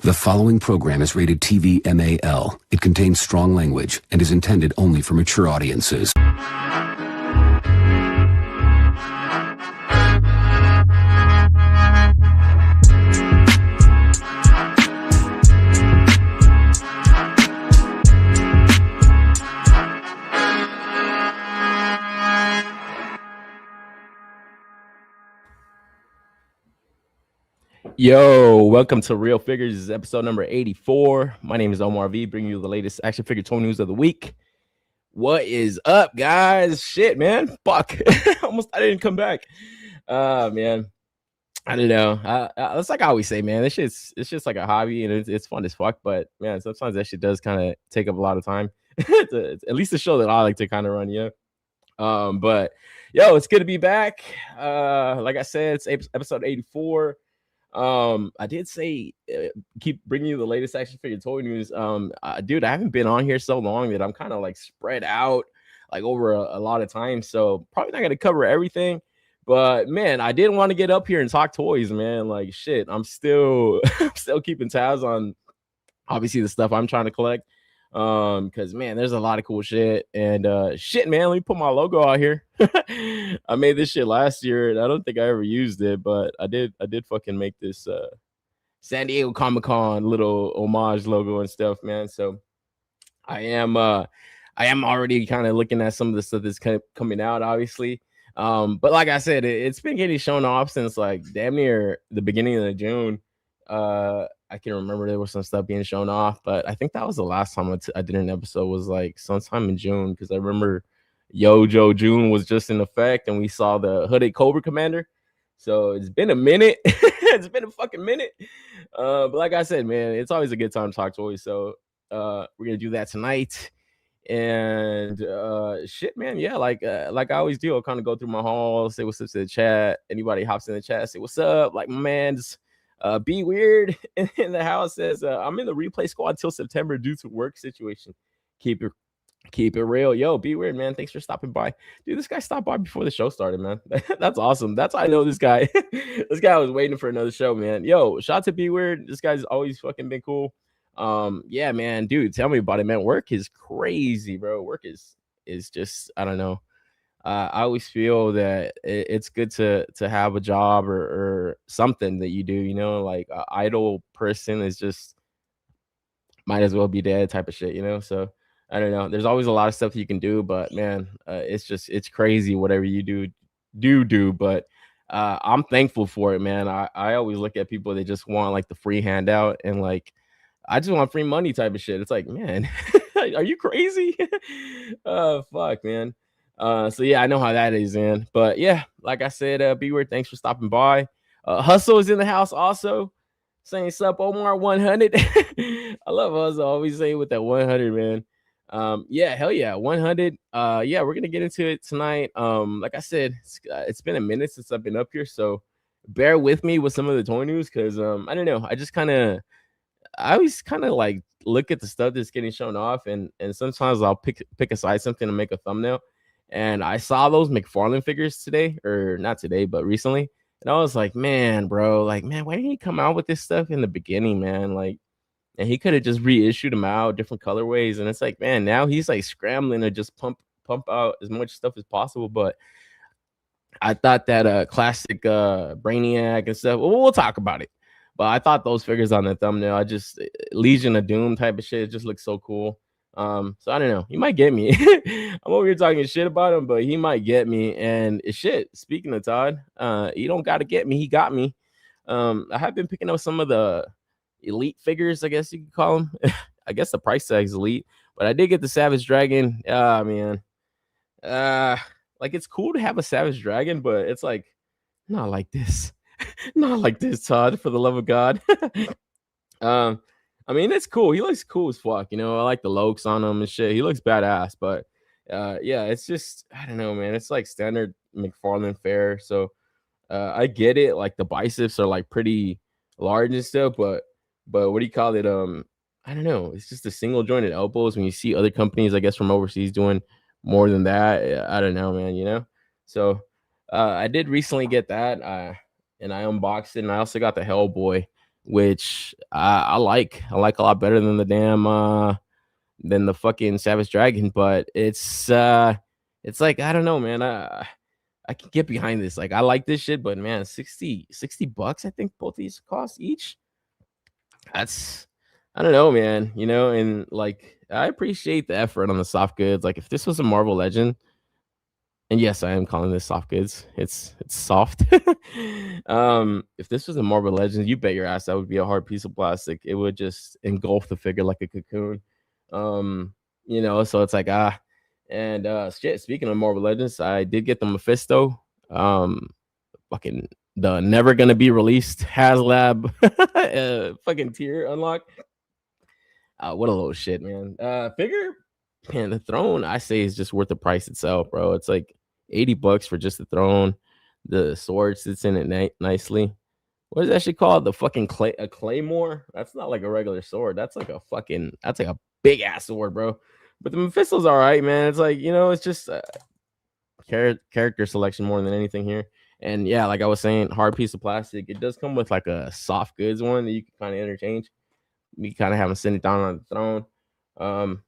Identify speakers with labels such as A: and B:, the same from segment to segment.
A: The following program is rated TV MAL. It contains strong language and is intended only for mature audiences.
B: Yo, welcome to Real Figures. This is episode number 84. My name is Omar V, bringing you the latest action figure toy news of the week. What is up, guys? Shit, man. Fuck. I didn't come back. Man. I don't know. It's like I always say, man, it's just like a hobby and it's fun as fuck. But man, sometimes that shit does kind of take up a lot of time. At least the show that I like to kind of run, yeah. But yo, it's good to be back. Like I said, it's episode 84. I did say keep bringing you the latest action figure toy news. Dude, I haven't been on here so long that I'm kind of like spread out like over a lot of time, so probably not gonna cover everything. But man, I did want to get up here and talk toys, man. Like shit, I'm still keeping tabs on obviously the stuff I'm trying to collect. Because man, there's a lot of cool shit. And shit, man, let me put my logo out here. I made this shit last year and I don't think I ever used it, but I did fucking make this San Diego Comic-Con little homage logo and stuff, man. So I am already kind of looking at some of the stuff that's kind of coming out, obviously. But like I said, it's been getting shown off since like damn near the beginning of June. I can remember there was some stuff being shown off, but I think that was the last time I did an episode was like sometime in June, because I remember Yojo June was just in effect and we saw the hooded Cobra Commander. So it's been a minute. It's been a fucking minute. But like I said, man, it's always a good time to talk toys. So we're gonna do that tonight. And shit, man, yeah, like I always do, I'll kind of go through my haul, say what's up to the chat. Anybody hops in the chat, say what's up. Like my man's Be Weird in the house says I'm in the replay squad till September due to work situation. Keep it real. Yo, Be Weird, man, thanks for stopping by. Dude, this guy stopped by before the show started, man. That's awesome. That's how I know this guy. This guy was waiting for another show, man. Yo, shout out to Be Weird. This guy's always fucking been cool. Yeah, man, dude, tell me about it, man. Work is crazy, bro. Work is just, I don't know. I always feel that it's good to have a job or something that you do, you know, like an idle person is just might as well be dead type of shit, you know? So I don't know. There's always a lot of stuff you can do, but man, it's crazy whatever you do. But I'm thankful for it, man. I always look at people that just want like the free handout and like, I just want free money type of shit. It's like, man, are you crazy? Fuck, man. So yeah, I know how that is, man. But yeah, like I said, Be Weird, thanks for stopping by. Hustle is in the house also. Saying sup, Omar 100. I love Hustle. Always say with that 100, man. Yeah, hell yeah, 100. Yeah, we're gonna get into it tonight. Like I said, it's been a minute since I've been up here, so bear with me with some of the toy news, because I don't know. I always kind of like look at the stuff that's getting shown off, and sometimes I'll pick aside something to make a thumbnail. And I saw those McFarlane figures today, or not today, but recently. And I was like, man, bro, like, man, why didn't he come out with this stuff in the beginning, man? Like, and he could have just reissued them out different colorways. And it's like, man, now he's like scrambling to just pump out as much stuff as possible. But I thought that classic Brainiac and stuff, well, we'll talk about it. But I thought those figures on the thumbnail, Legion of Doom type of shit, it just looks so cool. So I don't know, he might get me. I'm over here talking shit about him, but he might get me. And shit, speaking of Todd, he don't gotta get me, he got me. I have been picking up some of the elite figures, I guess you could call them. I guess the price tag's elite, but I did get the Savage Dragon. Man, like it's cool to have a Savage Dragon, but it's like not like this. Not like this, Todd, for the love of God. I mean, it's cool. He looks cool as fuck, you know. I like the lokes on him and shit. He looks badass, but yeah, it's just, I don't know, man. It's like standard McFarlane fare. So I get it. Like the biceps are like pretty large and stuff, but what do you call it? I don't know. It's just the single jointed elbows. When you see other companies, I guess from overseas doing more than that, I don't know, man. You know. So I did recently get that, and I unboxed it, and I also got the Hellboy. which I like. I like a lot better than the damn than the fucking Savage Dragon. But it's like, I don't know, man. I can get behind this. Like, I like this shit, but man, 60 bucks, I think both these cost each. That's, I don't know, man. You know, and like, I appreciate the effort on the soft goods. Like, if this was a Marvel Legend, and yes, I am calling this soft goods. It's soft. If this was a Marvel Legends, you bet your ass that would be a hard piece of plastic. It would just engulf the figure like a cocoon. You know, so it's like, and shit. Speaking of Marvel Legends, I did get the Mephisto. Fucking the never gonna be released HasLab fucking tier unlock. What a little shit, man. Figure, man. The throne, I say, is just worth the price itself, bro. It's like 80 bucks for just the throne. The sword sits in it nicely. What is that shit called? The fucking claymore? That's not like a regular sword. That's like a big ass sword, bro. But the Mephisto's all right, man. It's like, you know, it's just character selection more than anything here. And yeah, like I was saying, hard piece of plastic. It does come with like a soft goods one that you can kind of interchange. We kind of have him sitting down on the throne.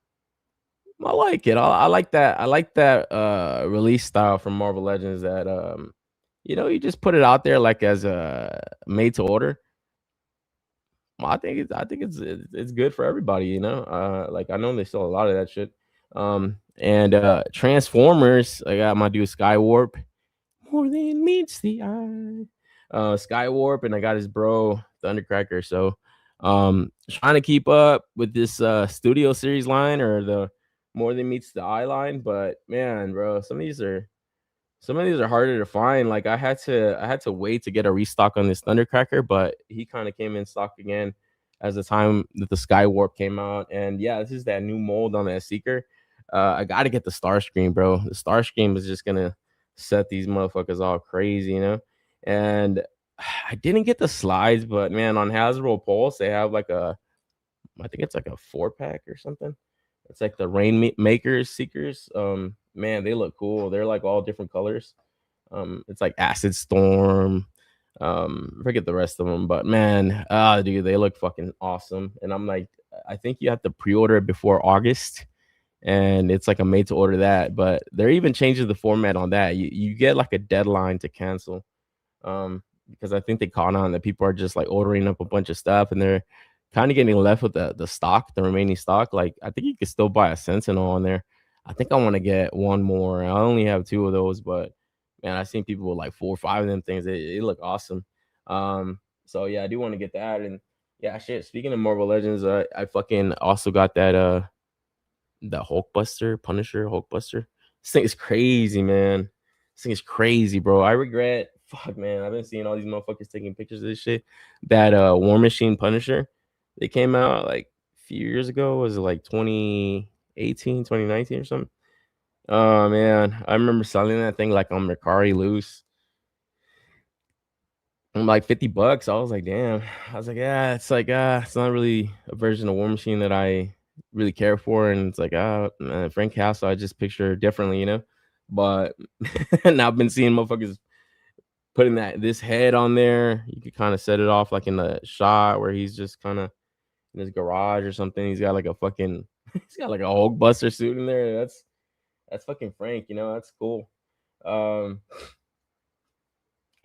B: I like it. I like that. I like that release style from Marvel Legends that you know, you just put it out there like as a made to order. Well, I think it's good for everybody, you know. Like, I know they sell a lot of that shit. And Transformers, I got my dude Skywarp. More than meets the eye. Skywarp, and I got his bro Thundercracker. So trying to keep up with this studio series line or the more than meets the eye line. But man, bro, some of these are harder to find. Like, I had to wait to get a restock on this Thundercracker, but he kind of came in stock again as the time that the Skywarp came out. And yeah, this is that new mold on that Seeker. I got to get the Starscream, bro. The Starscream is just gonna set these motherfuckers all crazy, you know. And I didn't get the slides, but man, on Hasbro Pulse they have like I think it's like a 4-pack or something. It's like the Rainmakers Seekers. Man, they look cool. They're like all different colors. It's like Acid Storm. Forget the rest of them, but man, dude, they look fucking awesome. And I'm like, I think you have to pre-order it before August, and it's like a made to order that. But they're even changing the format on that. You get like a deadline to cancel. Because I think they caught on that people are just like ordering up a bunch of stuff, and they're kind of getting left with the stock, the remaining stock. Like, I think you could still buy a Sentinel on there. I think I want to get one more. I only have 2 of those, but man, I've seen people with like 4 or 5 of them things. They look awesome. So yeah, I do want to get that. And yeah, shit. Speaking of Marvel Legends, I fucking also got that the Hulkbuster, Punisher Hulkbuster. This thing is crazy, man. This thing is crazy, bro. I regret. Fuck, man. I've been seeing all these motherfuckers taking pictures of this shit. That War Machine Punisher, they came out like a few years ago. Was it like 2018, 2019 or something? Oh man, I remember selling that thing like on Mercari loose. I'm like 50 bucks. I was like, damn. I was like, yeah, it's like it's not really a version of War Machine that I really care for. And it's like, Frank Castle, I just picture differently, you know. But now I've been seeing motherfuckers putting this head on there. You could kind of set it off like in the shot where he's just kind of in his garage or something. He's got like a fucking he's got like a Hulkbuster suit in there. That's fucking Frank, you know. That's cool.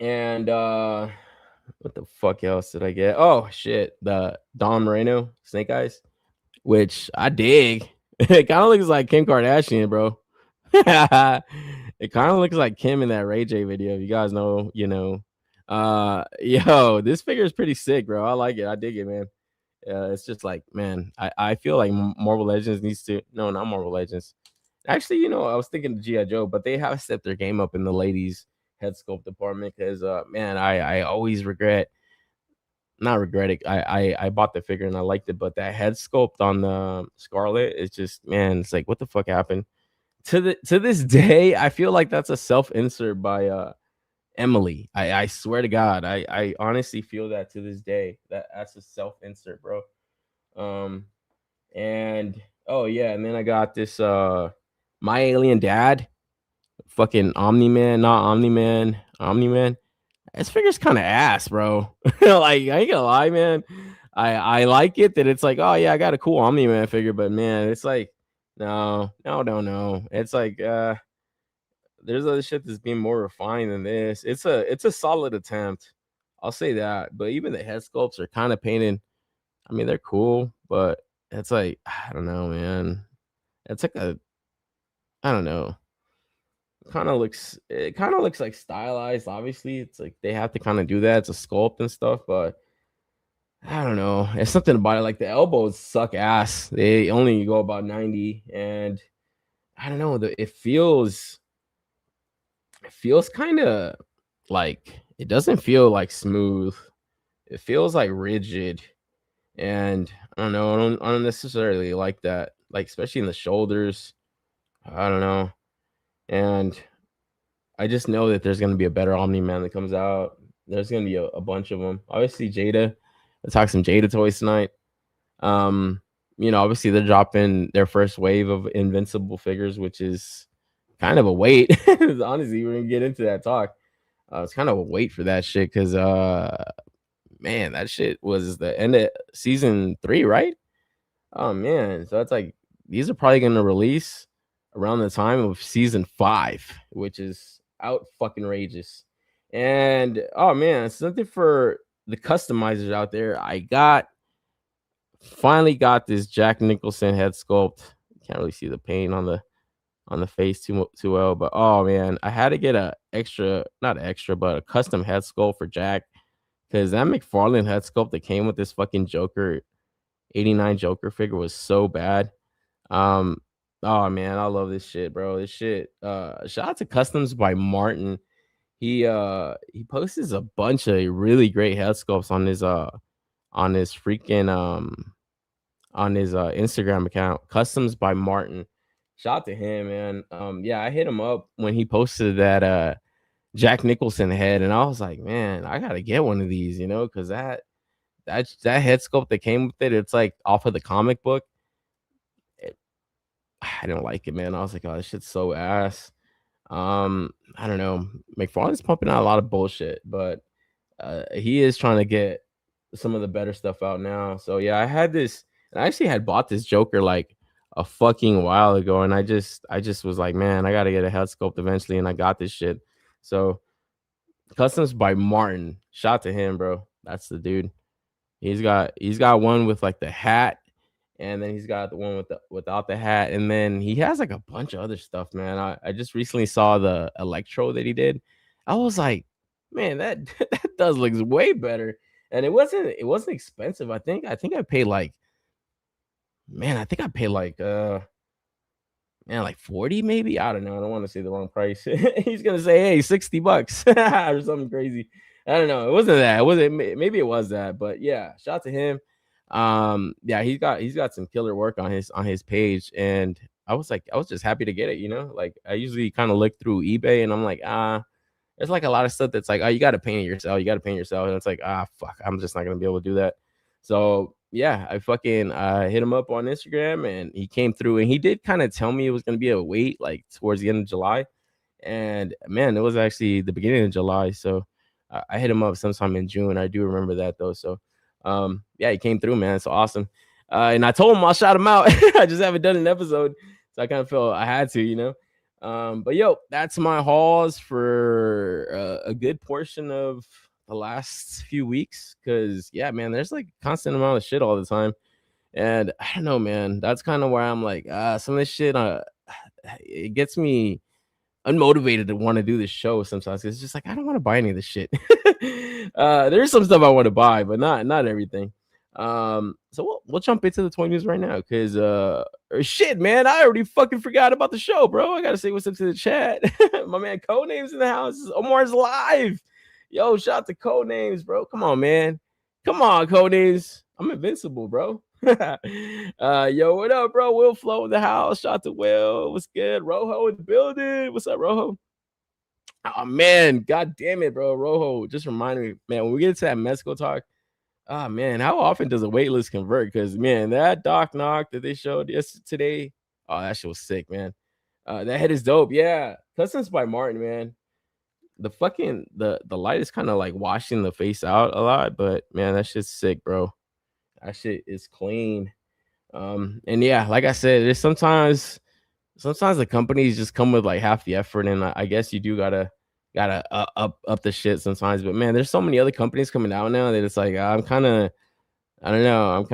B: And what the fuck else did I get? Oh shit, the Don Moreno Snake Eyes, which I dig. It kind of looks like Kim Kardashian, bro. It kind of looks like Kim in that Ray J video. You guys know, you know. Yo, this figure is pretty sick, bro. I like it. I dig it, man. It's just like, man, I feel like Marvel Legends needs to, no, not Marvel Legends. Actually, you know, I was thinking of G.I. Joe, but they have stepped their game up in the ladies head sculpt department because man, I always not regret it. I bought the figure and I liked it, but that head sculpt on the Scarlet, it's just, man, it's like, what the fuck happened? To this day, I feel like that's a self-insert by Emily. I swear to God, I honestly feel that to this day that's a self-insert, bro. And oh yeah, and then I got this My Alien Dad, fucking Omni-Man, not Omni-Man, Omni-Man. this figure's kind of ass, bro. Like, I ain't gonna lie, man. I like it that it's like, oh yeah, I got a cool Omni-Man figure, but man, it's like, no. It's like, there's other shit that's being more refined than this. It's a solid attempt. I'll say that. But even the head sculpts are kind of painted. I mean, they're cool, but it's like, I don't know, man. It's like I don't know. It kind of looks like stylized. Obviously, it's like they have to kind of do that. It's a sculpt and stuff, but I don't know. It's something about it. Like the elbows suck ass. They only go about 90, and I don't know. It feels kind of like it doesn't feel like smooth. It feels like rigid, and I don't know. I don't necessarily like that. Like especially in the shoulders. I don't know, and I just know that there's gonna be a better Omni Man that comes out. There's gonna be a bunch of them. Obviously, JADA. Let's talk some JADA toys tonight. Um, obviously they're dropping their first wave of Invincible figures, which is kind of a wait. Honestly, we're gonna get into that talk. It's kind of a wait for that shit because man, that shit was the end of season 3, right? Oh man, so it's like these are probably gonna release around the time of season 5, which is out fucking rageous. And oh man, something for the customizers out there. Finally got this Jack Nicholson head sculpt. Can't really see the paint on the face too well, but oh man, I had to get a custom head sculpt for Jack because that McFarlane head sculpt that came with this fucking Joker 89 Joker figure was so bad. Um, oh man, I love this shit, bro. This shit. Shout out to Customs by Martin. He posts a bunch of really great head sculpts on his freaking on his Instagram account, Customs by Martin. Shout out to him, man. Yeah, I hit him up when he posted that Jack Nicholson head, and I was like, man, I gotta get one of these, because that head sculpt that came with it, it's like off of the comic book. I didn't like it, man. I was like, oh, this shit's so ass. I don't know. McFarlane's pumping out a lot of bullshit, but he is trying to get some of the better stuff out now. So yeah, I actually had bought this Joker like a fucking while ago, and I just was like, man, I gotta get a head sculpt eventually, and I got this shit. So Customs by Martin, shout to him, bro. That's the dude. He's got one with like the hat, and then he's got the one without the hat, and then he has like a bunch of other stuff, man. I just recently saw the Electro that he did. I was like, man, that that does looks way better, and it wasn't expensive. I think I paid like, man, I think I paid like man, like 40 maybe. I don't know. I don't want to say the wrong price. He's gonna say, hey, $60 or something crazy. I don't know. It wasn't that. It wasn't. Maybe it was that. But yeah, shout out to him. Yeah, he's got some killer work on his page, and I was just happy to get it. Like I usually kind of look through eBay, and I'm like, there's like a lot of stuff that's like, oh, you got to paint it yourself. And it's like, fuck, I'm just not gonna be able to do that. So yeah, I fucking hit him up on Instagram, and he came through, and he did kind of tell me it was gonna be a wait like towards the end of July, and man, it was actually the beginning of July. So I hit him up sometime in June. I do remember that though. So yeah, he came through, man. It's awesome. And I told him I'll shout him out. I just haven't done an episode, so I kind of felt I had to, but yo, that's my hauls for a good portion of the last few weeks, because yeah, man, there's like constant amount of shit all the time, and I don't know, man, that's kind of where I'm like, some of this shit it gets me unmotivated to want to do this show sometimes. It's just like I don't want to buy any of this shit. There's some stuff I want to buy, but not everything. So we'll jump into the toy news right now, because shit, man, I already fucking forgot about the show, bro. I gotta say what's up to the chat. My man Codenames in the house. Omar's live. Yo, shout out to Codenames, bro. Come on, man. Come on, Codenames. I'm invincible, bro. Yo, what up, bro? Will Flow in the house. Shout out to Will. What's good? Rojo in the building. What's up, Rojo? Oh man, god damn it, bro. Rojo just reminded me, man, when we get into that MEZCO talk, oh man, how often does a waitlist convert? Because man, that Doc Knock that they showed today, oh, that shit was sick, man. That head is dope. Yeah, Customs by Martin, man. the light is kind of like washing the face out a lot, but man, that shit's sick, bro. That shit is clean. And yeah, like I said, there's sometimes the companies just come with like half the effort, and I guess you do gotta up the shit sometimes. But man, there's so many other companies coming out now that it's like I'm kind of, I don't know,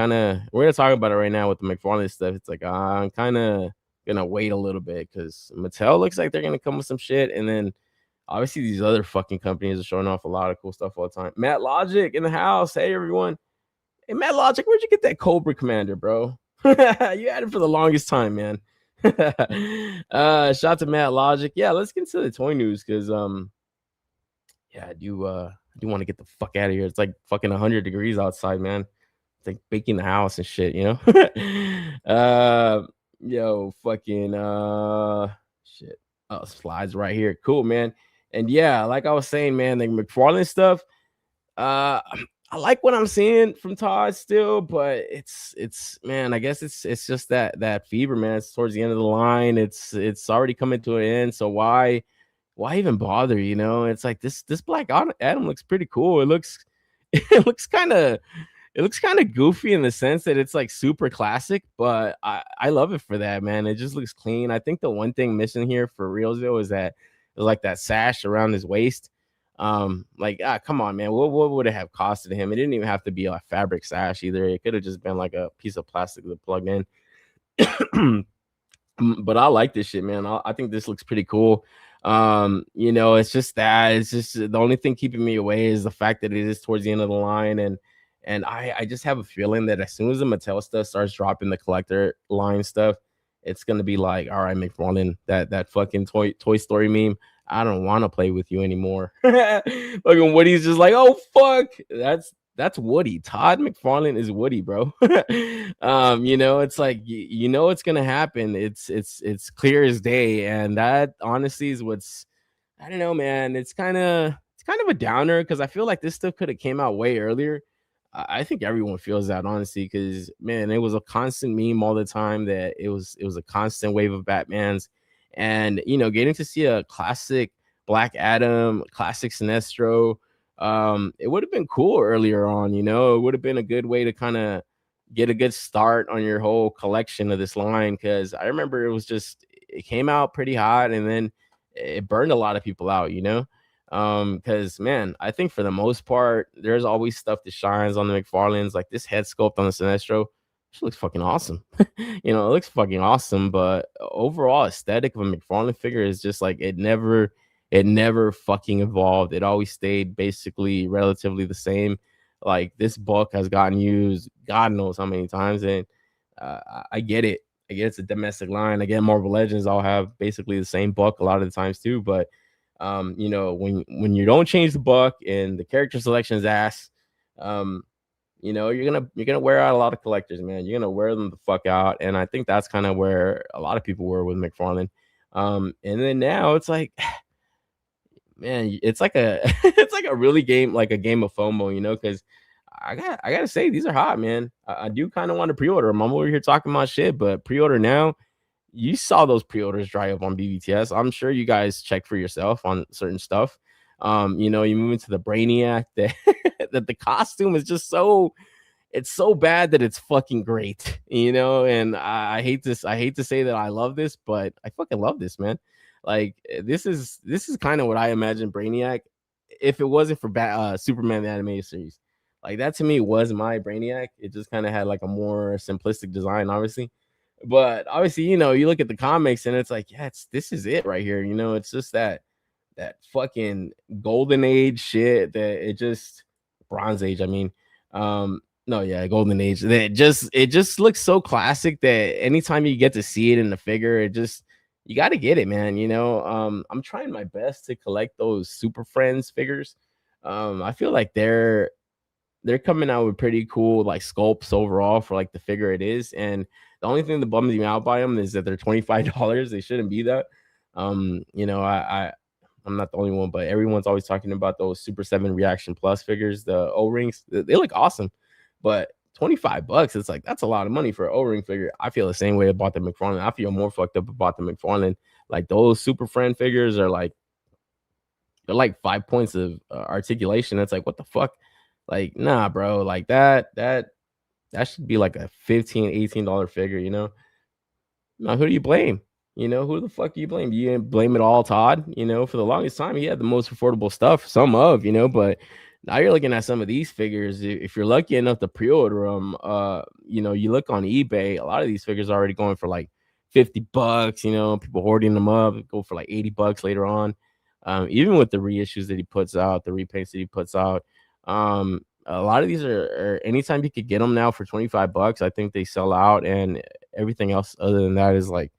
B: we're gonna talk about it right now with the McFarlane stuff. It's like I'm kind of gonna wait a little bit because Mattel looks like they're gonna come with some shit, and then obviously these other fucking companies are showing off a lot of cool stuff all the time. Matt Logic in the house. Hey everyone. Hey Matt Logic, where'd you get that Cobra Commander, bro? You had it for the longest time, man. Shout out to Matt Logic. Yeah, let's get into the toy news because yeah, I do want to get the fuck out of here. It's like fucking 100 degrees outside, man. It's like baking the house and shit, you know. Yo, fucking shit. Oh, slides right here. Cool, man. And yeah, like I was saying, man, the McFarlane stuff. I like what I'm seeing from Todd still, but it's man, I guess it's just that fever, man. It's towards the end of the line. It's already coming to an end. So why even bother? You know, it's like this Black Adam looks pretty cool. It looks it looks kind of goofy in the sense that it's like super classic, but I love it for that, man. It just looks clean. I think the one thing missing here for real though is that like that sash around his waist. Like come on, man. What would it have costed him? It didn't even have to be a fabric sash either. It could have just been like a piece of plastic that plugged in. But I like this shit, man. I think this looks pretty cool. You know, it's just the only thing keeping me away is the fact that it is towards the end of the line, and I just have a feeling that as soon as the Mattel stuff starts dropping the collector line stuff, it's gonna be like, all right, McFarlane, that fucking Toy Story meme. I don't want to play with you anymore. Fucking Woody's just like, oh fuck, that's Woody. Todd McFarlane is Woody, bro. You know, it's like you know it's gonna happen. It's clear as day, and that honestly is what's, I don't know, man. It's kind of a downer because I feel like this stuff could have came out way earlier. I think everyone feels that honestly, because man, it was a constant meme all the time that it was a constant wave of Batmans, and you know, getting to see a classic Black Adam, classic Sinestro, it would have been cool earlier on. You know, it would have been a good way to kind of get a good start on your whole collection of this line, because I remember it came out pretty hot and then it burned a lot of people out, you know. Because man, I think for the most part, there's always stuff that shines on the McFarlanes. Like this head sculpt on the Sinestro, she looks fucking awesome. You know, it looks fucking awesome. But overall aesthetic of a McFarlane figure is just like it never fucking evolved. It always stayed basically relatively the same. Like this book has gotten used God knows how many times, and I get it. I get it's a domestic line. Again, Marvel Legends all have basically the same book a lot of the times too, but you know, when you don't change the buck and the character selection is ass, you know, you're gonna wear out a lot of collectors, man. You're gonna wear them the fuck out, and I think that's kind of where a lot of people were with McFarlane. And then now it's like, man, it's like a it's like a really game, like a game of FOMO, you know, because I gotta say these are hot, man. I do kind of want to pre-order them. I'm over here talking my shit, but pre-order now. You saw those pre-orders dry up on BBTS. I'm sure you guys check for yourself on certain stuff. You know, you move into the Brainiac that that the costume is just it's so bad that it's fucking great, you know. And I hate to say that I love this, but I fucking love this, man. Like this is kind of what I imagine Brainiac if it wasn't for Superman the animated series. Like that to me was my Brainiac. It just kind of had like a more simplistic design, obviously. But obviously, you know, you look at the comics and it's like, yeah, this is it right here. You know, it's just that fucking golden age shit that it just Bronze Age. I mean, no, yeah, golden age. That it just looks so classic that anytime you get to see it in the figure, you got to get it, man. You know, I'm trying my best to collect those Super Friends figures. I feel like they're coming out with pretty cool like sculpts overall for like the figure it is, and the only thing that bums me out by them is that they're $25. They shouldn't be that. You know, I'm not the only one, but everyone's always talking about those Super 7 Reaction Plus figures, the O-rings. They look awesome, but $25, it's like that's a lot of money for an O-ring figure. I feel the same way about the McFarlane. I feel more fucked up about the McFarlane. Like those Super Friend figures are like they're like 5 points of articulation. It's like, what the fuck? Like, nah, bro. Like that should be like a $15-$18 figure, you know? Now, who do you blame? You know, who the fuck do you blame? You blame it all Todd, you know, for the longest time, he had the most affordable stuff, some of, you know, but now you're looking at some of these figures. If you're lucky enough to pre-order them, you know, you look on eBay, a lot of these figures are already going for like $50, you know, people hoarding them up, go for like $80 later on. Even with the reissues that he puts out, the repaints that he puts out. A lot of these are anytime you could get them now for $25, I think they sell out, and everything else other than that is like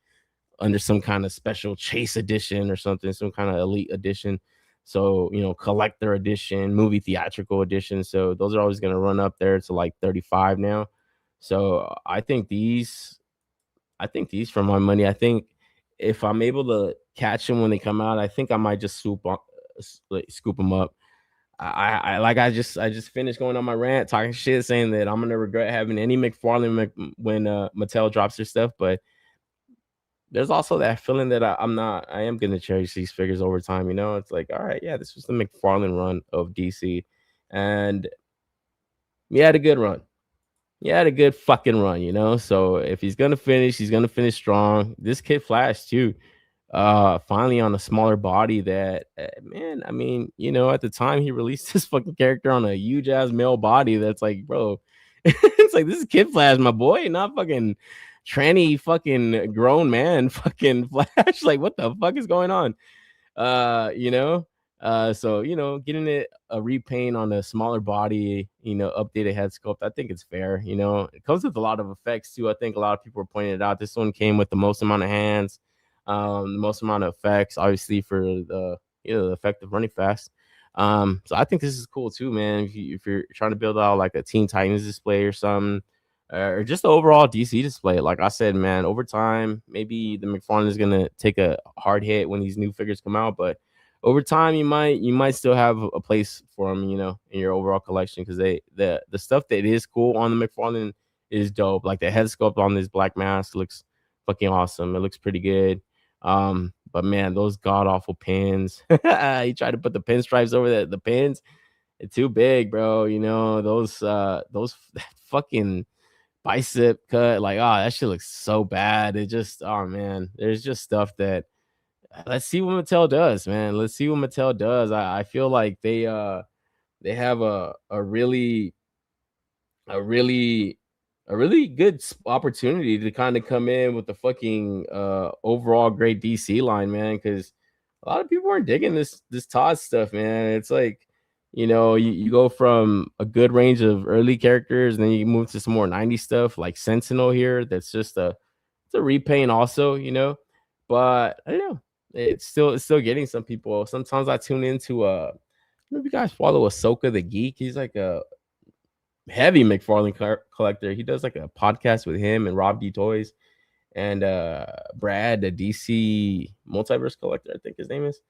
B: under some kind of special chase edition or something, some kind of elite edition. So, you know, collector edition, movie theatrical edition. So those are always going to run up there to like 35 now. So I think these for my money, I think if I'm able to catch them when they come out, I think I might just scoop them up. I just finished going on my rant, talking shit, saying that I'm gonna regret having any McFarlane when Mattel drops their stuff. But there's also that feeling that I am gonna cherish these figures over time. You know, it's like, all right, yeah, this was the McFarlane run of DC, and he had a good run. He had a good fucking run, you know. So if he's gonna finish, he's gonna finish strong. This kid Flash too. Finally on a smaller body that man, I mean, you know, at the time he released this fucking character on a huge ass male body that's like, bro, it's like, this is Kid Flash, my boy, not fucking tranny fucking grown man fucking Flash. Like, what the fuck is going on? You know, so, you know, getting it a repaint on a smaller body, you know, updated head sculpt, I think it's fair. You know, it comes with a lot of effects too. I think a lot of people are pointing it out. This one came with the most amount of hands, the most amount of effects, obviously, for the, you know, the effect of running fast. So I think this is cool too, man. If you're trying to build out like a Teen Titans display or something, or just the overall DC display, like I said, man, over time, maybe the McFarlane is gonna take a hard hit when these new figures come out, but over time, you might still have a place for them, you know, in your overall collection, because the stuff that is cool on the McFarlane is dope. Like the head sculpt on this black mask looks fucking awesome. It looks pretty good. But man, those god awful pins. He tried to put the pinstripes over the pins. It's too big, bro. You know, those fucking bicep cut, like, oh, that shit looks so bad. It just, oh man, there's just stuff that let's see what Mattel does, man. Let's see what Mattel does. I feel like they have a really a really a really good opportunity to kind of come in with the fucking overall great DC line, man, because a lot of people aren't digging this Todd stuff, man. It's like, you know, you go from a good range of early characters, and then you move to some more 90s stuff like Sentinel here. That's just it's a repaint also, you know. But I don't know. It's still getting some people. Sometimes I tune into I don't know if you guys follow Ahsoka the Geek. He's like a heavy McFarlane collector. He does like a podcast with him and Rob D Toys and Brad, the DC multiverse collector, I think his name is.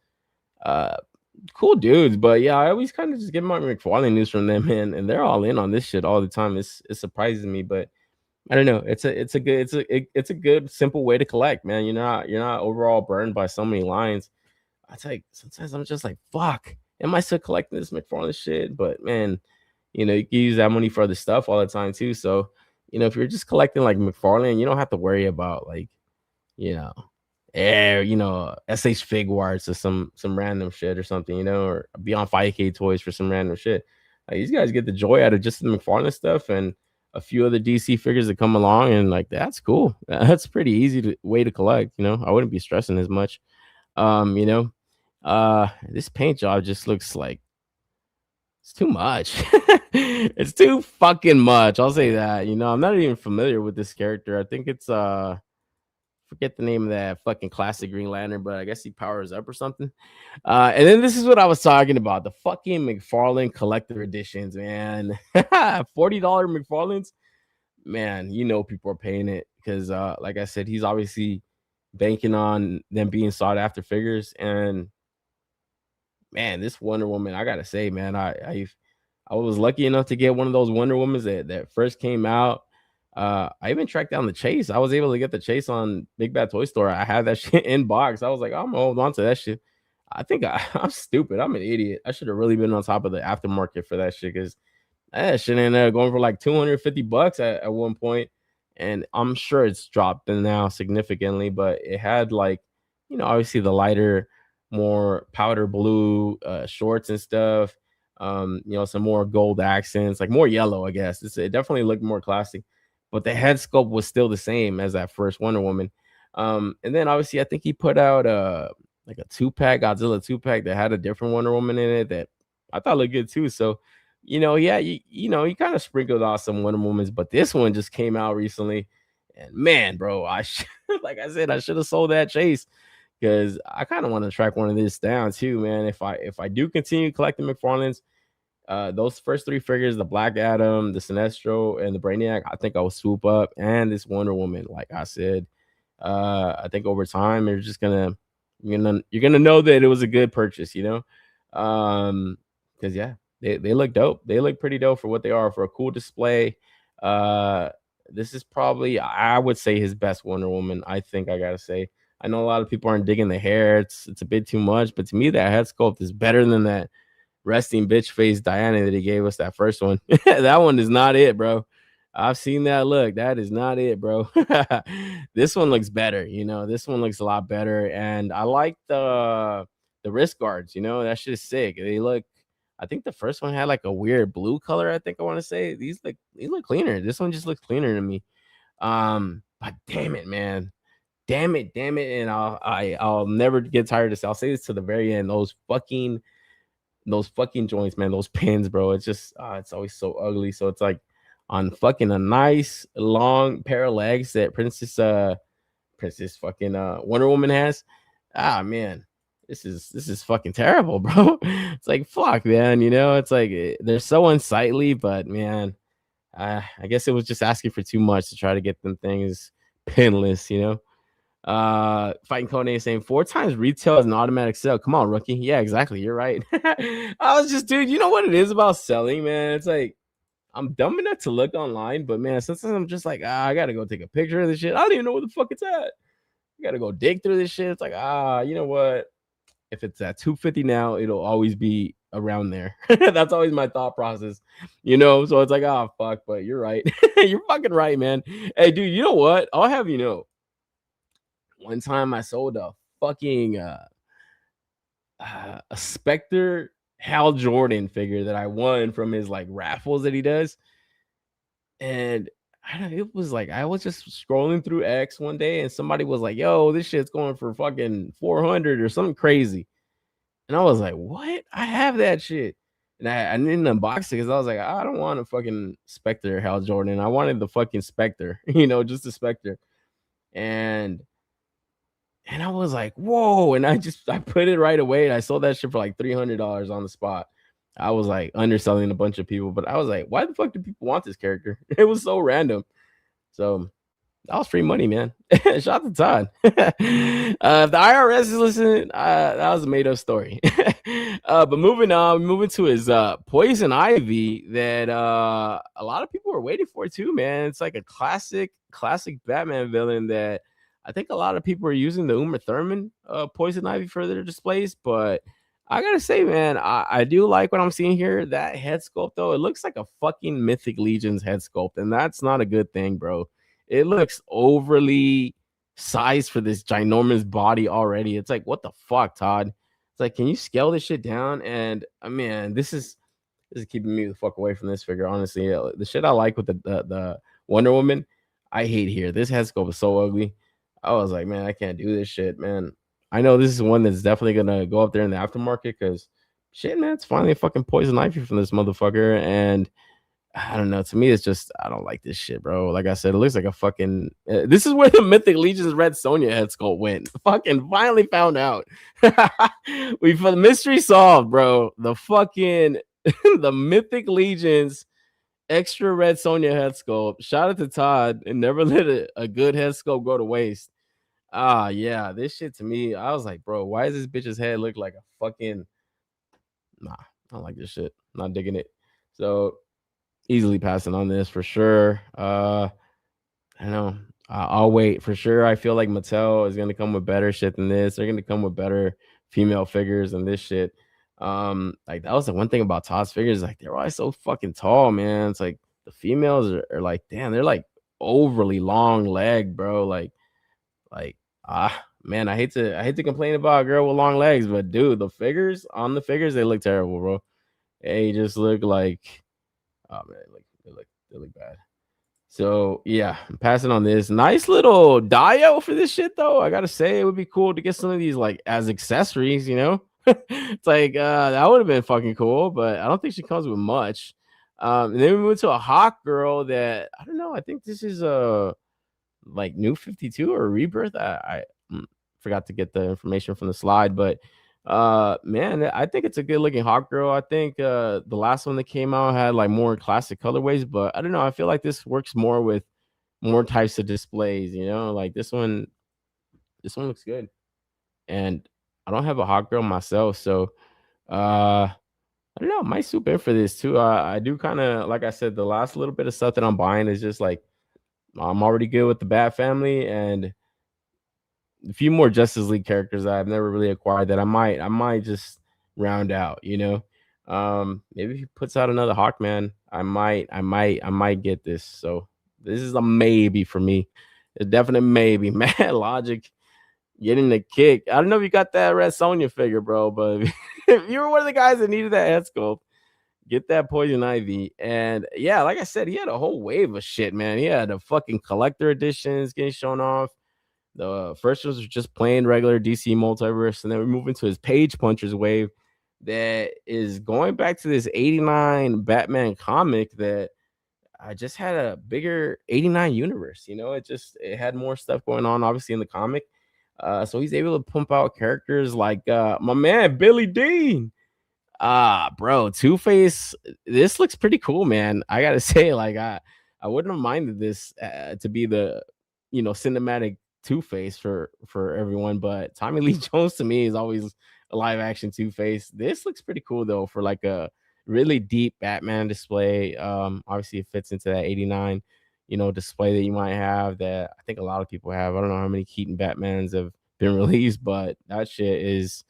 B: Cool dudes, but yeah, I always kind of just get my McFarlane news from them, man, and they're all in on this shit all the time. It surprises me, but I don't know. It's a good simple way to collect, man. You're not overall burned by so many lines. I tell you, sometimes I'm just like, fuck, am I still collecting this McFarlane shit? But man, you know, you can use that money for other stuff all the time too. So, you know, if you're just collecting like McFarlane, you don't have to worry about like, you know, you know, SH Figuarts or some random shit or something, you know, or Beyond 5K toys for some random shit. Like, these guys get the joy out of just the McFarlane stuff and a few other DC figures that come along, and like, that's cool. That's pretty easy way to collect, you know. I wouldn't be stressing as much. You know, this paint job just looks like it's too much. It's too fucking much. I'll say that. You know, I'm not even familiar with this character. I think it's forget the name of that fucking classic Green Lantern, but I guess he powers up or something. And then this is what I was talking about, the fucking McFarlane collector editions, man. $40 McFarlanes, man. You know, people are paying it because, like I said, he's obviously banking on them being sought after figures. And man, this Wonder Woman, I gotta say, man, I was lucky enough to get one of those Wonder Womans that first came out. I even tracked down the chase. I was able to get the chase on Big Bad Toy Store. I had that shit in box. I was like, I'm gonna hold on to that shit. I think I'm stupid. I'm an idiot. I should have really been on top of the aftermarket for that shit, because that shit ended up going for like $250 at one point, and I'm sure it's dropped now significantly. But it had like, obviously the lighter, more powder blue shorts and stuff. Some more gold accents, like more yellow, I guess. It definitely looked more classic, but the head sculpt was still the same as that first Wonder Woman. And then obviously I think he put out like a 2-pack, Godzilla 2-pack, that had a different Wonder Woman in it that I thought looked good too. So, yeah, you kind of sprinkled out some Wonder Womans, but this one just came out recently. And man, bro, like I said, I should have sold that chase, because I kind of want to track one of this down too, man. If I do continue collecting McFarlane's, those first three figures, the Black Adam, the Sinestro, and the Brainiac, I think I will swoop up. And this Wonder Woman, like I said, I think over time you're gonna know that it was a good purchase, because yeah, they look dope. They look pretty dope for what they are, for a cool display. This is probably, I would say, his best Wonder Woman. I think I gotta say. I know a lot of people aren't digging the hair. It's a bit too much, but to me, that head sculpt is better than that resting bitch face Diana that he gave us that first one. That one is not it, bro. I've seen that look. That is not it, bro. This one looks better. This one looks a lot better, and I like the wrist guards. That shit is sick. They look. I think the first one had like a weird blue color. I think I want to say these look cleaner. This one just looks cleaner to me. But damn it, man. Damn it, and I'll never get tired of this. I'll say this to the very end. Those fucking joints, man, those pins, bro. It's just it's always so ugly. So it's like on fucking a nice long pair of legs that Princess fucking Wonder Woman has. Ah, man, this is fucking terrible, bro. It's like, fuck, man. It's like they're so unsightly, but man, I guess it was just asking for too much to try to get them things pinless. Fighting Codename saying 4 times retail is an automatic sale. Come on, rookie. Yeah, exactly. You're right. I was just, dude, you know what it is about selling, man? It's like, I'm dumb enough to look online, but man, sometimes I'm just like, I gotta go take a picture of this shit. I don't even know where the fuck it's at. I gotta go dig through this shit. It's like, you know what? If it's at 250 now, it'll always be around there. That's always my thought process, So it's like, fuck, but you're right. You're fucking right, man. Hey, dude, you know what? I'll have you know. One time I sold a fucking a Spectre Hal Jordan figure that I won from his like raffles that he does. And it was like, I was just scrolling through X one day and somebody was like, yo, this shit's going for fucking 400 or something crazy. And I was like, what? I have that shit. And I didn't unbox it because I was like, I don't want a fucking Spectre Hal Jordan. I wanted the fucking Spectre, just the Spectre. And I was like, whoa. And I put it right away. And I sold that shit for like $300 on the spot. I was like underselling a bunch of people, but I was like, why the fuck do people want this character? It was so random. So that was free money, man. Shout out to Todd. If the IRS is listening, that was a made up story. But moving to his Poison Ivy that a lot of people were waiting for too, man. It's like a classic Batman villain that I think a lot of people are using the Uma Thurman Poison Ivy for their displays, but I gotta say, man, I do like what I'm seeing here. That head sculpt, though, it looks like a fucking Mythic Legion's head sculpt, and that's not a good thing, bro. It looks overly sized for this ginormous body already. It's like, what the fuck, Todd? It's like, can you scale this shit down? And man, this is keeping me the fuck away from this figure, honestly. The shit I like with the Wonder Woman, I hate here. This head sculpt is so ugly. I was like, man, I can't do this shit, man. I know this is one that's definitely gonna go up there in the aftermarket because shit, man, it's finally a fucking Poison Ivy from this motherfucker. And I don't know. To me, it's just, I don't like this shit, bro. Like I said, it looks like a fucking. This is where the Mythic Legion's Red Sonja head sculpt went. Fucking finally found out. The mystery solved, bro. The fucking the Mythic Legion's extra Red Sonja head sculpt. Shout out to Todd and never let a good head sculpt go to waste. Yeah, this shit to me, I was like, bro, why does this bitch's head look like a fucking. Nah, I don't like this shit. Not digging it. So easily passing on this for sure. I don't know. I'll wait for sure. I feel like Mattel is gonna come with better shit than this. They're gonna come with better female figures and this shit. Like that was the one thing about TOYZ figures, like they're always so fucking tall, man. It's like the females are like, damn, they're like overly long leg, bro. Like man, I hate to complain about a girl with long legs, but dude, the figures, they look terrible, bro. They just look like, oh man, they look bad. So yeah, I'm passing on this. Nice little dio for this shit though. I gotta say, it would be cool to get some of these like as accessories, you know. It's like that would have been fucking cool, but I don't think she comes with much. And then we moved to a hawk girl that I don't know. I think this is a like new 52 or a rebirth. I forgot to get the information from the slide, but man, I think it's a good looking hawk girl. I think the last one that came out had like more classic colorways, but I don't know, I feel like this works more with more types of displays, you know, like this one looks good. And I don't have a hawk girl myself, so I don't know, I might swoop in for this too. I do kind of, like I said, the last little bit of stuff that I'm buying is just like I'm already good with the Bat family and a few more Justice League characters I've never really acquired that I might just round out, you know. Maybe if he puts out another Hawkman, I might get this. So this is a maybe for me. A definite maybe. Man, Logic getting the kick. I don't know if you got that Red Sonja figure, bro, but if you were one of the guys that needed that head sculpt, get that Poison Ivy. And yeah, like I said, he had a whole wave of shit, man. He had a fucking collector editions getting shown off. The first was just plain regular DC multiverse, and then we move into his Page Punchers wave that is going back to this 89 Batman comic that I just had a bigger 89 universe. You know, it had more stuff going on, obviously, in the comic. So he's able to pump out characters like my man Billy Dean. Bro, Two-Face, this looks pretty cool, man. I gotta say, like, I wouldn't have minded this to be the cinematic Two-Face for everyone, but Tommy Lee Jones to me is always a live action Two-Face. This looks pretty cool though for like a really deep Batman display. Obviously it fits into that 89 display that you might have, that I think a lot of people have. I don't know how many Keaton Batmans have been released, but that shit is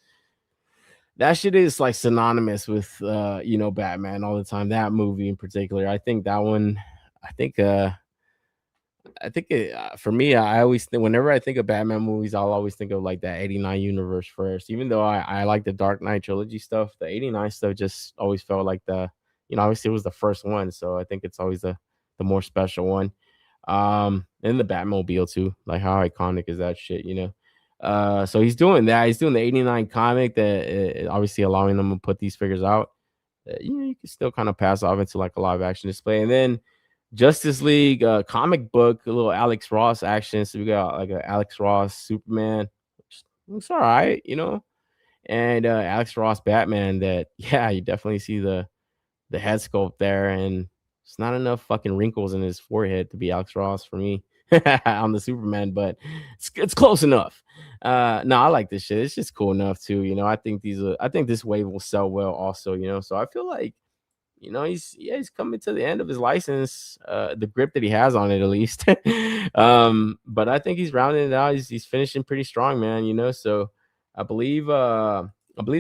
B: like synonymous with Batman all the time. That movie in particular, I think that one, I think for me, I always think, whenever I think of Batman movies, I'll always think of like that 89 universe first. Even though I like the Dark Knight trilogy stuff, the 89 stuff just always felt like obviously it was the first one, so I think it's always the more special one. And the Batmobile too, like how iconic is that shit, you know? So he's doing that. He's doing the 89 comic that obviously allowing them to put these figures out. You can still kind of pass off into like a live action display. And then Justice League comic book, a little Alex Ross action. So we got like a Alex Ross Superman, which looks all right, and Alex Ross Batman. That yeah, you definitely see the head sculpt there, and it's not enough fucking wrinkles in his forehead to be Alex Ross for me on the Superman, but it's close enough. No, I like this shit. It's just cool enough too. I think I think this wave will sell well also. So I feel like he's coming to the end of his license, the grip that he has on it at least. But I think he's rounding it out. He's finishing pretty strong, man. So I believe the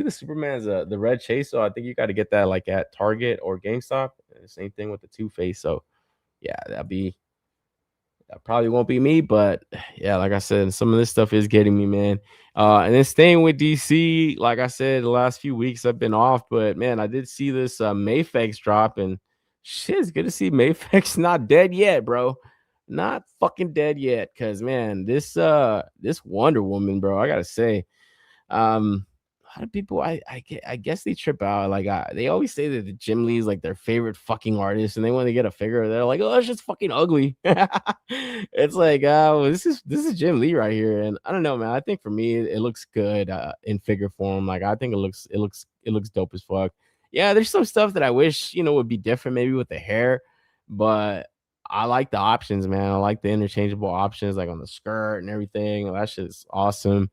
B: Superman's the red chase. So I think you got to get that like at Target or GameStop. Same thing with the Two-Face. So yeah, that probably won't be me, but yeah, like I said, some of this stuff is getting me, man. And then staying with DC, like I said, the last few weeks I've been off, but man, I did see this Mayfex drop, and shit, it's good to see Mayfex not dead yet, bro. Not fucking dead yet, cause man, this Wonder Woman, bro, I gotta say, a lot of people, I guess they trip out. Like they always say that the Jim Lee is like their favorite fucking artist, and they want to get a figure. They're like, oh, it's just fucking ugly. It's like, well, this is Jim Lee right here, and I don't know, man. I think for me, it looks good in figure form. Like I think it looks dope as fuck. Yeah, there's some stuff that I wish would be different, maybe with the hair, but I like the options, man. I like the interchangeable options, like on the skirt and everything. That shit's awesome.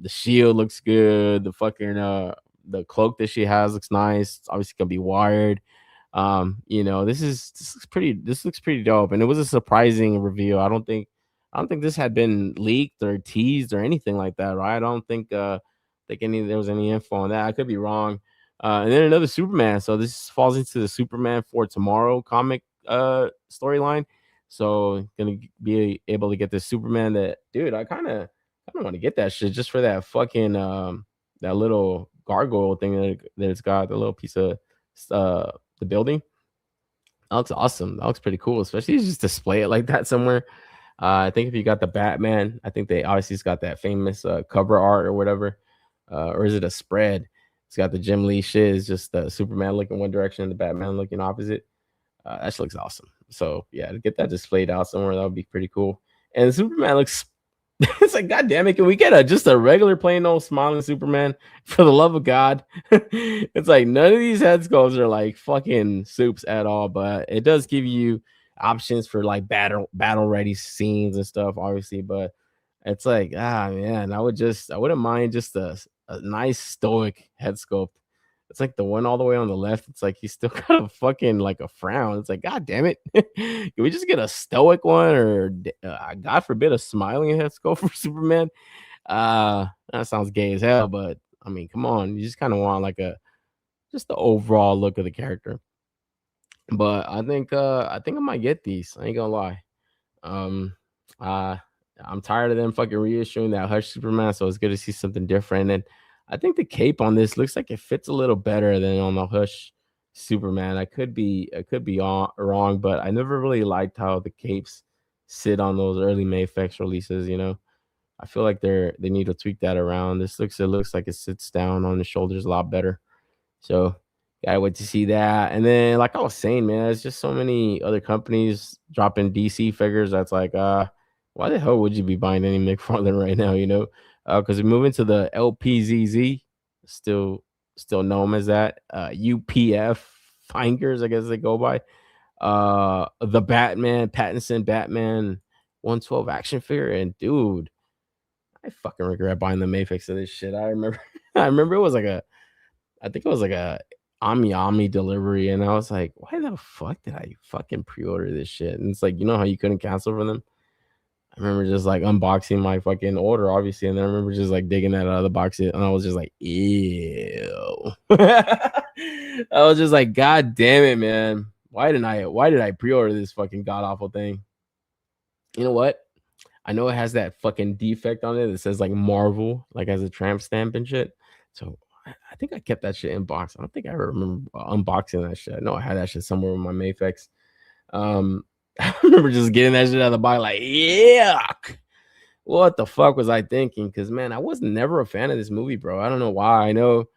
B: The shield looks good. The fucking the cloak that she has looks nice. It's obviously gonna be wired. This looks pretty dope, and it was a surprising reveal. I don't think this had been leaked or teased or anything like that, right? I don't think think there was any info on that. I could be wrong. And then another Superman. So this falls into the Superman for Tomorrow comic storyline. So gonna be able to get this Superman that, dude, I don't want to get that shit just for that fucking that little gargoyle thing that it's got, the little piece of the building. That looks awesome. That looks pretty cool, especially just display it like that somewhere. I think if you got the Batman, I think they obviously has got that famous cover art or whatever, or is it a spread? It's got the Jim Lee shit. It's just Superman looking one direction and the Batman looking opposite. That shit looks awesome. So yeah, to get that displayed out somewhere, that would be pretty cool. And Superman looks it's like, God damn it, can we get just a regular plain old smiling Superman for the love of God? It's like none of these head sculpts are like fucking soups at all, but it does give you options for like battle ready scenes and stuff, obviously. But it's like, man, I wouldn't mind just a nice stoic head sculpt. It's like the one all the way on the left. It's like he's still got a fucking like a frown. It's like, God damn it. Can we just get a stoic one or God forbid a smiling head sculpt for Superman? That sounds gay as hell, but I mean, come on. You just kind of want like just the overall look of the character. But I think I might get these. I ain't gonna lie. Um uh I'm tired of them fucking reissuing that Hush Superman, so it's good to see something different. And I think the cape on this looks like it fits a little better than on the Hush Superman. I could be wrong, but I never really liked how the capes sit on those early Mayfex releases. I feel like they need to tweak that around. It looks like it sits down on the shoulders a lot better. So gotta wait to see that. And then, like I was saying, man, there's just so many other companies dropping DC figures. That's like, why the hell would you be buying any McFarlane right now? Because we're moving to the LPZZ, still know them as that. UPF Fingers, I guess they go by. The Batman, Pattinson Batman 112 action figure, and dude, I fucking regret buying the Mayfix of this shit. I remember, I remember it was like I think it was like a Ami delivery, and I was like, why the fuck did I fucking pre-order this shit? And it's like, you know how you couldn't cancel for them? I remember just like unboxing my fucking order, obviously, and then I remember just like digging that out of the box, and I was just like, ew. I was just like, God damn it, man. Why did I pre-order this fucking god awful thing? You know what? I know it has that fucking defect on it that says like Marvel, like as a tramp stamp and shit. So I think I kept that shit in box. I don't think I ever remember unboxing that shit. I know I had that shit somewhere with my Mayfex. I remember just getting that shit out of the box, like, yuck. What the fuck was I thinking? Because man, I was never a fan of this movie, bro. I don't know why. I know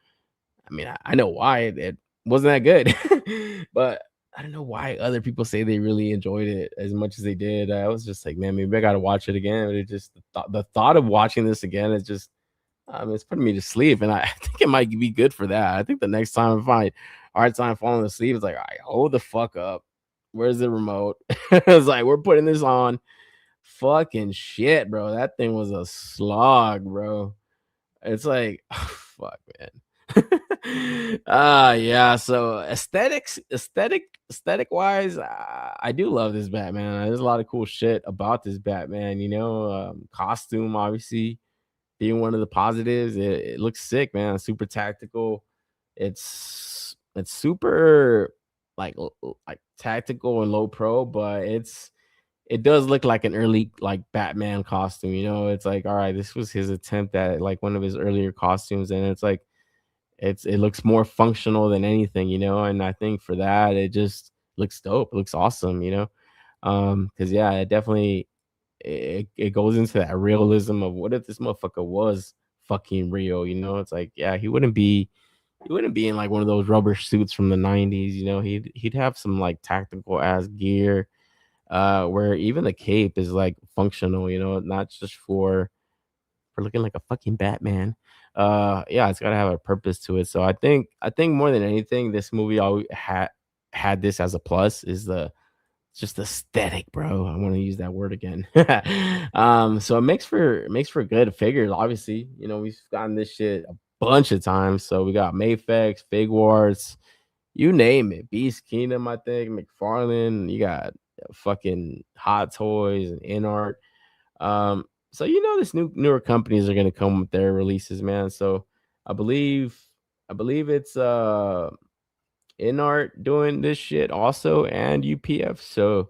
B: why it wasn't that good, but I don't know why other people say they really enjoyed it as much as they did. I was just like, man, maybe I got to watch it again. But it just the thought of watching this again is just it's putting me to sleep, and I think it might be good for that. I think the next time I find hard time falling asleep, it's like, all right, hold the fuck up. Where's the remote? It's like, we're putting this on. Fucking shit, bro. That thing was a slog, bro. It's like, oh, fuck, man. Yeah. So aesthetic wise, I do love this Batman. There's a lot of cool shit about this Batman. Costume obviously being one of the positives. It looks sick, man. Super tactical. It's super like tactical and low pro, but it does look like an early like Batman costume. It's like, all right, this was his attempt at like one of his earlier costumes, and it's like it looks more functional than anything. And I think for that it just looks dope. It looks awesome. Because yeah, it definitely it goes into that realism of what if this motherfucker was fucking real. It's like, yeah, he wouldn't be in like one of those rubber suits from the 90s. He'd have some like tactical ass gear, where even the cape is like functional, not just for looking like a fucking Batman. Yeah, it's gotta have a purpose to it. So I think more than anything, this movie always had this as a plus, is the just aesthetic, bro. I want to use that word again. So it makes for good figures. Obviously, we've gotten this shit a bunch of times. So we got Mayfex, Fig Wars, you name it. Beast Kingdom, I think, McFarlane. You got fucking Hot Toys and InArt. So this newer companies are gonna come with their releases, man. So I believe it's InArt doing this shit also, and UPF. So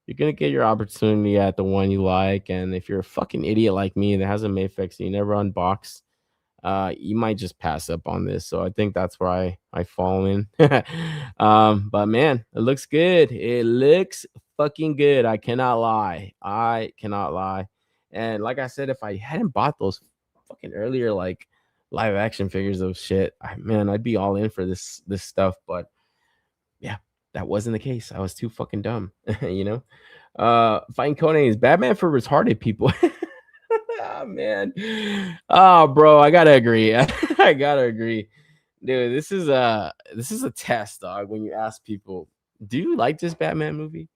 B: you're gonna get your opportunity at the one you like. And if you're a fucking idiot like me that has a Mayfix and you never unbox, you might just pass up on this. So I think that's where I fall in. But man, it looks good. It looks fucking good. I cannot lie. I cannot lie. And like I said, if I hadn't bought those fucking earlier like live action figures of shit, man, I'd be all in for this stuff. But yeah, that wasn't the case. I was too fucking dumb, you know. Fighting Conan is Batman for retarded people. Oh, man. Oh, bro, I gotta agree. I gotta agree, dude. This is a test, dog. When you ask people, "Do you like this Batman movie?"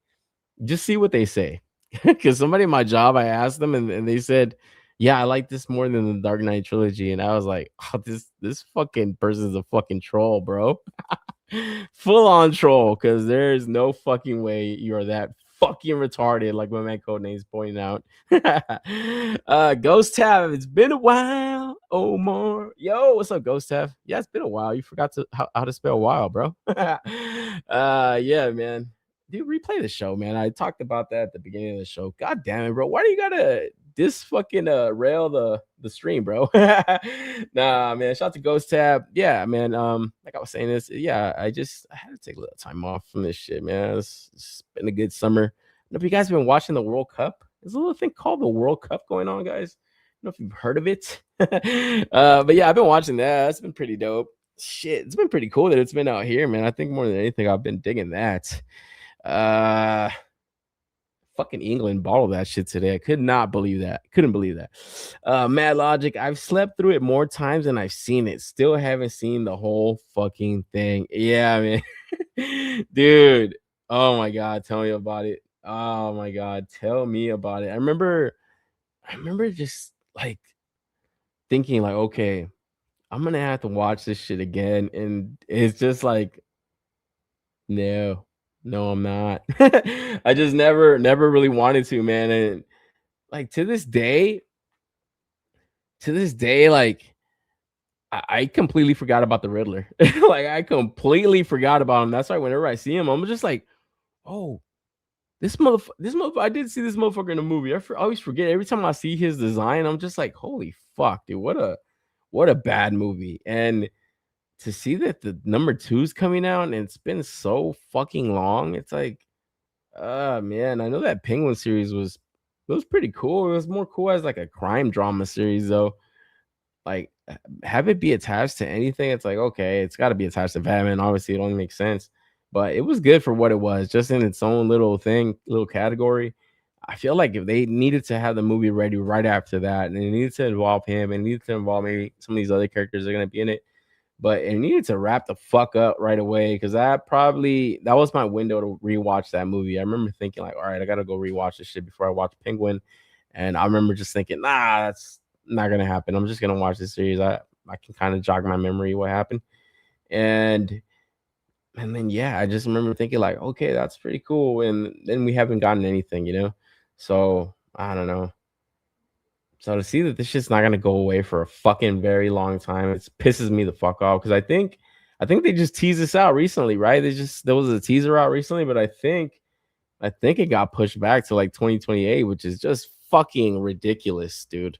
B: Just see what they say. Because somebody in my job, I asked them, and they said, "Yeah, I like this more than the Dark Knight trilogy." And I was like, "Oh, this fucking person's a fucking troll, bro." Full on troll, because there's no fucking way you're that fucking retarded, like my man Codename's pointing out. Ghost Tab, it's been a while. Omar, yo, what's up, Ghost Tab? Yeah, it's been a while. You forgot how to spell while, bro. Yeah, man. Dude, replay the show, man. I talked about that at the beginning of the show. God damn it, bro. Why do you gotta this fucking rail the stream, bro? Nah, man. Shout out to Ghost Tab. Yeah, man. Like I was saying this, yeah, I had to take a little time off from this shit, man. It's been a good summer. I don't know if you guys have been watching the World Cup. There's a little thing called the World Cup going on, guys. I don't know if you've heard of it. But yeah, I've been watching that. It's been pretty dope. Shit, it's been pretty cool that it's been out here, man. I think more than anything, I've been digging that. Fucking England bottled that shit today. I could not believe that. Couldn't believe that. Mad Logic, I've slept through it more times than I've seen it. Still haven't seen the whole fucking thing. Yeah, man. Dude. Oh my god, tell me about it. Oh my god, tell me about it. I remember just like thinking like, okay, I'm gonna have to watch this shit again. And it's just like, no, I'm not. I just never really wanted to, man. And like to this day, like I completely forgot about the Riddler. Like I completely forgot about him. That's why whenever I see him, I'm just like, oh, this motherfucker. I did see this motherfucker in the movie. I always forget every time I see his design. I'm just like, holy fuck, dude, what a bad movie. And to see that the number 2 is coming out and it's been so fucking long, it's like, man, I know that Penguin series was pretty cool. It was more cool as like a crime drama series, though. Like, have it be attached to anything. It's like, okay, it's got to be attached to Batman. Obviously, it only makes sense, but it was good for what it was, just in its own little thing, little category. I feel like if they needed to have the movie ready right after that, and it needed to involve him, and needed to involve maybe some of these other characters that are gonna be in it, but it needed to wrap the fuck up right away, because that was my window to rewatch that movie. I remember thinking like, all right, I gotta go rewatch this shit before I watch Penguin, and I remember just thinking, nah, that's not gonna happen. I'm just gonna watch this series. I can kind of jog my memory what happened, and then yeah, I just remember thinking like, okay, that's pretty cool, and then we haven't gotten anything, you know. So I don't know. So to see that this shit's not gonna go away for a fucking very long time, it pisses me the fuck off, because I think they just teased this out recently, right? There was a teaser out recently, but I think it got pushed back to like 2028, which is just fucking ridiculous, dude.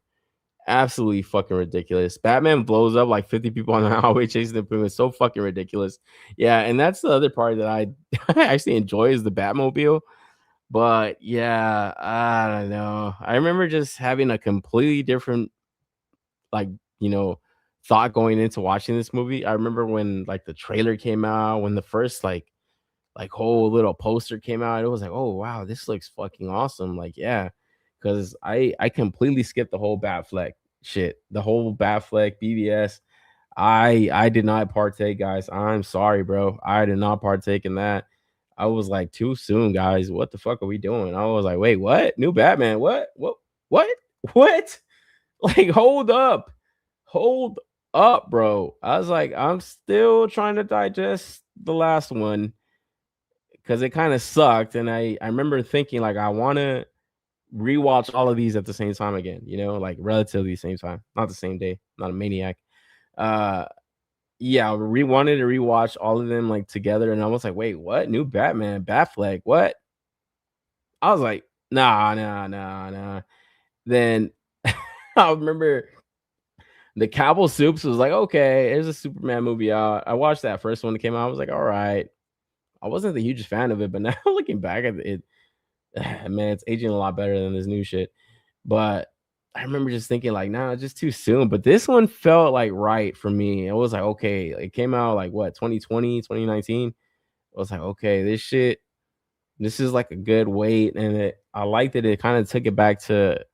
B: Absolutely fucking ridiculous. Batman blows up like 50 people on the highway chasing the Penguin. So fucking ridiculous. Yeah, and that's the other part that I actually enjoy is the Batmobile. But yeah, I don't know. I remember just having a completely different, like, thought going into watching this movie. I remember when like the trailer came out, when the first like whole little poster came out, it was like, oh wow, this looks fucking awesome. Like, yeah, because I completely skipped the whole Batfleck shit, the whole Batfleck BBS. I did not partake, guys. I'm sorry, bro. I did not partake in that. I was like, too soon, guys. What the fuck are we doing? I was like, wait, what? New Batman? What? What? Like, hold up, bro. I was like, I'm still trying to digest the last one, because it kind of sucked. And I remember thinking like, I want to rewatch all of these at the same time again, like relatively the same time, not the same day, not a maniac. Yeah, we wanted to rewatch all of them like together, and I was like, wait, what? New Batman, Batfleck, what? I was like, nah, nah, nah, nah. Then I remember the Cowboy Soups was like, okay, there's a Superman movie out. I watched that first one that came out. I was like, all right. I wasn't the hugest fan of it, but now looking back at it, man, it's aging a lot better than this new shit. But I remember just thinking, like, nah, it's just too soon. But this one felt like right for me. It was like, okay, it came out like what, 2020, 2019. I was like, okay, this is like a good wait. And I liked that it kind of took it back to,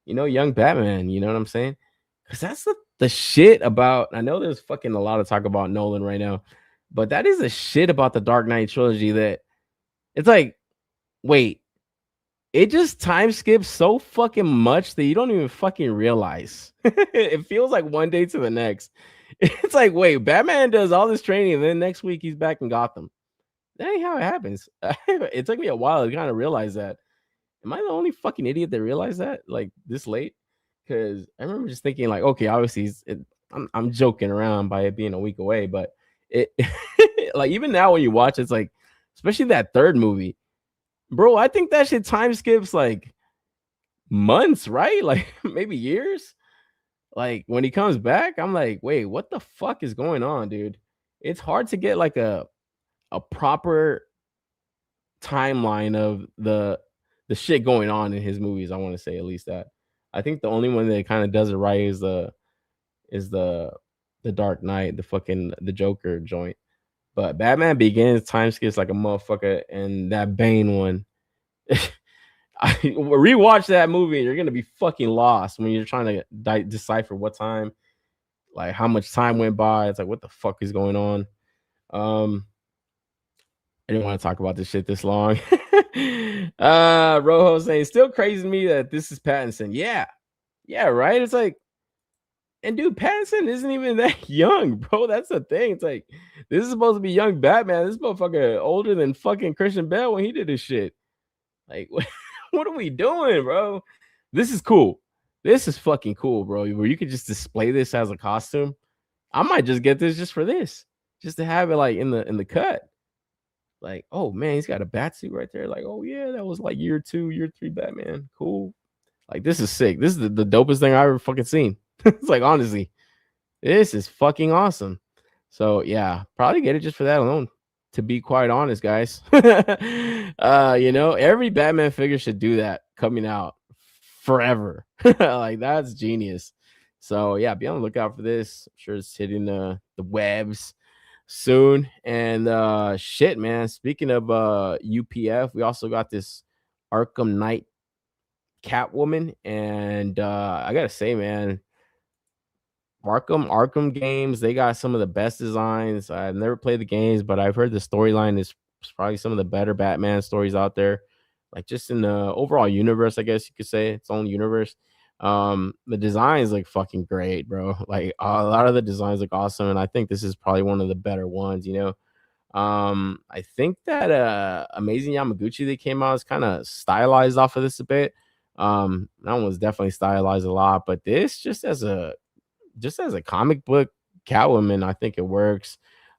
B: young Batman. You know what I'm saying? Because that's the shit about. I know there's fucking a lot of talk about Nolan right now, but that is the shit about the Dark Knight trilogy that it's like, wait, it just time skips so fucking much that you don't even fucking realize. It feels like one day to the next. It's like, wait, Batman does all this training, and then next week he's back in Gotham. That ain't how it happens. It took me a while to kind of realize that. Am I the only fucking idiot that realized that like this late? Because I remember just thinking, like, okay, obviously, I'm joking around by it being a week away, but it, like, even now when you watch, it's like, especially that third movie, bro. I think that shit time skips like months, right? Like maybe years. Like when he comes back, I'm like, wait, what the fuck is going on, dude? It's hard to get like a proper timeline of the shit going on in his movies. I want to say at least that. I think the only one that kind of does it right is the Dark Knight, the Joker joint. But Batman Begins time skips like a motherfucker, and that Bane one. I rewatch that movie, and you're gonna be fucking lost when you're trying to decipher what time, like how much time went by. It's like, what the fuck is going on? I didn't want to talk about this shit this long. Rojo saying, still crazy to me that this is Pattinson. Yeah, right. It's like, and dude, Pattinson isn't even that young, bro. That's the thing. It's like, this is supposed to be young Batman. This motherfucker older than fucking Christian Bale when he did this shit. Like, what are we doing, bro? This is cool. This is fucking cool, bro. Where you could just display this as a costume. I might just get this just for this, just to have it like in the cut. Like, oh man, he's got a bat suit right there. Like, oh yeah, that was like year 2, year 3 Batman. Cool. Like, this is sick. This is the dopest thing I've ever fucking seen. It's like, honestly, this is fucking awesome. So yeah, probably get it just for that alone. To be quite honest, guys. Every Batman figure should do that coming out forever. Like, that's genius. So yeah, be on the lookout for this. I'm sure it's hitting the webs soon. And shit, man. Speaking of UPF, we also got this Arkham Knight Catwoman, and I gotta say, man, Arkham games, they got some of the best designs. I've never played the games, but I've heard the storyline is probably some of the better Batman stories out there. Like, just in the overall universe, I guess you could say its own universe. The designs look fucking great, bro. Like, a lot of the designs look awesome, and I think this is probably one of the better ones. I think that Amazing Yamaguchi that came out is kind of stylized off of this a bit. That one was definitely stylized a lot, but this just as a comic book Catwoman, I think it works.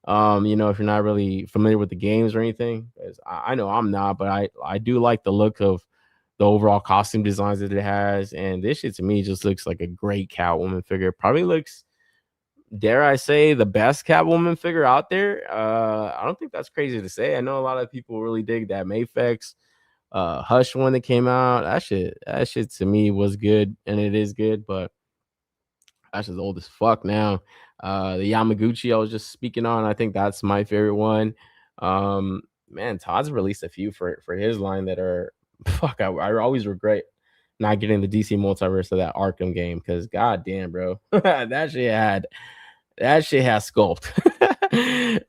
B: If you're not really familiar with the games or anything, 'cause I know I'm not, but I do like the look of the overall costume designs that it has, and this shit to me just looks like a great Catwoman figure. Probably looks, dare I say, the best Catwoman figure out there. I don't think that's crazy to say. I know a lot of people really dig that Mayfex Hush one that came out. That shit to me was good, and it is good, but that's just old as fuck now. The Yamaguchi I was just speaking on, I think that's my favorite one. Man, Todd's released a few for his line that are fuck. I always regret not getting the DC multiverse of that Arkham game, because goddamn, bro, that shit has sculpt.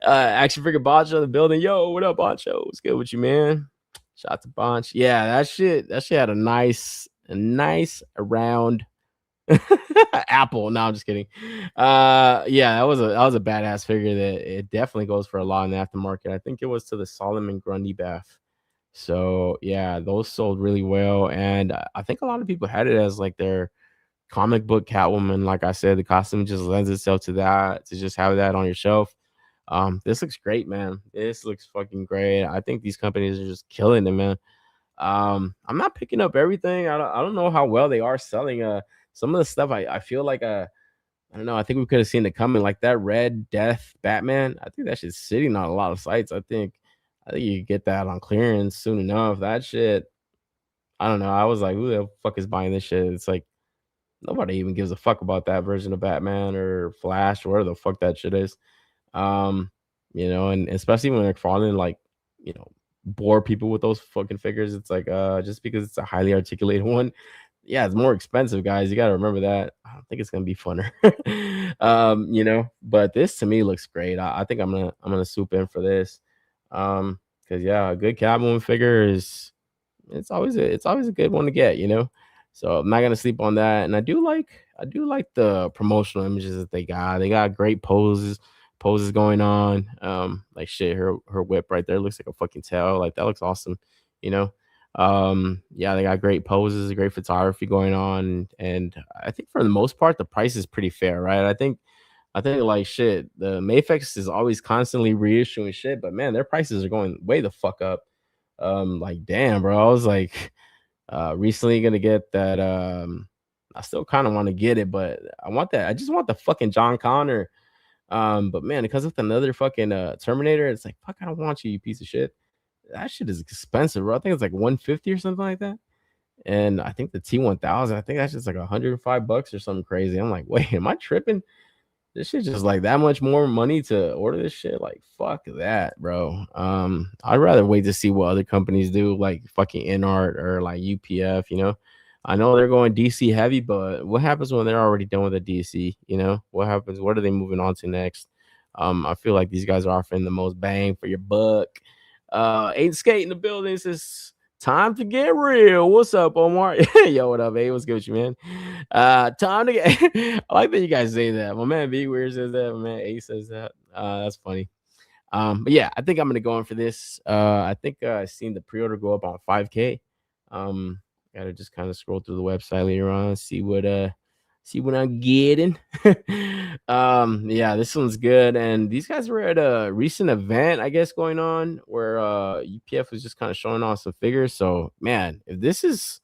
B: Action figure Boncho in the building. Yo, what up, Boncho? What's good with you, man? Shout out to Bonch. Yeah, that shit had a nice round apple. No, I'm just kidding. Yeah, that was a badass figure that it definitely goes for a lot in the aftermarket. I think it was to the Solomon Grundy bath. So yeah, those sold really well, and I think a lot of people had it as like their comic book Catwoman. Like I said, the costume just lends itself to that, to just have that on your shelf. This looks great, man. This looks fucking great. I think these companies are just killing it, man. I'm not picking up everything. I don't know how well they are selling some of the stuff. I feel like I don't know. I think we could have seen it coming, like that Red Death Batman. I think that shit's sitting on a lot of sites. I think you could get that on clearance soon enough. That shit, I don't know. I was like, who the fuck is buying this shit? It's like nobody even gives a fuck about that version of Batman or Flash or whatever the fuck that shit is. Um, and especially when McFarlane like, bore people with those fucking figures. It's like just because it's a highly articulated one, yeah, it's more expensive, guys. You gotta remember that. I don't think it's gonna be funner. But this to me looks great. I think I'm gonna swoop in for this. Because yeah, a good Catwoman figure is it's always a good one to get. So I'm not gonna sleep on that. And I do like the promotional images that they got. They got great poses going on. Like shit, her whip right there looks like a fucking tail. Like that looks awesome, you know. Yeah, they got great poses, great photography going on, and I think for the most part the price is pretty fair, right? I think like shit, the Mayfex is always constantly reissuing shit, but man, their prices are going way the fuck up. Like damn, bro. I was like recently gonna get that. I still kind of want to get it, but I just want the fucking John Connor. But man, because with another fucking Terminator, it's like fuck, I don't want you, you piece of shit. That shit is expensive, bro. I think it's like 150 or something like that. And I think the T1000, I think that's just like $105 or something crazy. I'm like, wait, am I tripping? This shit just like that much more money to order this shit. Like, fuck that, bro. I'd rather wait to see what other companies do, like fucking InArt or like UPF. I know they're going DC heavy, but what happens when they're already done with the DC? What happens? What are they moving on to next? I feel like these guys are offering the most bang for your buck. Ain't skate in the building. Says time to get real. What's up, Omar? Yo, what up, hey? What's good with you, man? Time to get. I like that you guys say that. My man B Weird says that. My man A says that. That's funny. But yeah, I think I'm gonna go in for this. I think I seen the pre-order go up on 5K. Gotta just kind of scroll through the website later on, see what I'm getting. Yeah, this one's good. And these guys were at a recent event, I guess, going on where UPF was just kind of showing off some figures. So man, if this is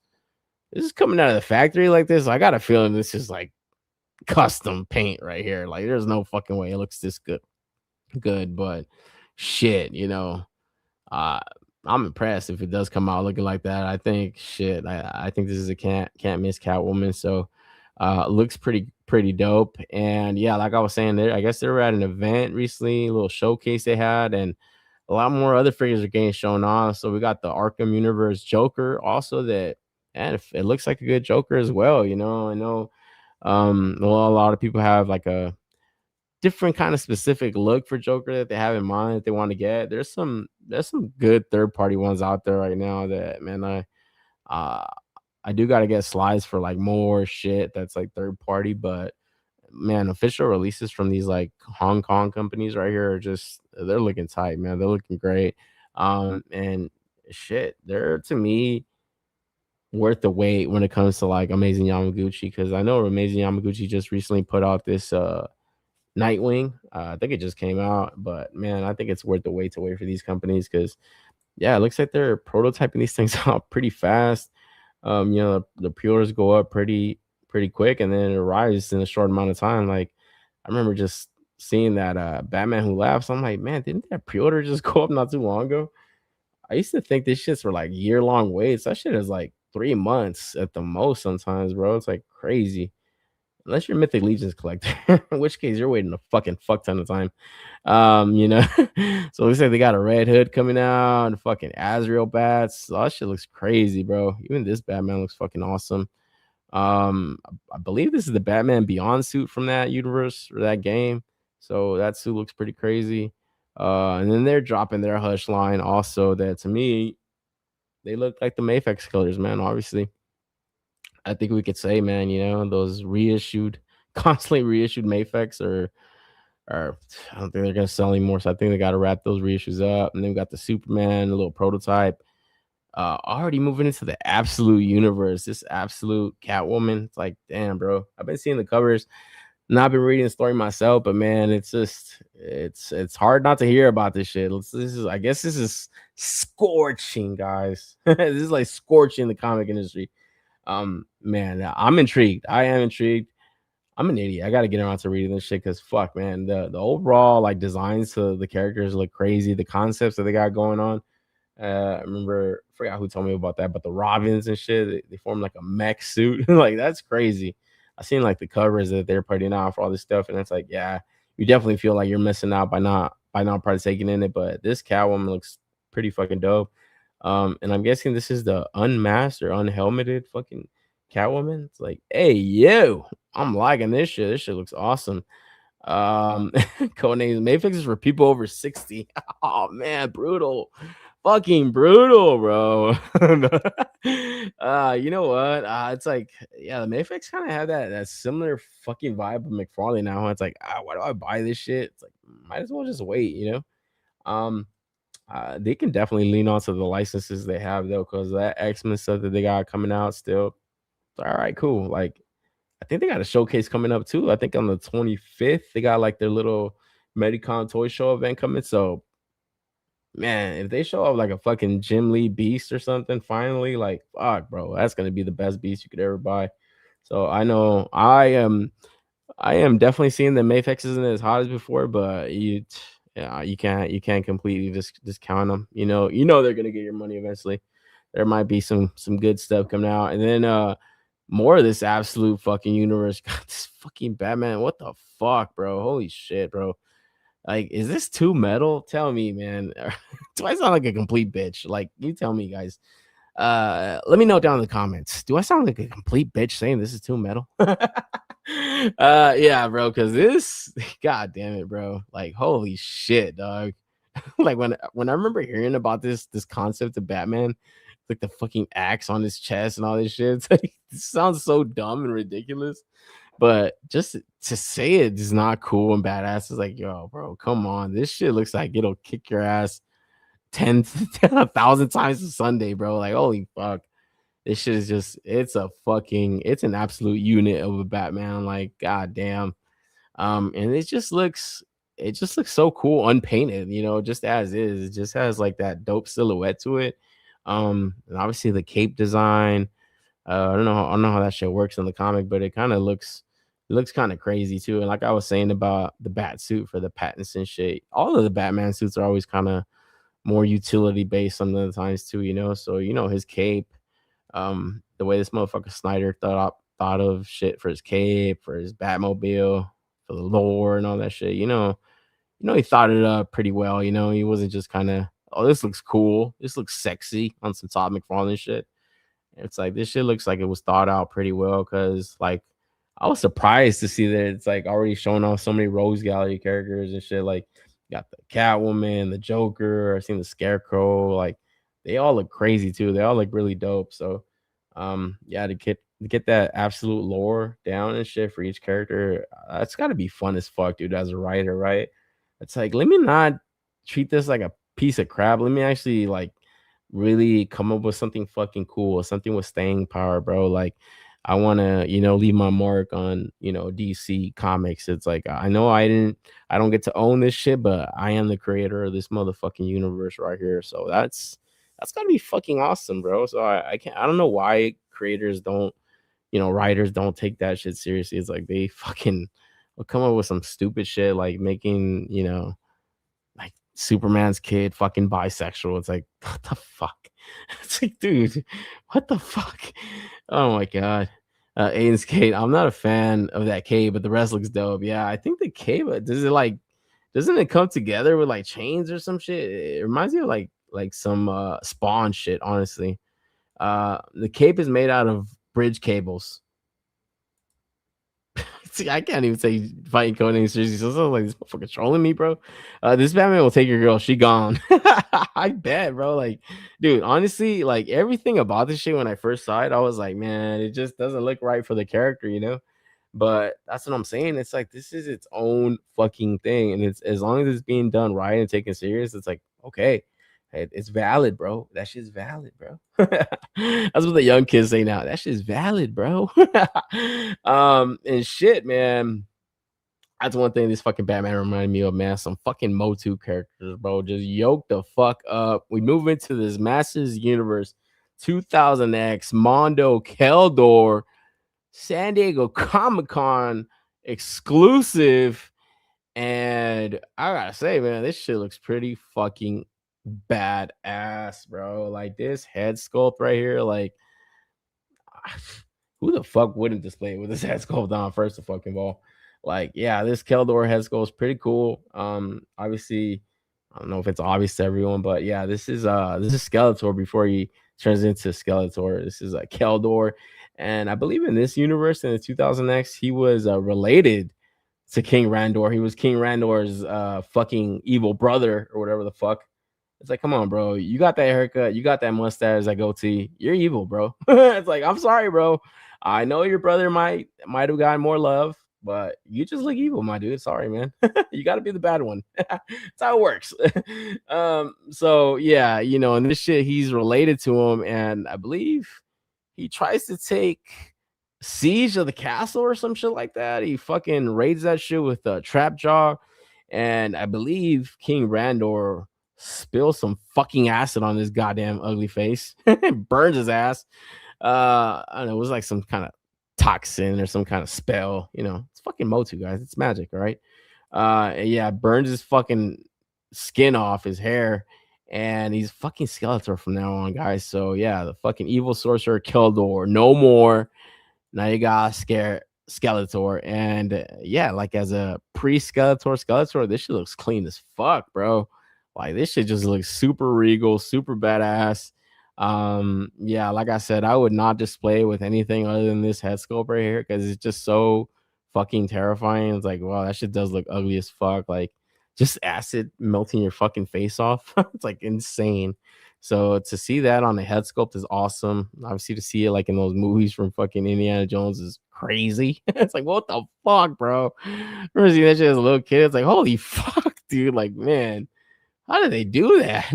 B: coming out of the factory like this, I got a feeling this is like custom paint right here. Like there's no fucking way it looks this good, but shit, uh I'm impressed if it does come out looking like that. I think shit. I think this is a can't miss Catwoman. So looks pretty dope. And yeah, like I was saying there, I guess they were at an event recently, a little showcase they had, and a lot more other figures are getting shown off. So we got the Arkham Universe Joker also that, and it looks like a good Joker as well. I know well, a lot of people have like a different kind of specific look for Joker that they have in mind that they want to get. There's some good third party ones out there right now that man uh I do got to get slides for like more shit that's like third party, but man, official releases from these like Hong Kong companies right here are just they're looking tight, man. They're looking great. And shit, they're to me worth the wait when it comes to like Amazing Yamaguchi, because I know Amazing Yamaguchi just recently put out this Nightwing. I think it just came out, but man, I think it's worth the wait to wait for these companies because yeah, it looks like they're prototyping these things out pretty fast. The pre-orders go up pretty quick and then it arrives in a short amount of time. Like I remember just seeing that Batman Who Laughs. I'm like, man, didn't that pre-order just go up not too long ago? I used to think this shits were like year-long waits. That shit is like 3 months at the most sometimes, bro. It's like crazy. Unless you're Mythic Legions collector, in which case you're waiting a fucking fuck ton of time. So it looks like they got a Red Hood coming out and fucking Azrael bats. So that shit looks crazy, bro. Even this Batman looks fucking awesome. I believe this is the Batman Beyond suit from that universe or that game. So that suit looks pretty crazy. And then they're dropping their Hush line also that to me, they look like the Mafex killers, man, obviously. I think we could say, man, those constantly reissued Mafex are I don't think they're gonna sell anymore. So I think they gotta wrap those reissues up. And then we got the Superman, a little prototype. Already moving into the absolute universe. This absolute Catwoman. It's like, damn, bro. I've been seeing the covers. Not been reading the story myself, but man, it's just it's hard not to hear about this shit. This is, I guess, this is scorching, guys. This is like scorching the comic industry. Man, I'm intrigued. I am intrigued. I'm an idiot. I got to get around to reading this shit because fuck, man, the overall like designs to the characters look crazy. The concepts that they got going on. I remember, I forgot who told me about that, but the Robins and shit, they form like a mech suit. Like that's crazy. I seen like the covers that they're putting out for all this stuff, and it's like, yeah, you definitely feel like you're missing out by not partaking in it. But this Catwoman looks pretty fucking dope. And I'm guessing this is the unmasked or unhelmeted fucking Catwoman. It's like, hey, yo, I'm liking this shit. This shit looks awesome. Codenames Mayfix is for people over 60. Oh man, brutal. Fucking brutal, bro. You know what? It's like, yeah, the Mayfix kind of have that similar fucking vibe of McFarlane now. It's like, why do I buy this shit? It's like, might as well just wait, you know? Um, they can definitely lean onto the licenses they have though, because that X-Men stuff that they got coming out still. All right, cool. Like, I think they got a showcase coming up too. I think on the 25th, they got like their little Medicon toy show event coming. So, man, if they show up like a fucking Jim Lee beast or something, finally, like, fuck, bro, that's gonna be the best beast you could ever buy. So I know I am definitely seeing the Mafex isn't as hot as before, but yeah, you can't completely just discount them. You know they're gonna get your money eventually. There might be some good stuff coming out, and then more of this absolute fucking universe. God, this fucking Batman. What the fuck, bro? Holy shit, bro. Like, is this too metal? Tell me, man. Do I sound like a complete bitch? Like, you tell me, guys. Let me know down in the comments. Do I sound like a complete bitch saying this is too metal? Yeah, bro, because this, god damn it, bro. Like, holy shit, dog. Like when I remember hearing about this concept of Batman, like the fucking axe on his chest and all this shit. It's like, it sounds so dumb and ridiculous. But just to say it is not cool and badass. It's like, yo, bro, come on. This shit looks like it'll kick your ass 10 1,000 times a Sunday, bro. Like, holy fuck. This shit is just, it's an absolute unit of a Batman. Like, goddamn. And it just looks so cool unpainted, just as is. It just has like that dope silhouette to it. And obviously the cape design. I don't know how that shit works in the comic, but it looks kind of crazy too. And like I was saying about the bat suit for the Pattinson shit, all of the Batman suits are always kind of more utility based some of the times too, So his cape, the way this motherfucker Snyder thought of shit for his cape, for his Batmobile, for the lore and all that shit, he thought it up pretty well. He wasn't just kind of, oh, this looks cool, this looks sexy on some Todd McFarlane shit. It's like this shit looks like it was thought out pretty well, because like I was surprised to see that it's like already showing off so many Rose Gallery characters and shit. Like, you got the Catwoman, the Joker, I seen the Scarecrow. Like, they all look crazy too. They all look really dope. So yeah, to get that absolute lore down and shit for each character, that's got to be fun as fuck, dude, as a writer, right? It's like, let me not treat this like a piece of crap. Let me actually like really come up with something fucking cool, something with staying power, bro. Like, I want to, leave my mark on, DC Comics. It's like, I know I don't get to own this shit, but I am the creator of this motherfucking universe right here. So that's gotta be fucking awesome, bro. So I don't know why creators don't, writers don't take that shit seriously. It's like they fucking will come up with some stupid shit like making, like Superman's kid fucking bisexual. It's like, what the fuck? It's like, dude, what the fuck? Oh my god. Aiden's cape. I'm not a fan of that cape, but the rest looks dope. Yeah, I think the cape, doesn't it come together with like chains or some shit? It reminds me of like some Spawn shit, honestly. The cape is made out of bridge cables. See, I can't even say fighting Codename seriously. So I was like, this motherfucker trolling me, bro. This Batman will take your girl. She gone. I bet, bro. Like, dude, honestly, like everything about this shit when I first saw it, I was like, man, it just doesn't look right for the character. But that's what I'm saying. It's like this is its own fucking thing, and it's as long as it's being done right and taken serious, it's like okay. It's valid, bro. That shit's valid, bro. That's what the young kids say now. That shit's valid, bro. And shit, man. That's one thing this fucking Batman reminded me of, man. Some fucking Motu characters, bro. Just yoke the fuck up. We move into this Masters Universe 2000X Mondo Keldor San Diego Comic-Con exclusive. And I gotta say, man, this shit looks pretty fucking badass, bro. Like this head sculpt right here, like who the fuck wouldn't display it with this head sculpt on first of fucking all? Like, yeah, this Keldor head sculpt is pretty cool. Obviously, I don't know if it's obvious to everyone, but yeah, this is Skeletor before he turns into Skeletor. This is a Keldor, and I believe in this universe in the 2000X, he was related to King Randor. He was King Randor's fucking evil brother or whatever the fuck. It's like, come on, bro. You got that haircut. You got that mustache, that goatee. You're evil, bro. It's like, I'm sorry, bro. I know your brother might have gotten more love, but you just look evil, my dude. Sorry, man. You got to be the bad one. That's how it works. So yeah, you know, and this shit, he's related to him, and I believe he tries to take siege of the castle or some shit like that. He fucking raids that shit with a trap jaw, and I believe King Randor spills some fucking acid on his goddamn ugly face, burns his ass. I don't know, it was like some kind of toxin or some kind of spell, you know. It's fucking Motu, guys. It's magic, all right. Yeah, burns his fucking skin off, his hair, and he's fucking Skeletor from now on, guys. So yeah, the fucking evil sorcerer Keldor, no more. Now you got Skeletor, and yeah, like as a pre-Skeletor, this shit looks clean as fuck, bro. Like this shit just looks super regal, super badass. Yeah, like I said, I would not display it with anything other than this head sculpt right here because it's just so fucking terrifying. It's like, wow, that shit does look ugly as fuck. Like just acid melting your fucking face off. It's like insane. So to see that on the head sculpt is awesome. Obviously, to see it like in those movies from fucking Indiana Jones is crazy. It's like, what the fuck, bro? I remember seeing that shit as a little kid. It's like, holy fuck, dude. Like, man, how did they do that?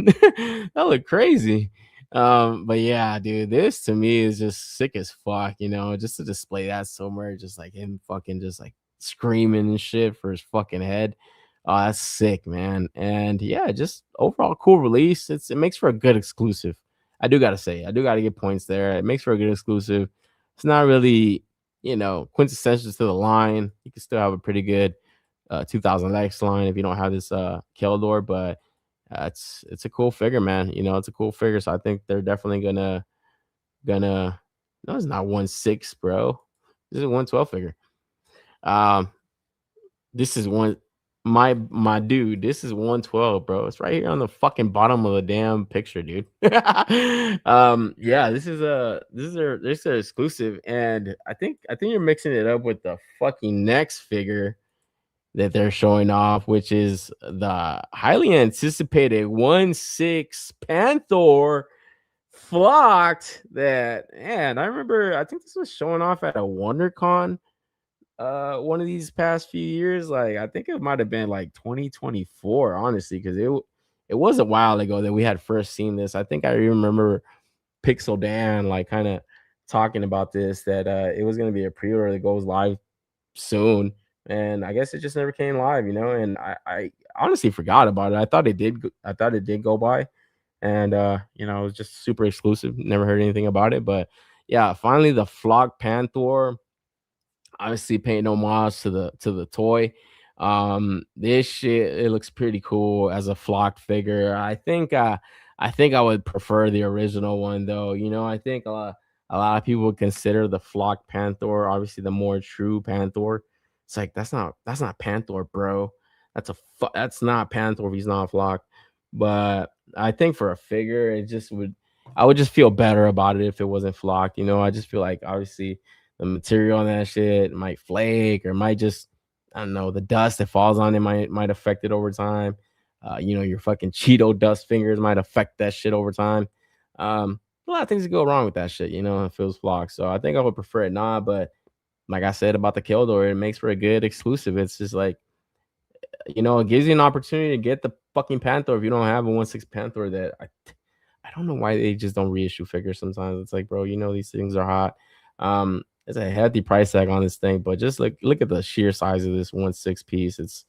B: That looked crazy. But yeah, dude, this to me is just sick as fuck, you know, just to display that somewhere, just like him fucking just like screaming and shit for his fucking head. Oh, that's sick, man. And yeah, just overall cool release. It makes for a good exclusive. I do gotta say, I do gotta get points there. It makes for a good exclusive. It's not really, you know, quintessential to the line. You can still have a pretty good 2000X line if you don't have this Keldor, but it's a cool figure, man. You know, it's a cool figure. So I think they're definitely gonna no, it's not 1/6, bro. This is a 112 figure. This is one my dude, this is 112, bro. It's right here on the fucking bottom of the damn picture, dude. Yeah, this is an exclusive, and I think you're mixing it up with the fucking next figure that they're showing off, which is the highly anticipated 1/6 Panther flocked. That, man, I remember, I think this was showing off at a WonderCon one of these past few years. Like I think it might have been like 2024, honestly, because it was a while ago that we had first seen this. I think I remember Pixel Dan like kind of talking about this, that it was going to be a pre-order that goes live soon, and I guess it just never came live, you know. And I honestly forgot about it. I thought it did go by, and you know, it was just super exclusive. Never heard anything about it, but yeah, finally the Flock Panther, obviously paying homage to the toy. This shit, it looks pretty cool as a flocked figure. I think I would prefer the original one though. You know, I think a lot of people would consider the flocked Panther obviously the more true Panther. It's like that's not Panther, bro. That's not Panther if he's not flocked. But I think for a figure, I would just feel better about it if it wasn't flocked. You know, I just feel like obviously the material on that shit might flake or might just, I don't know, the dust that falls on it might affect it over time. You know, your fucking Cheeto dust fingers might affect that shit over time. A lot of things that go wrong with that shit, you know, it feels flocked. So I think I would prefer it not, but like I said about the Keldor, it makes for a good exclusive. It's just like you know, it gives you an opportunity to get the fucking Panther if you don't have a 1/6 Panther. That I don't know why they just don't reissue figures sometimes. It's like, bro, you know these things are hot. It's a hefty price tag on this thing, but just look at the sheer size of this 1/6 piece. It's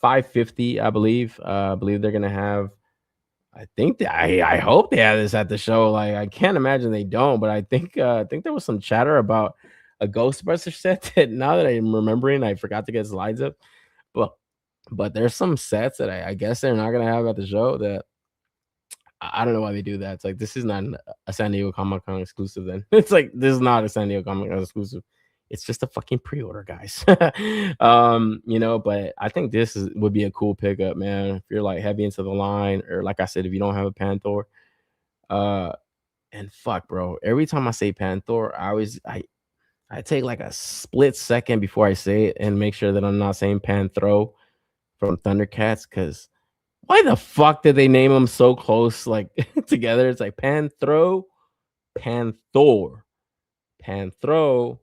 B: 550, I believe. I believe they're gonna have. I think that I hope they have this at the show. Like I can't imagine they don't, but I think there was some chatter about a Ghostbuster set that now that I'm remembering, I forgot to get slides up. But there's some sets that I guess they're not gonna have at the show that I don't know why they do that. It's like this is not a San Diego Comic Con exclusive. Then it's like this is not a San Diego Comic Con exclusive. It's just a fucking pre-order, guys. You know, but I think would be a cool pickup, man. If you're like heavy into the line, or like I said, if you don't have a Panther, and fuck, bro. Every time I say Panther, I take like a split second before I say it and make sure that I'm not saying Panthro from Thundercats, because why the fuck did they name them so close, like together? It's like Panthro, Panther, Panthro,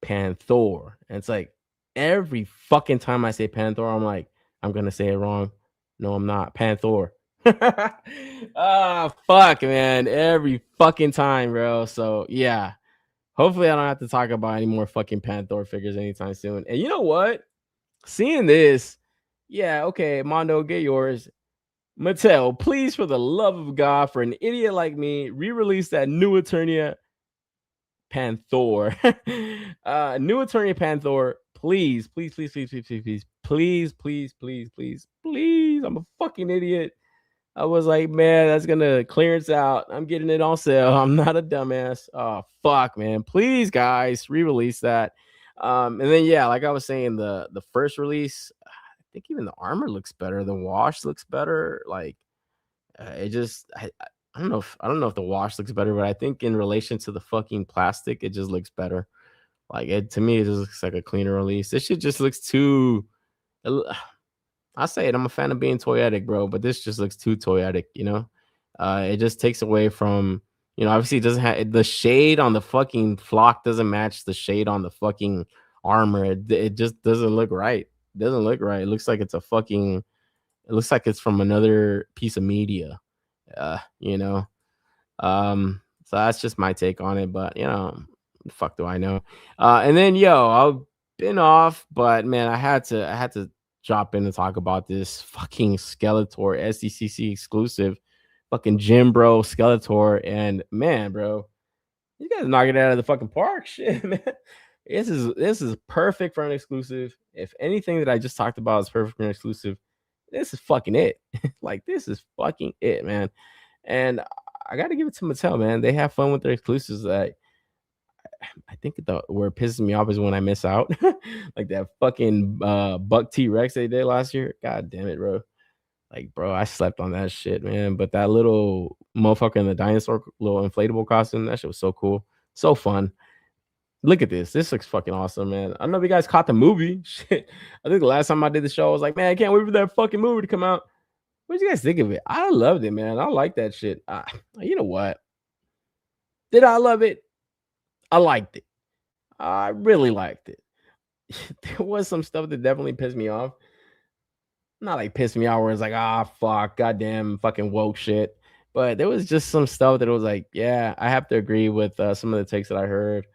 B: Panther. And it's like every fucking time I say Panther, I'm like, I'm gonna say it wrong. No, I'm not. Panther. Fuck, man. Every fucking time, bro. So yeah. Hopefully I don't have to talk about any more fucking Panther figures anytime soon. And you know what? Seeing this, yeah, okay, Mondo, get yours. Mattel, please, for the love of God, for an idiot like me, re-release that new Eternia Panther. New Eternia Panther, please, please, please, please, please, please, please, please, please, please, please, please. I'm a fucking idiot. I was like, man, that's gonna clearance out. I'm getting it on sale. I'm not a dumbass. Oh fuck, man. Please, guys, re-release that. And then yeah, like I was saying, the first release, I think even the armor looks better. The wash looks better. Like it just I don't know if the wash looks better, but I think in relation to the fucking plastic, it just looks better. Like it to me, it just looks like a cleaner release. This shit just looks too. I say it. I'm a fan of being toyetic, bro, but this just looks too toyetic, you know? It just takes away from, you know, obviously it doesn't have the shade on the fucking flock doesn't match the shade on the fucking armor. It just doesn't look right. It doesn't look right. It looks like it's it looks like it's from another piece of media. You know. So that's just my take on it, but you know, the fuck do I know? And then I've been off, but man, I had to drop in and talk about this fucking Skeletor SDCC exclusive, fucking gym bro Skeletor, and man, bro, you guys knock it out of the fucking park, shit, man. This is perfect for an exclusive. If anything that I just talked about is perfect for an exclusive, this is fucking it. Like this is fucking it, man. And I got to give it to Mattel, man. They have fun with their exclusives. I think where it pisses me off is when I miss out, like that fucking Buck T-Rex they did last year. God damn it, bro. Like, bro, I slept on that shit, man. But that little motherfucker in the dinosaur little inflatable costume, that shit was so cool, so fun. Look at this. This looks fucking awesome, man. I don't know if you guys caught the movie. Shit. I think the last time I did the show, I was like, man, I can't wait for that fucking movie to come out. What did you guys think of it? I loved it, man. I like that shit. You know what? Did I love it? I liked it. I really liked it. There was some stuff that definitely pissed me off. Not like pissed me off where it's like, fuck, goddamn fucking woke shit. But there was just some stuff that was like, yeah, I have to agree with some of the takes that I heard.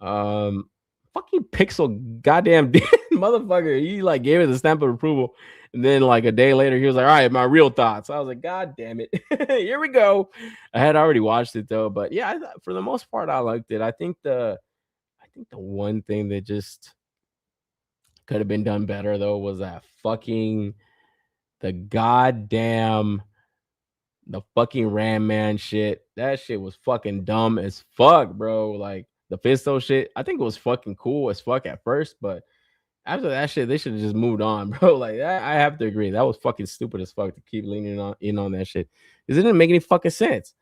B: Fucking Pixel, goddamn motherfucker, he like gave it the stamp of approval, and then like a day later, he was like, "All right, my real thoughts." I was like, "God damn it, here we go." I had already watched it though, but yeah, for the most part, I liked it. I think the one thing that just could have been done better though was the goddamn the fucking Ram Man shit. That shit was fucking dumb as fuck, bro. Like the Fisto shit, I think it was fucking cool as fuck at first, but after that shit, they should have just moved on, bro. Like I have to agree, that was fucking stupid as fuck to keep leaning on that shit because it didn't make any fucking sense.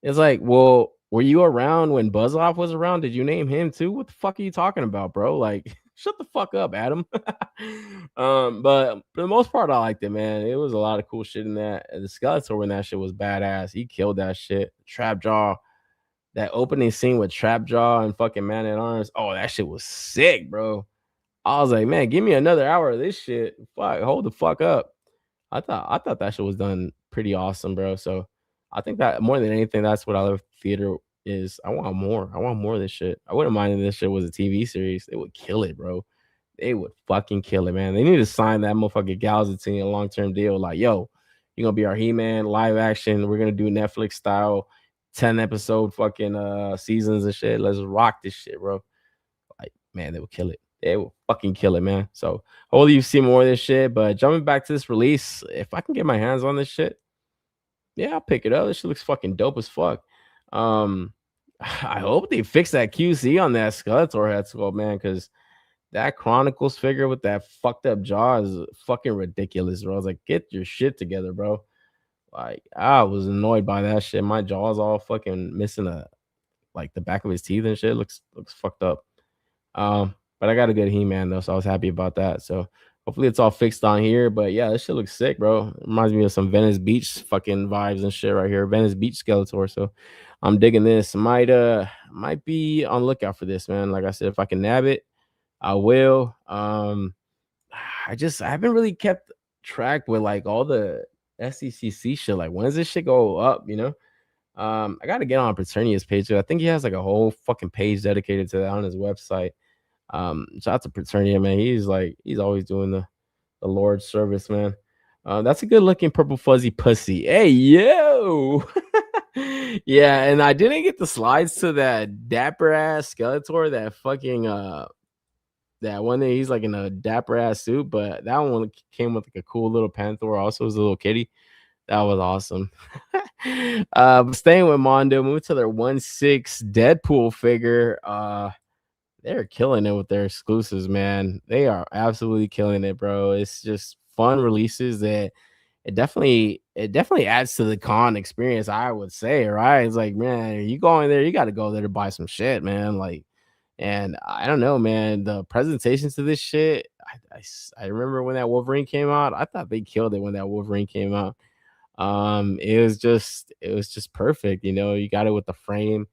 B: It's like, well, were you around when Buzz-Off was around? Did you name him too? What the fuck are you talking about, bro? Like, shut the fuck up, Adam. But for the most part, I liked it, man. It was a lot of cool shit in that. The Skeletor in that shit was badass. He killed that shit. Trapjaw, that opening scene with Trapjaw and fucking Man at Arms. Oh, that shit was sick, bro. I was like, man, give me another hour of this shit. Fuck, hold the fuck up. I thought that shit was done pretty awesome, bro. So I think that more than anything, that's what I love theater is. I want more. I want more of this shit. I wouldn't mind if this shit was a TV series. They would kill it, bro. They would fucking kill it, man. They need to sign that motherfucking Galza team a long-term deal. Like, yo, you're gonna be our He-Man live action. We're gonna do Netflix style 10 episode fucking seasons and shit. Let's rock this shit, bro. Like, man, they would kill it. They will fucking kill it, man. So hopefully you see more of this shit. But jumping back to this release, if I can get my hands on this shit, yeah, I'll pick it up. This shit looks fucking dope as fuck. I hope they fix that QC on that Skeletor head sculpt, man, because that Chronicles figure with that fucked up jaw is fucking ridiculous, bro. I was like, get your shit together, bro. Like, I was annoyed by that shit. My jaw's all fucking missing like the back of his teeth and shit. Looks fucked up. But I got a good He-Man though, so I was happy about that. So hopefully it's all fixed on here. But yeah, this shit looks sick, bro. It reminds me of some Venice Beach fucking vibes and shit right here. Venice Beach Skeletor. So I'm digging this. Might be on lookout for this, man. Like I said, if I can nab it, I will. I haven't really kept track with like all the SECC shit. Like, when does this shit go up? You know? I gotta get on Preternia's page. I think he has like a whole fucking page dedicated to that on his website. Shout out to Preternia, man. He's always doing the Lord's service, man. That's a good looking purple fuzzy pussy. Hey, yo. Yeah, and I didn't get the slides to that dapper ass Skeletor, that fucking that one that he's like in a dapper ass suit, but that one came with like a cool little Panther, also as a little kitty. That was awesome. But staying with Mondo, move to their 1/6 Deadpool figure. They're killing it with their exclusives, man. They are absolutely killing it, bro. It's just fun releases that it definitely adds to the con experience, I would say, right? It's like, man, you go in there, you got to go there to buy some shit, man. Like, and I don't know, man. The presentations to this shit, I remember when that Wolverine came out. I thought they killed it when that Wolverine came out. It was just perfect. You know, you got it with the frame.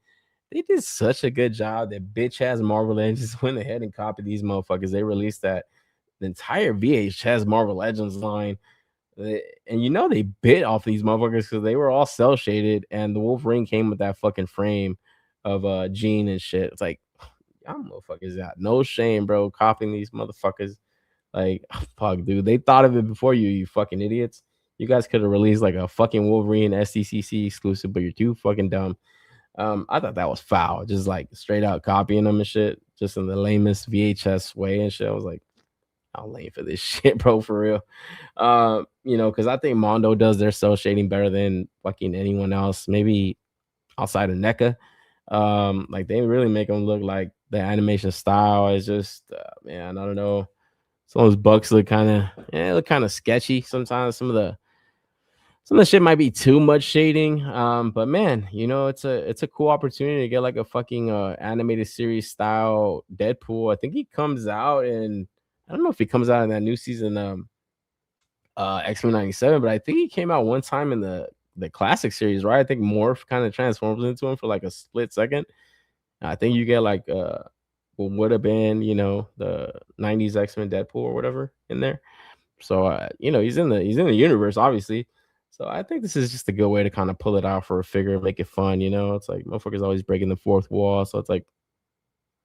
B: They did such a good job. That bitch has Marvel Legends just went ahead and copied these motherfuckers. They released that the entire VHS Marvel Legends line. And you know they bit off these motherfuckers because they were all cell shaded, and the Wolverine came with that fucking frame of Jean and shit. It's like, y'all motherfuckers got no shame, bro, copying these motherfuckers. Like, fuck, dude, they thought of it before you, you fucking idiots. You guys could have released like a fucking Wolverine SDCC exclusive, but you're too fucking dumb. I thought that was foul, just like straight out copying them and shit, just in the lamest VHS way and shit. I was like, I'm lame for this shit, bro, for real. Because I think Mondo does their cell shading better than fucking anyone else, maybe outside of NECA. Like, they really make them look like the animation style is just, man, I don't know. Some of those bucks look kind of sketchy sometimes. Some of the shit might be too much shading. But man, it's a cool opportunity to get like a fucking animated series style Deadpool. I think he comes out in, I don't know if he comes out in that new season X-Men 97, but I think he came out one time in the classic series, right? I think Morph kind of transforms into him for like a split second. I think you get like what would have been, the 90s X-Men Deadpool or whatever in there. So he's in the universe, obviously. So I think this is just a good way to kind of pull it out for a figure, make it fun. It's like motherfuckers always breaking the fourth wall. So it's like,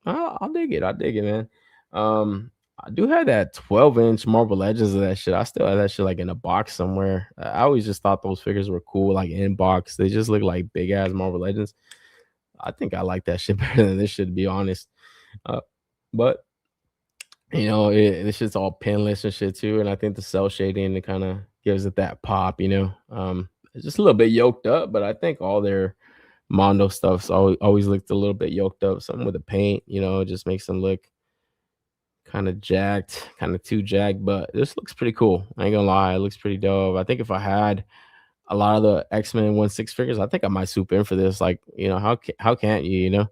B: I'll dig it. I dig it, man. I do have that 12-inch Marvel Legends of that shit. I still have that shit like in a box somewhere. I always just thought those figures were cool, like in box. They just look like big ass Marvel Legends. I think I like that shit better than this shit, to be honest. But this shit's all pinless and shit too, and I think the cell shading, it kind of gives it that pop. It's just a little bit yoked up, but I think all their Mondo stuff's always looked a little bit yoked up. Something with the paint, it just makes them look kind of jacked, kind of too jacked. But this looks pretty cool. I ain't gonna lie, it looks pretty dope. I think if I had a lot of the X-Men 1/6 figures, I think I might swoop in for this. Like, how can't you?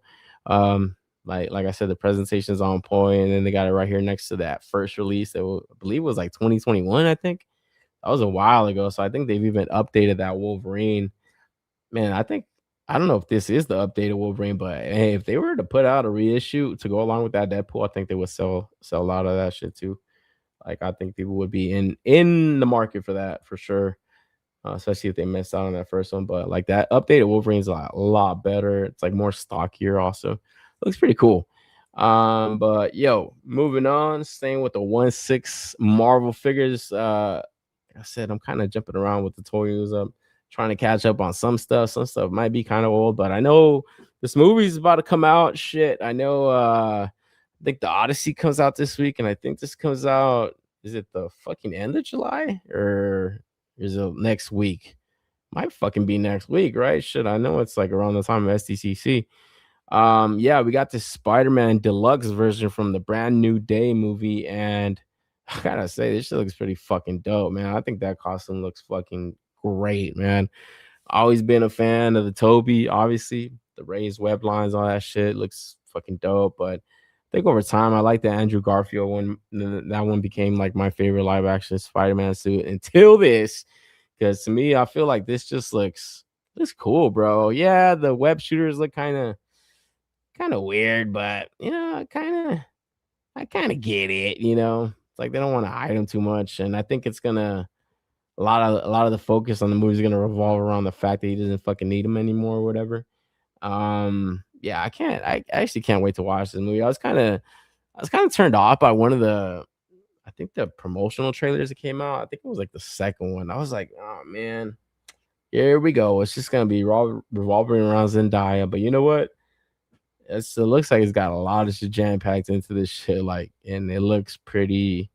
B: Like I said, the presentation's on point, and then they got it right here next to that first release that I believe was like 2021. I think that was a while ago. So I think they've even updated that Wolverine. Man, I think I don't know if this is the updated Wolverine, but hey, if they were to put out a reissue to go along with that Deadpool, I think they would sell a lot of that shit too. Like I think people would be in the market for that for sure, especially if they missed out on that first one. But like that updated Wolverine's a lot better. It's like more stockier. Also, looks pretty cool. But yo, moving on, staying with the 1/6 Marvel figures. Like I said, I'm kind of jumping around with the toys. I'm trying to catch up on some stuff. Some stuff might be kind of old, but I know this movie's about to come out. Shit, I know. I think the Odyssey comes out this week, and I think this comes out. Is it the fucking end of July or is it next week? Might fucking be next week, right? Shit, I know it's like around the time of SDCC. Yeah, we got this Spider-Man deluxe version from the Brand New Day movie, and I gotta say, this shit looks pretty fucking dope, man. I think that costume looks fucking great, man. Always been a fan of the Toby, obviously. The raised web lines, all that shit looks fucking dope. But I think over time, I like the Andrew Garfield one. That one became like my favorite live action Spider-Man suit until this. Because to me, I feel like this just looks cool, bro. Yeah, the web shooters look kind of weird, but I kind of get it, It's like they don't want to hide him too much, and I think it's gonna a lot of the focus on the movie is gonna revolve around the fact that he doesn't fucking need him anymore or whatever. Yeah, I actually can't wait to watch this movie. I was kind of turned off by one of the I think the promotional trailers that came out. I think it was like the second one. I was like, oh man, here we go. It's just gonna be revolving around Zendaya. But you know what? It looks like it's got a lot of shit jam packed into this shit, like, and it looks pretty.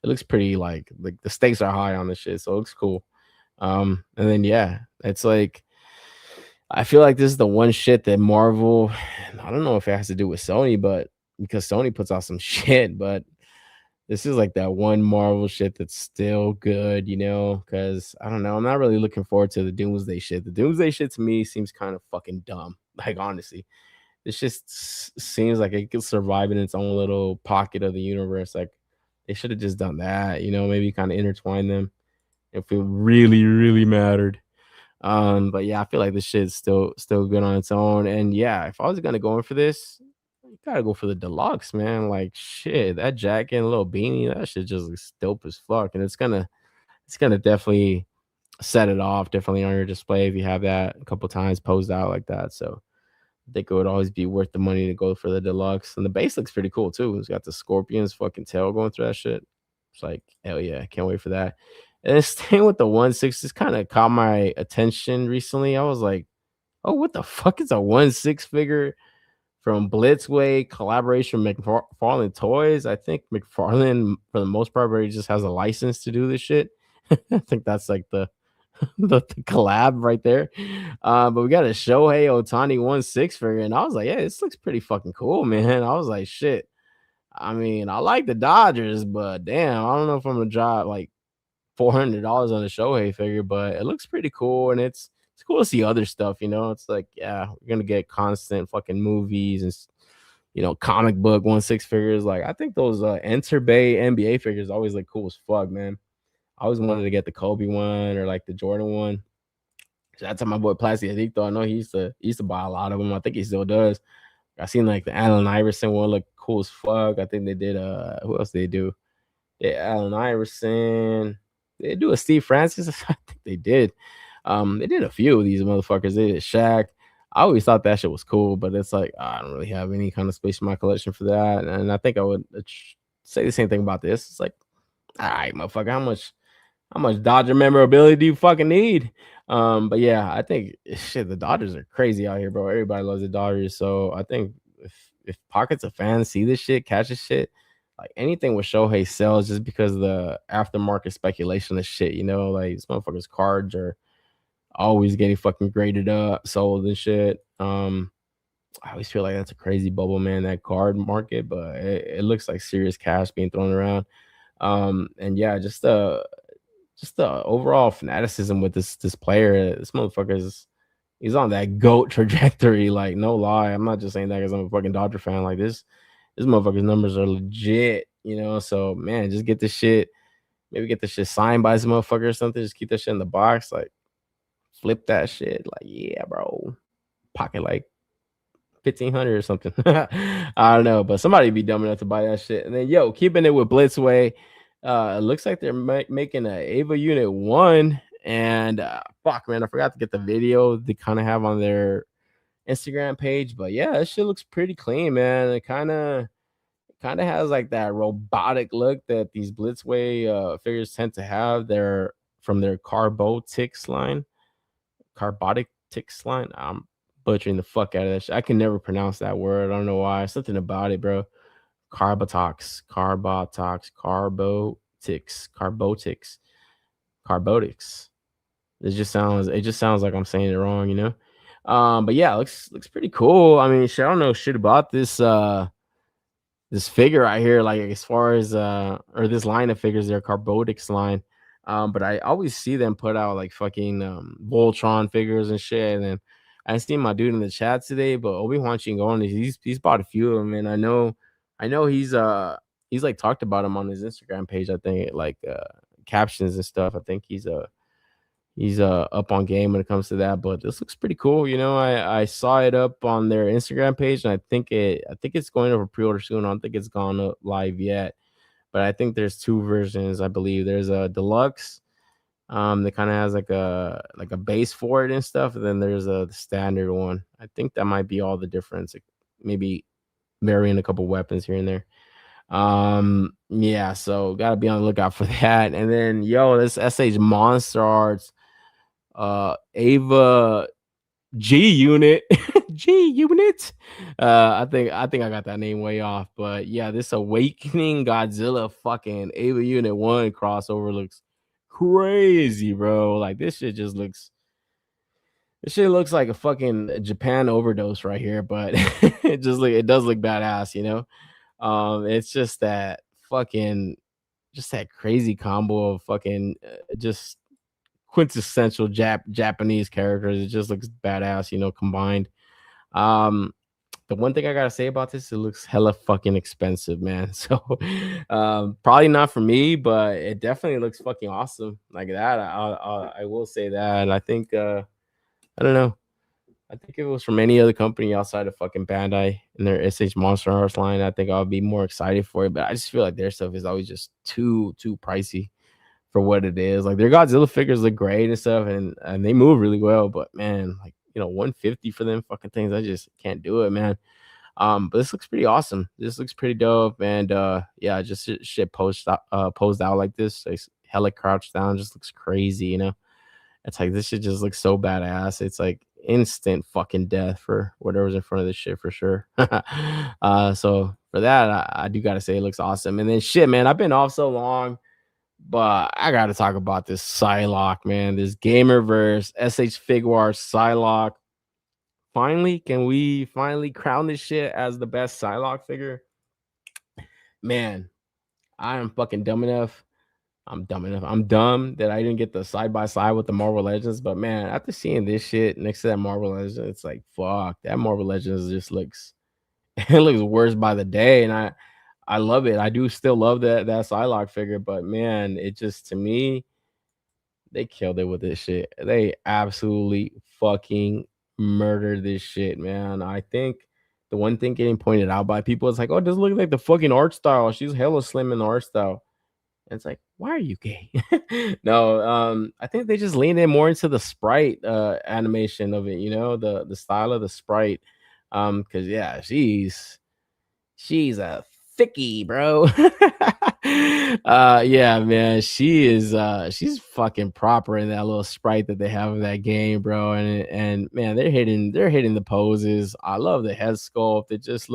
B: It looks pretty like the stakes are high on this shit, so it looks cool. And then yeah, it's like I feel like this is the one shit that Marvel. I don't know if it has to do with Sony, but because Sony puts out some shit, but this is like that one Marvel shit that's still good, Because I don't know, I'm not really looking forward to the Doomsday shit. The Doomsday shit to me seems kind of fucking dumb. Like honestly, this just seems like it could survive in its own little pocket of the universe. Like they should have just done that, maybe kind of intertwine them if it really, really mattered. But yeah, I feel like this shit is still good on its own. And yeah, if I was gonna go in for this, you gotta go for the deluxe, man. Like shit, that jacket and little beanie, that shit just looks dope as fuck. And it's gonna definitely set it off, definitely on your display if you have that a couple times posed out like that. So I think it would always be worth the money to go for the deluxe. And the base looks pretty cool too. It's got the scorpion's fucking tail going through that shit. It's like, hell yeah, I can't wait for that. And then staying with the 1/6 just kind of caught my attention recently. I was like, oh, what the fuck is a 1/6 figure from Blitzway collaboration McFarlane Toys? I think McFarlane, for the most part, already just has a license to do this shit. I think that's like the collab right there. But we got a Shohei Ohtani 1/6 figure, and I was like, yeah, this looks pretty fucking cool, man. I was like, shit. I mean, I like the Dodgers, but damn, I don't know if I'm gonna drop like $400 on a Shohei figure, but it looks pretty cool, and it's cool to see other stuff. It's like, yeah, we're gonna get constant fucking movies and comic book 1/6 figures. Like, I think those Enter Bay NBA figures always look cool as fuck, man. I always wanted to get the Kobe one or like the Jordan one. Shout out to my boy Plastic Adicto. I know he used to buy a lot of them. I think he still does. I seen like the Allen Iverson one look cool as fuck. I think they did who else did they do? Yeah, Allen Iverson. They do a Steve Francis. I think they did. They did a few of these motherfuckers. They did Shaq. I always thought that shit was cool, but it's like I don't really have any kind of space in my collection for that. And I think I would say the same thing about this. It's like, all right, motherfucker, how much Dodger memorability do you fucking need? But yeah, I think shit, the Dodgers are crazy out here, bro. Everybody loves the Dodgers. So I think if pockets of fans see this shit, catch this shit, like anything with Shohei sells just because of the aftermarket speculation of shit, like these motherfuckers cards are always getting fucking graded up, sold and shit. I always feel like that's a crazy bubble, man, that card market, but it looks like serious cash being thrown around. And yeah, just the overall fanaticism with this player. This motherfucker he's on that GOAT trajectory. Like, no lie. I'm not just saying that because I'm a fucking Dodger fan. Like this motherfucker's numbers are legit, So man, just get this shit. Maybe get this shit signed by some motherfucker or something. Just keep that shit in the box. Like, flip that shit. Like, yeah, bro. pocket like 1,500 or something. I don't know, but somebody be dumb enough to buy that shit. And then keeping it with Blitzway, it looks like they're making a Ava Unit 1. And fuck, man, I forgot to get the video they kind of have on their Instagram page. But yeah, that shit looks pretty clean, man. It kind of has like that robotic look that these Blitzway figures tend to have. They're from their Carbotix line. I'm butchering the fuck out of that shit. I can never pronounce that word. I don't know why. Something about it, bro. Carbotix. It just sounds like I'm saying it wrong, you know. But yeah, looks pretty cool. I mean, shit, I don't know shit about this this figure right here, like as far as or this line of figures, their Carbotix line. But I always see them put out like fucking Voltron figures and shit. And then I seen my dude in the chat today, but Obi-Wan Chingon, he's bought a few of them, and I know he's like talked about him on his Instagram page. I think like captions and stuff. I think he's up on game when it comes to that. But this looks pretty cool. You know, I saw it up on their Instagram page, and I think it's going over pre-order soon. I don't think it's gone up live yet, but I think there's two versions. I believe there's a deluxe that kind of has like a base for it and stuff, and then there's the standard one. I think that might be all the difference. Like maybe varying a couple weapons here and there. Yeah, so gotta be on the lookout for that. And then this SH Monster Arts Ava G Unit. G Unit. I think I got that name way off, but yeah, this Awakening Godzilla fucking Ava Unit 1 crossover looks crazy, bro. Like this shit looks like a fucking Japan overdose right here, but it does look badass, you know. It's just that fucking that crazy combo of fucking just quintessential Japanese characters. It just looks badass, you know, combined. The one thing I gotta say about this, it looks hella fucking expensive, man. So probably not for me, but it definitely looks fucking awesome like that. I will say that. I think I don't know. I think if it was from any other company outside of fucking Bandai and their SH Monster Arts line, I think I would be more excited for it. But I just feel like their stuff is always just too pricey for what it is. Like their Godzilla figures look great and stuff, and they move really well. But man, like, you know, 150 for them fucking things, I just can't do it, man. But this looks pretty awesome. This looks pretty dope, and yeah, just shit posed out like this, like hella crouched down, just looks crazy, you know. It's like this shit just looks so badass. It's like instant fucking death for whatever's in front of this shit for sure. So for that, I do gotta say it looks awesome. And then shit, man, I've been off so long, but I gotta talk about this Psylocke, man. This Gamerverse SH Figuarts Psylocke. Finally, can we finally crown this shit as the best Psylocke figure? Man, I am fucking dumb enough. I'm dumb that I didn't get the side by side with the Marvel Legends. But man, after seeing this shit next to that Marvel Legends, it's like fuck. That Marvel Legends just looks it looks worse by the day, and I love it. I do still love that Psylocke figure, but man, it just, to me, they killed it with this shit. They absolutely fucking murdered this shit, man. I think the one thing getting pointed out by people is like, oh, it doesn't look like the fucking art style. She's hella slim in the art style. And it's like, why are you gay? No, I think they just leaned in more into the sprite animation of it, you know, the style of the sprite. Because yeah, she's a thickie, bro. Yeah, man, she's fucking proper in that little sprite that they have in that game, bro. And man, they're hitting the poses. I love the head sculpt. It just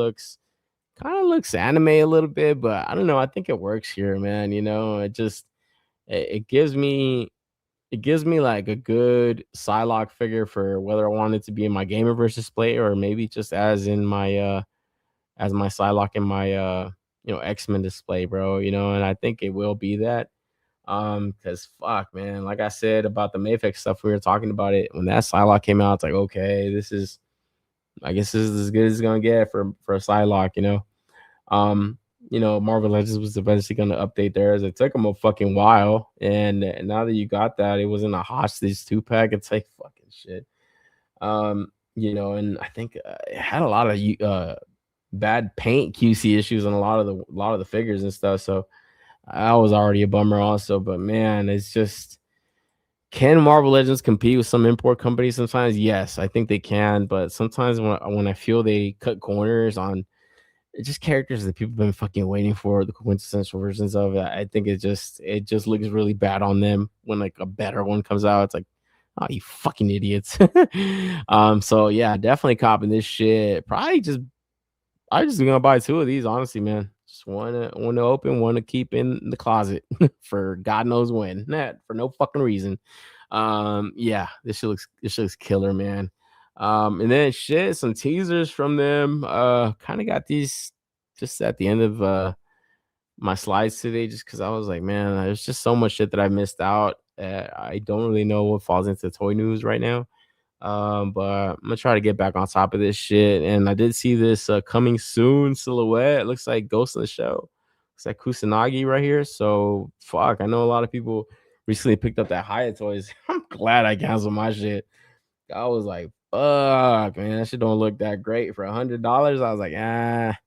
B: kind of looks anime a little bit, but I don't know. I think it works here, man. You know, it gives me like a good Psylocke figure for whether I want it to be in my Gamerverse display or maybe just as my Psylocke in my you know, X-Men display, bro. You know, and I think it will be that. Because fuck, man, like I said about the Mayfix stuff, we were talking about it when that Psylocke came out. It's like, okay, I guess this is as good as it's gonna get for a Psylocke, you know. You know, Marvel Legends was eventually gonna update theirs. It took them a fucking while, and now that you got that, it was in a hostage 2-pack. It's like fucking shit. you know, and I think it had a lot of bad paint QC issues on a lot of the figures and stuff. So I was already a bummer also, but man, it's just, can Marvel Legends compete with some import companies sometimes? Yes, I think they can, but sometimes when I feel they cut corners on just characters that people have been fucking waiting for, the quintessential versions of it, I think it just looks really bad on them when like a better one comes out. It's like, oh, you fucking idiots. So yeah, definitely copping this shit. Probably just I just gonna buy two of these, honestly, man. Just one to open, one to keep in the closet for God knows when. Not for no fucking reason. Yeah, this shit looks killer, man. And then shit, some teasers from them. Kind of got these just at the end of my slides today, just because I was like, man, there's just so much shit that I missed out. I don't really know what falls into toy news right now. But I'm gonna try to get back on top of this shit. And I did see this coming soon silhouette. It looks like Ghost in the Shell. Looks like Kusanagi right here. So fuck, I know a lot of people recently picked up that Hyatt toys. I'm glad I canceled my shit. I was like, fuck, man, that shit don't look that great for $100. I was like, ah.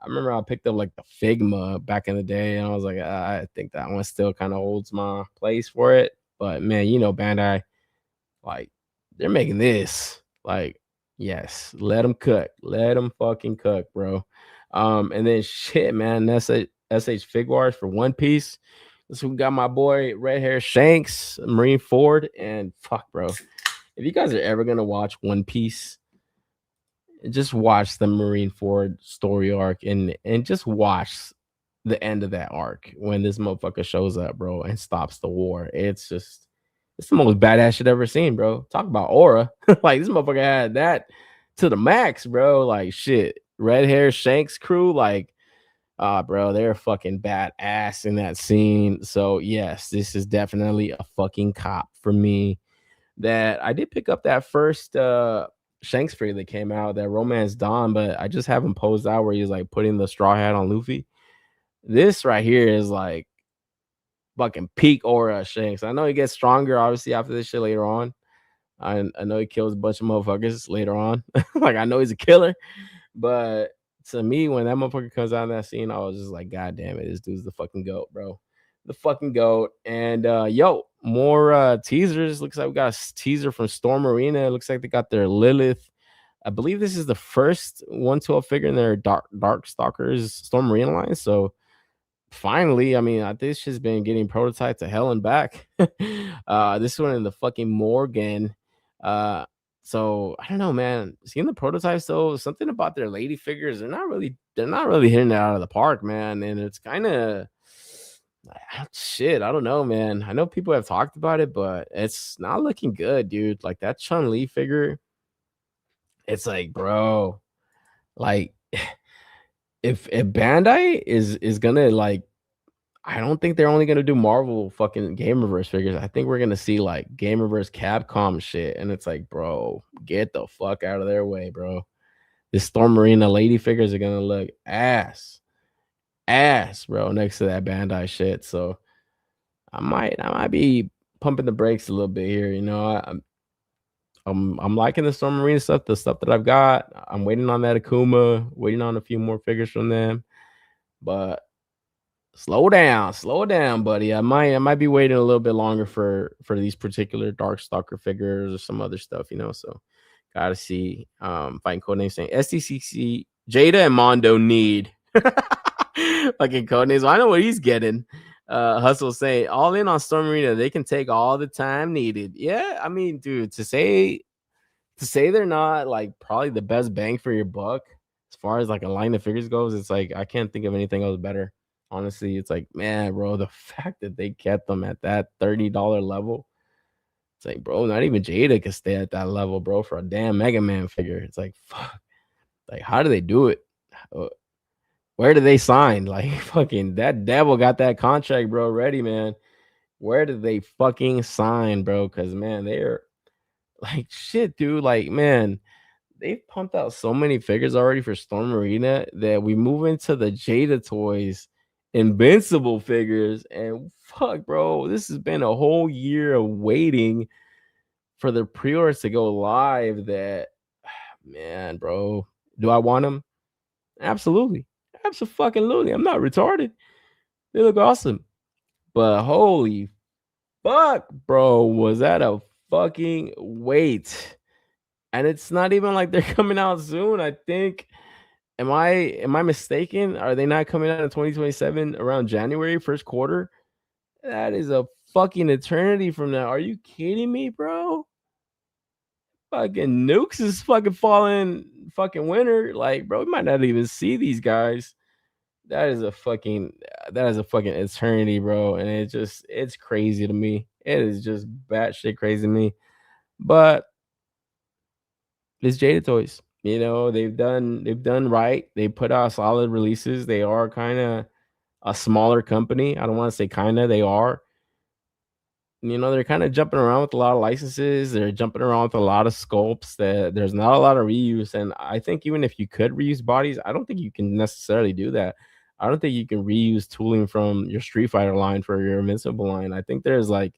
B: I remember I picked up like the Figma back in the day, and I was like, I think that one still kind of holds my place for it. But man, you know, Bandai, like, they're making this. Like, yes, let them cook. Let them fucking cook, bro. And then shit, man, that's a SH Figuarts for One Piece. So we got my boy Red Hair Shanks, Marine Ford, and fuck, bro. If you guys are ever gonna watch One Piece, just watch the Marine Ford story arc and just watch the end of that arc when this motherfucker shows up, bro, and stops the war. It's the most badass shit ever seen, bro. Talk about aura. Like, this motherfucker had that to the max, bro. Like, shit. Red Hair Shanks crew, like, bro, they're fucking badass in that scene. So yes, this is definitely a fucking cop for me. That I did pick up that first Shanks figure that came out, that Romance Dawn, but I just haven't posed out where he's like putting the straw hat on Luffy. This right here is like fucking peak aura Shanks. I know he gets stronger, obviously, after this shit later on. I know he kills a bunch of motherfuckers later on. Like, I know he's a killer, but to me, when that motherfucker comes out in that scene, I was just like, God damn it, this dude's the fucking goat, bro. The fucking goat. And yo, more teasers. Looks like we got a teaser from Storm Arena. It looks like they got their Lilith. I believe this is the first 112 figure in their Dark Stalkers Storm Arena line. So finally, I mean, this shit's been getting prototyped to hell and back. This one in the fucking Morgan. So I don't know, man. Seeing the prototypes though, something about their lady figures, they're not really hitting it out of the park, man. And it's kind of shit. I don't know, man. I know people have talked about it, but it's not looking good, dude. Like, that Chun-Li figure, it's like, bro, like, if Bandai is gonna, like, I don't think they're only gonna do Marvel fucking Game Reverse figures. I think we're gonna see like Game Reverse Capcom shit, and it's like, bro, get the fuck out of their way, bro. This Storm Marina lady figures are gonna look ass, bro, next to that Bandai shit. So I might be pumping the brakes a little bit here. You know, I'm liking the Storm Marina stuff, the stuff that I've got. I'm waiting on that Akuma, waiting on a few more figures from them, but slow down, buddy. I might be waiting a little bit longer for these particular Darkstalker figures or some other stuff, you know. So gotta see. Fighting Codename saying SDCC, Jada and Mondo need fucking Codenames. I know what he's getting. Hustle saying all in on Storm Arena. They can take all the time needed. Yeah, I mean, dude, to say they're not like probably the best bang for your buck as far as like a line of figures goes, it's like I can't think of anything else better. Honestly, it's like, man, bro, the fact that they kept them at that $30 level, it's like, bro, not even Jada could stay at that level, bro, for a damn Mega Man figure. It's like, fuck, like, how do they do it? Where do they sign? Like, fucking that devil got that contract, bro, ready, man. Where did they fucking sign, bro? Because, man, they're like, shit, dude. Like, man, they've pumped out so many figures already for Storm Arena that we move into the Jada Toys Invincible figures, and fuck, bro, this has been a whole year of waiting for the pre-orders to go live that man, bro. Do I want them? Absolutely. Absolutely. I'm not retarded. They look awesome. But holy fuck, bro, was that a fucking wait? And it's not even like they're coming out soon. I think am I mistaken? Are they not coming out in 2027 around January, first quarter? That is a fucking eternity from now. Are you kidding me, bro? Fucking nukes is fucking falling fucking winter. Like, bro, we might not even see these guys. That is a fucking eternity, bro. And it's crazy to me. It is just batshit crazy to me. But it's Jada Toys. You know, they've done right. They put out solid releases. They are kind of a smaller company. I don't want to say kind of, they are. You know, they're kind of jumping around with a lot of licenses. They're jumping around with a lot of sculpts. That there's not a lot of reuse. And I think even if you could reuse bodies, I don't think you can necessarily do that. I don't think you can reuse tooling from your Street Fighter line for your Invincible line. I think there's like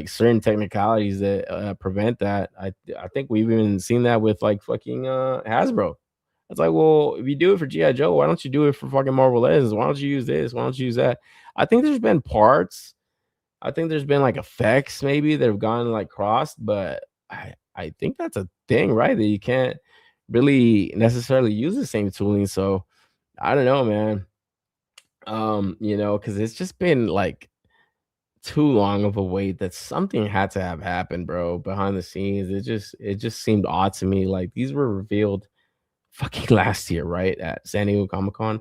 B: certain technicalities that prevent that. I think we've even seen that with like fucking Hasbro. It's like, well, if you do it for GI Joe, why don't you do it for fucking Marvel Legends? Why don't you use this? Why don't you use that? I think there's been parts. I think there's been like effects maybe that have gone like crossed, but I think that's a thing, right? That you can't really necessarily use the same tooling. So I don't know, man. You know, because it's just been like too long of a wait that something had to have happened, bro, behind the scenes. It just seemed odd to me. Like these were revealed fucking last year, right? At San Diego Comic-Con.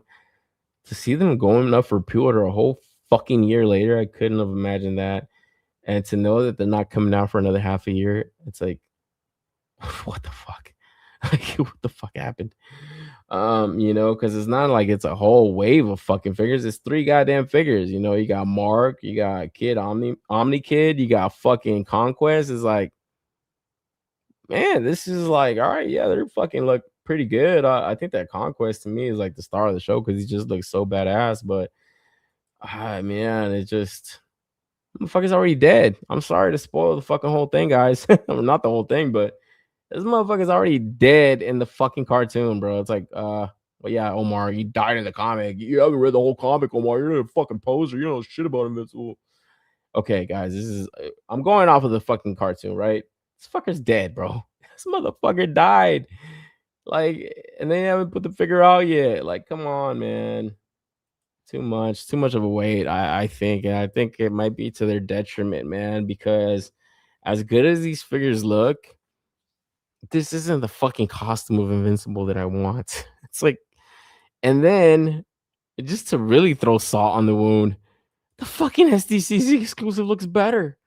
B: To see them going up for pre-order a whole fucking year later, I couldn't have imagined that. And to know that they're not coming out for another half a year, it's like, what the fuck? Like, what the fuck happened? You know, because it's not like it's a whole wave of fucking figures. It's 3 goddamn figures. You know, you got Mark, you got Kid Omni Kid, you got fucking Conquest. It's like, man, this is like, all right, yeah, they're fucking look pretty good. I think that Conquest to me is like the star of the show because he just looks so badass. But man, it just motherfucker's already dead. I'm sorry to spoil the fucking whole thing, guys. Not the whole thing, but this motherfucker's already dead in the fucking cartoon, bro. It's like, well, yeah, Omar, he died in the comic. You haven't read the whole comic, Omar. You're a fucking poser. You don't know shit about Invincible. Okay, guys, this is I'm going off of the fucking cartoon, right? This fucker's dead, bro. This motherfucker died. Like, and they haven't put the figure out yet. Like, come on, man. Too much of a wait, I think. And I think it might be to their detriment, man, because as good as these figures look, this isn't the fucking costume of Invincible that I want. It's like, and then just to really throw salt on the wound, the fucking SDCC exclusive looks better.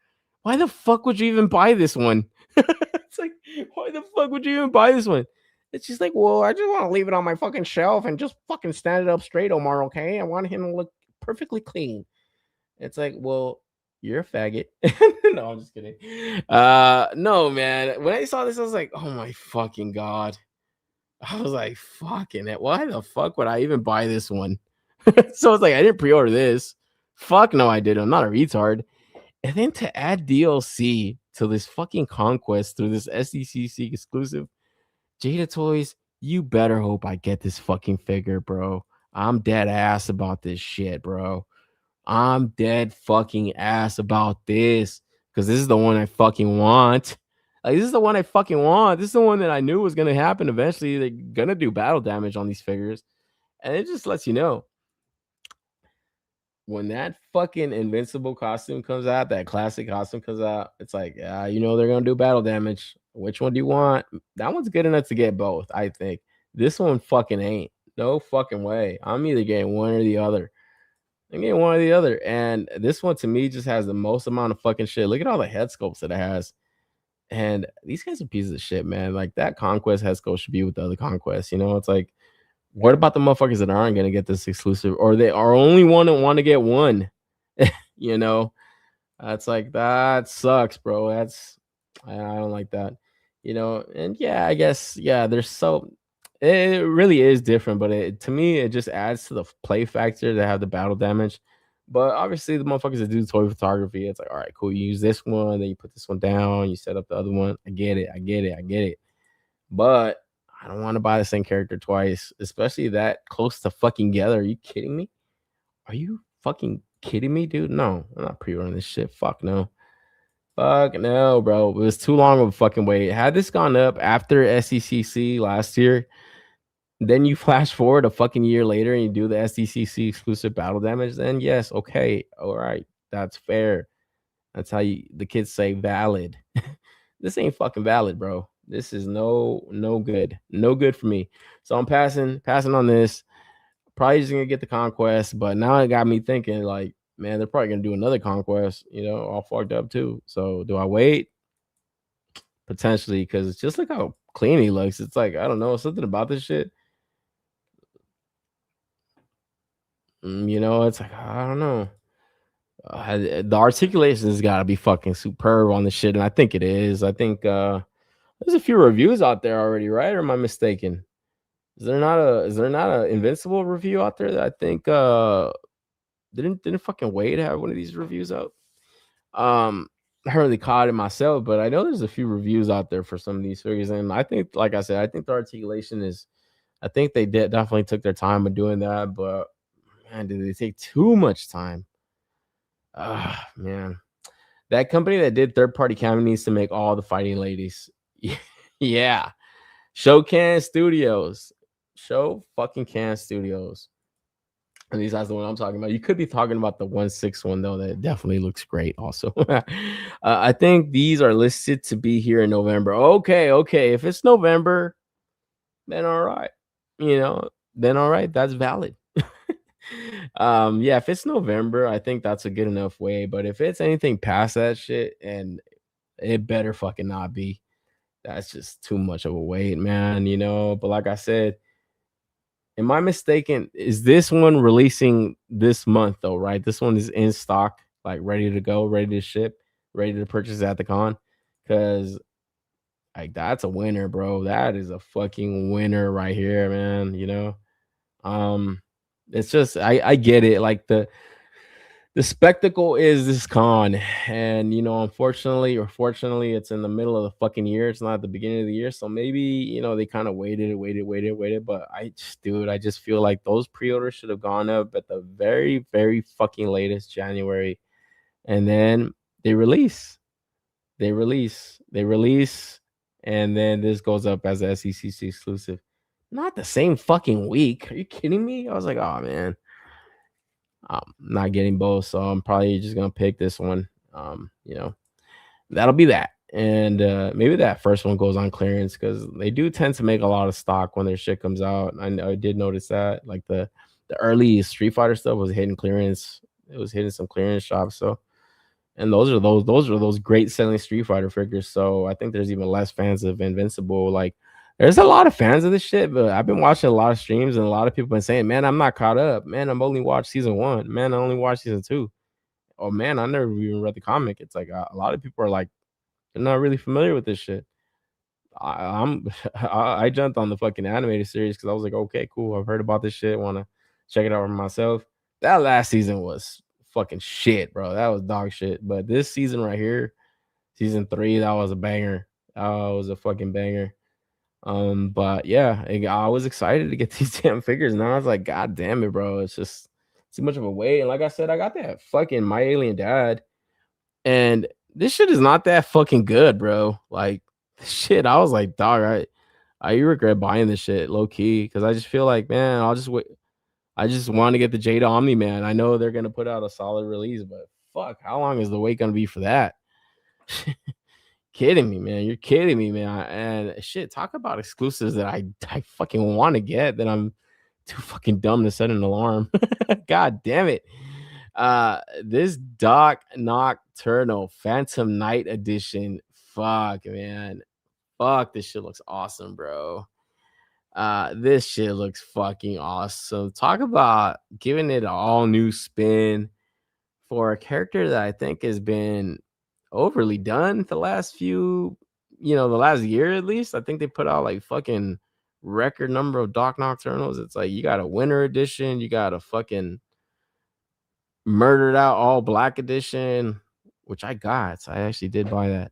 B: Why the fuck would you even buy this one? It's like, why the fuck would you even buy this one? It's just like, well, I just want to leave it on my fucking shelf and just fucking stand it up straight, Omar, okay? I want him to look perfectly clean. It's like, well, you're a faggot. No, I'm just kidding. No, man. When I saw this, I was like, oh my fucking god. I was like, fucking it. Why the fuck would I even buy this one? So it's like, I didn't pre-order this. Fuck no, I didn't. I'm not a retard. And then to add DLC to this fucking conquest through this SDCC exclusive, Jada Toys, you better hope I get this fucking figure, bro. I'm dead ass about this shit, bro. I'm dead fucking ass about this because this is the one I fucking want. Like, this is the one I fucking want. This is the one that I knew was gonna happen eventually. They're gonna do battle damage on these figures, and it just lets you know when that fucking Invincible costume comes out, that classic costume comes out. It's like, yeah, you know they're gonna do battle damage. Which one do you want? That one's good enough to get both, I think. This one fucking ain't. No fucking way. I'm either getting one or the other. I'm getting one or the other. And this one to me just has the most amount of fucking shit. Look at all the head sculpts that it has. And these guys are pieces of shit, man. Like that Conquest head sculpt should be with the other Conquest. You know, it's like, what about the motherfuckers that aren't gonna get this exclusive, or they are only one that want to get one? You know, that's like that sucks, bro. I don't like that. You know, and yeah, I guess there's so it really is different, but to me it just adds to the play factor to have the battle damage. But obviously the motherfuckers that do toy photography, it's like, all right, cool. You use this one, then you put this one down, you set up the other one. I get it. But I don't want to buy the same character twice, especially that close to fucking together. Are you kidding me? Are you fucking kidding me, dude? No, I'm not pre-ordering this shit. Fuck no. Fuck no, bro. It was too long of a fucking wait. Had this gone up after SECC last year, then you flash forward a fucking year later and you do the SDCC exclusive battle damage, then yes, okay, all right, that's fair. That's how the kids say valid. This ain't fucking valid, bro. This is no good, no good for me. So I'm passing on this. Probably just gonna get the conquest, but now it got me thinking, like, man, they're probably gonna do another conquest, all fucked up too. So do I wait? Potentially, because just look how clean he looks. It's like, I don't know, something about this shit. It's like, I don't know. The articulation has got to be fucking superb on the shit, and I think it is. I think there's a few reviews out there already, right? Or am I mistaken? Is there not a Invincible review out there that I think didn't fucking Wade have one of these reviews out? I haven't really caught it myself, but I know there's a few reviews out there for some of these figures, and I think, like I said, I think the articulation is. I think they definitely took their time with doing that, but man, did they take too much time? Man, that company that did third-party cam needs to make all the fighting ladies. Yeah, Show Can Studios, Show fucking Can Studios. And these guys, the one I'm talking about. You could be talking about the 161 though. That definitely looks great. Also, I think these are listed to be here in November. Okay. If it's November, then all right. Then all right. That's valid. Yeah, if it's November, I think that's a good enough way. But if it's anything past that shit, and it better fucking not be, that's just too much of a wait, man. But like I said, am I mistaken? Is this one releasing this month though, right? This one is in stock, like ready to go, ready to ship, ready to purchase at the con. Cause like that's a winner, bro. That is a fucking winner right here, man. It's just I get it. Like the spectacle is this con, and unfortunately or fortunately, it's in the middle of the fucking year. It's not at the beginning of the year, so maybe they kind of waited. But I just feel like those pre-orders should have gone up at the very, very fucking latest January, and then they release, and then this goes up as a SECC exclusive. Not the same fucking week. Are you kidding me? I was like, oh man. I'm not getting both, so I'm probably just gonna pick this one. That'll be that, and maybe that first one goes on clearance because they do tend to make a lot of stock when their shit comes out. I did notice that, like the early Street Fighter stuff was hitting clearance. It was hitting some clearance shops. So, and those are those great selling Street Fighter figures. So I think there's even less fans of Invincible. Like, there's a lot of fans of this shit, but I've been watching a lot of streams and a lot of people been saying, man, I'm not caught up. Man, I'm only watched season 1. Man, I only watched season 2. Oh, man, I never even read the comic. It's like a lot of people are like, they're not really familiar with this shit. I jumped on the fucking animated series because I was like, okay, cool. I've heard about this shit. Want to check it out for myself. That last season was fucking shit, bro. That was dog shit. But this season right here, season 3, that was a banger. That was a fucking banger. But yeah, I was excited to get these damn figures. Now I was like, God damn it, bro. It's just too much of a wait. And like I said, I got that fucking My Alien Dad. And this shit is not that fucking good, bro. Like, shit, I was like, dog, I regret buying this shit low key. Cause I just feel like, man, I'll just wait. I just want to get the Jada Omni Man. I know they're gonna put out a solid release, but fuck, how long is the wait gonna be for that? Kidding me, man. You're kidding me, man. And shit, talk about exclusives that I fucking want to get that I'm too fucking dumb to set an alarm. God damn it. This Doc Nocturnal Phantom Night Edition. Fuck, man. Fuck, this shit looks awesome, bro. This shit looks fucking awesome. Talk about giving it an all new spin for a character that I think has been overly done the last few, the last year at least. I think they put out like fucking record number of Doc Nocturnals. It's like you got a winter edition, you got a fucking murdered out all black edition, which I got. So I actually did buy that.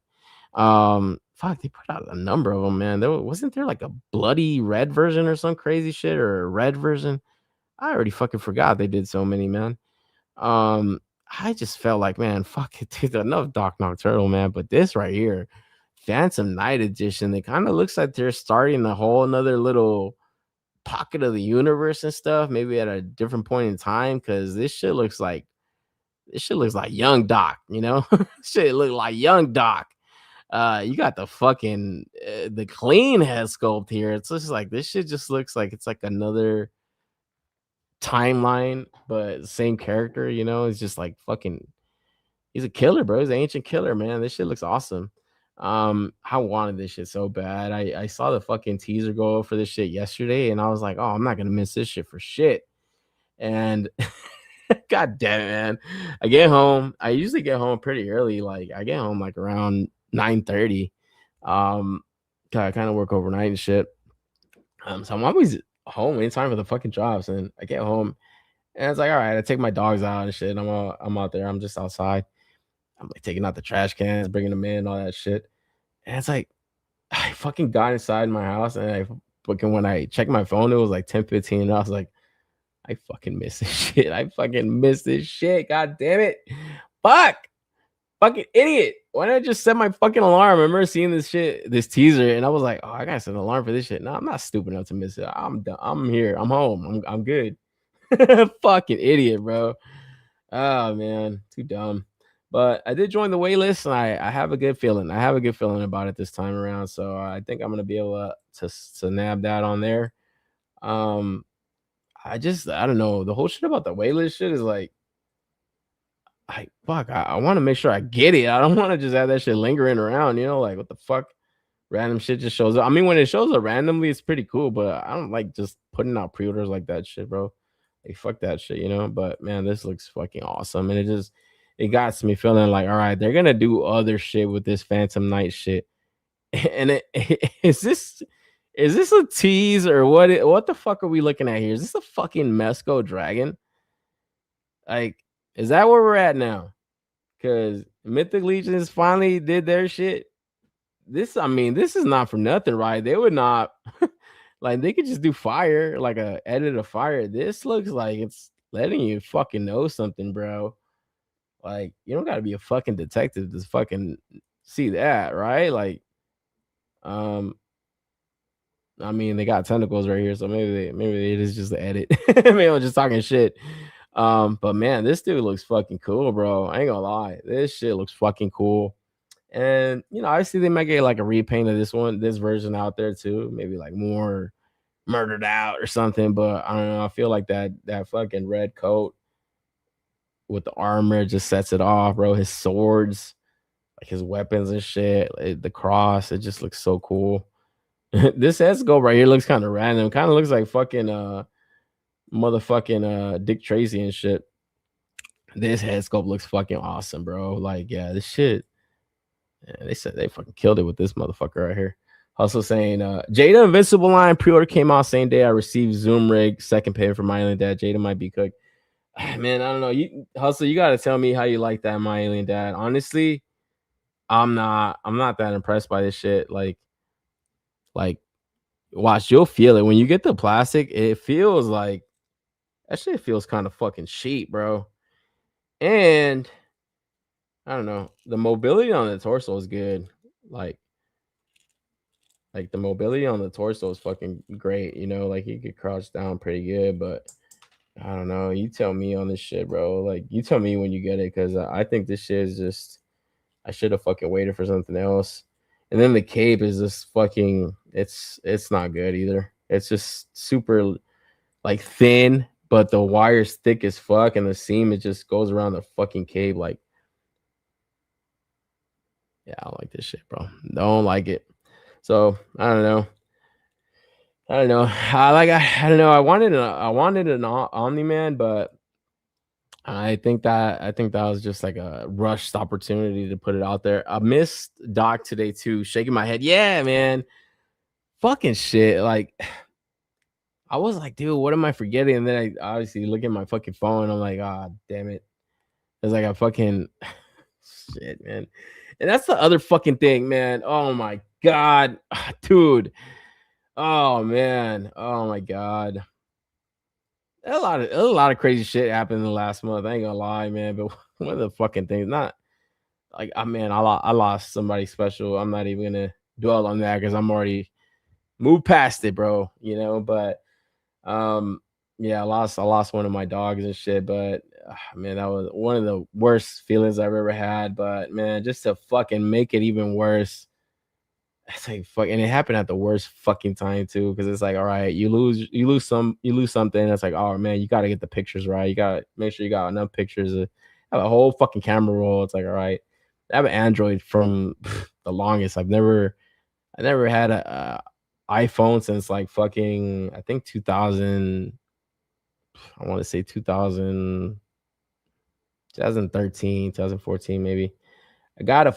B: fuck, they put out a number of them, man. Wasn't there like a bloody red version or some crazy shit, or a red version? I already fucking forgot they did so many, man. I just felt like, man, fuck it, dude, enough Doc Nocturnal, man. But this right here, Phantom Night Edition, it kind of looks like they're starting a whole another little pocket of the universe and stuff, maybe at a different point in time, because this shit looks like young Doc, you know? Shit look like young Doc. You got the fucking the clean head sculpt here. It's just like this shit just looks like it's like another timeline, but same character, you know. It's just like fucking he's a killer, bro. He's an ancient killer, man. This shit looks awesome. I wanted this shit so bad. I saw the fucking teaser go for this shit yesterday, and I was like, oh, I'm not gonna miss this shit for shit. And god damn it, man. I get home. I usually get home pretty early. Like I get home like around 9:30. I kind of work overnight and shit. So I'm always home anytime for the fucking drops, and I get home and it's like, all right, I take my dogs out and shit. I'm out there. I'm just outside. I'm like taking out the trash cans, bringing them in, all that shit. And it's like I fucking got inside my house, and I fucking when I checked my phone, it was like 10:15, and I was like, I fucking miss this shit. I fucking miss this shit. God damn it. Fuck. Fucking idiot. Why didn't I just set my fucking alarm? I remember seeing this shit, this teaser, and I was like, oh, I gotta set an alarm for this shit. No, I'm not stupid enough to miss it. I'm done. I'm here. I'm home. I'm good. Fucking idiot, bro. Oh man, too dumb. But I did join the wait list, and I have a good feeling. I have a good feeling about it this time around. So I think I'm gonna be able to nab that on there. Um, I don't know. The whole shit about the wait list shit is like, I want to make sure I get it. I don't want to just have that shit lingering around, you know, like what the fuck? Random shit just shows up. I mean, when it shows up randomly, it's pretty cool, but I don't like just putting out pre-orders like that shit, bro. Like fuck that shit, you know. But man, this looks fucking awesome. And it got me feeling like, all right, they're gonna do other shit with this Phantom Knight shit. And is this a tease or what the fuck are we looking at here? Is this a fucking MEZCO dragon? Like, is that where we're at now? Because Mythic Legions finally did their shit. This is not for nothing, right? They would not like they could just do fire, like a edit of fire. This looks like it's letting you fucking know something, bro. Like, you don't gotta be a fucking detective to fucking see that, right? Like, I mean, they got tentacles right here, so maybe it is just the edit. Maybe I'm just talking shit. But man, this dude looks fucking cool, bro. I ain't gonna lie. This shit looks fucking cool. And you know, I see they might get like a repaint of this version out there too. Maybe like more murdered out or something. But I don't know. I feel like that fucking red coat with the armor just sets it off, bro. His swords, like his weapons and shit, the cross, it just looks so cool. This headscope right here looks kind of random. Kind of looks like fucking motherfucking Dick Tracy and shit. This headscope looks fucking awesome, bro. Like, yeah, this shit. Yeah, they said they fucking killed it with this motherfucker right here. Also saying, Jada Invincible line pre-order came out same day I received Zoom rig. Second payment for My Alien Dad. Jada might be cooked. Man, I don't know. You gotta tell me how you like that My Alien Dad. Honestly, I'm not that impressed by this shit. Like, watch, you'll feel it when you get the plastic. It feels like that shit feels kind of fucking cheap, bro. And I don't know. The mobility on the torso is good. Like the mobility on the torso is fucking great. You know, like you could crouch down pretty good, but I don't know. You tell me on this shit, bro. Like you tell me when you get it, because I think this shit is just. I should have fucking waited for something else. And then the cape is just fucking. It's not good either. It's just super like thin, but the wire's thick as fuck, and the seam it just goes around the fucking cape. Like, yeah, I don't like this shit, bro. Don't like it. So I don't know. I don't know. I don't know. I wanted an Omni-Man, but I think that was just like a rushed opportunity to put it out there. I missed Doc today too, shaking my head. Yeah, man. Fucking shit. Like I was like, dude, what am I forgetting? And then I obviously look at my fucking phone. I'm like, ah, damn it. It's like a fucking shit, man. And that's the other fucking thing, man. Oh my God, dude. Oh man. Oh my God. A lot of crazy shit happened in the last month. I ain't gonna lie, man. But one of the fucking things, not like I lost somebody special. I'm not even gonna dwell on that because I'm already moved past it, bro. But um, yeah, I lost one of my dogs and shit. But man, that was one of the worst feelings I've ever had. But man, just to fucking make it even worse. It's like fuck, and it happened at the worst fucking time too, because it's like, all right, you lose something. It's like, oh man, you got to get the pictures right. You got to make sure you got enough pictures. Have a whole fucking camera roll. It's like, all right, I have an Android from the longest. I never had a iPhone since like fucking I think 2000. I want to say 2013, 2014 maybe. I got an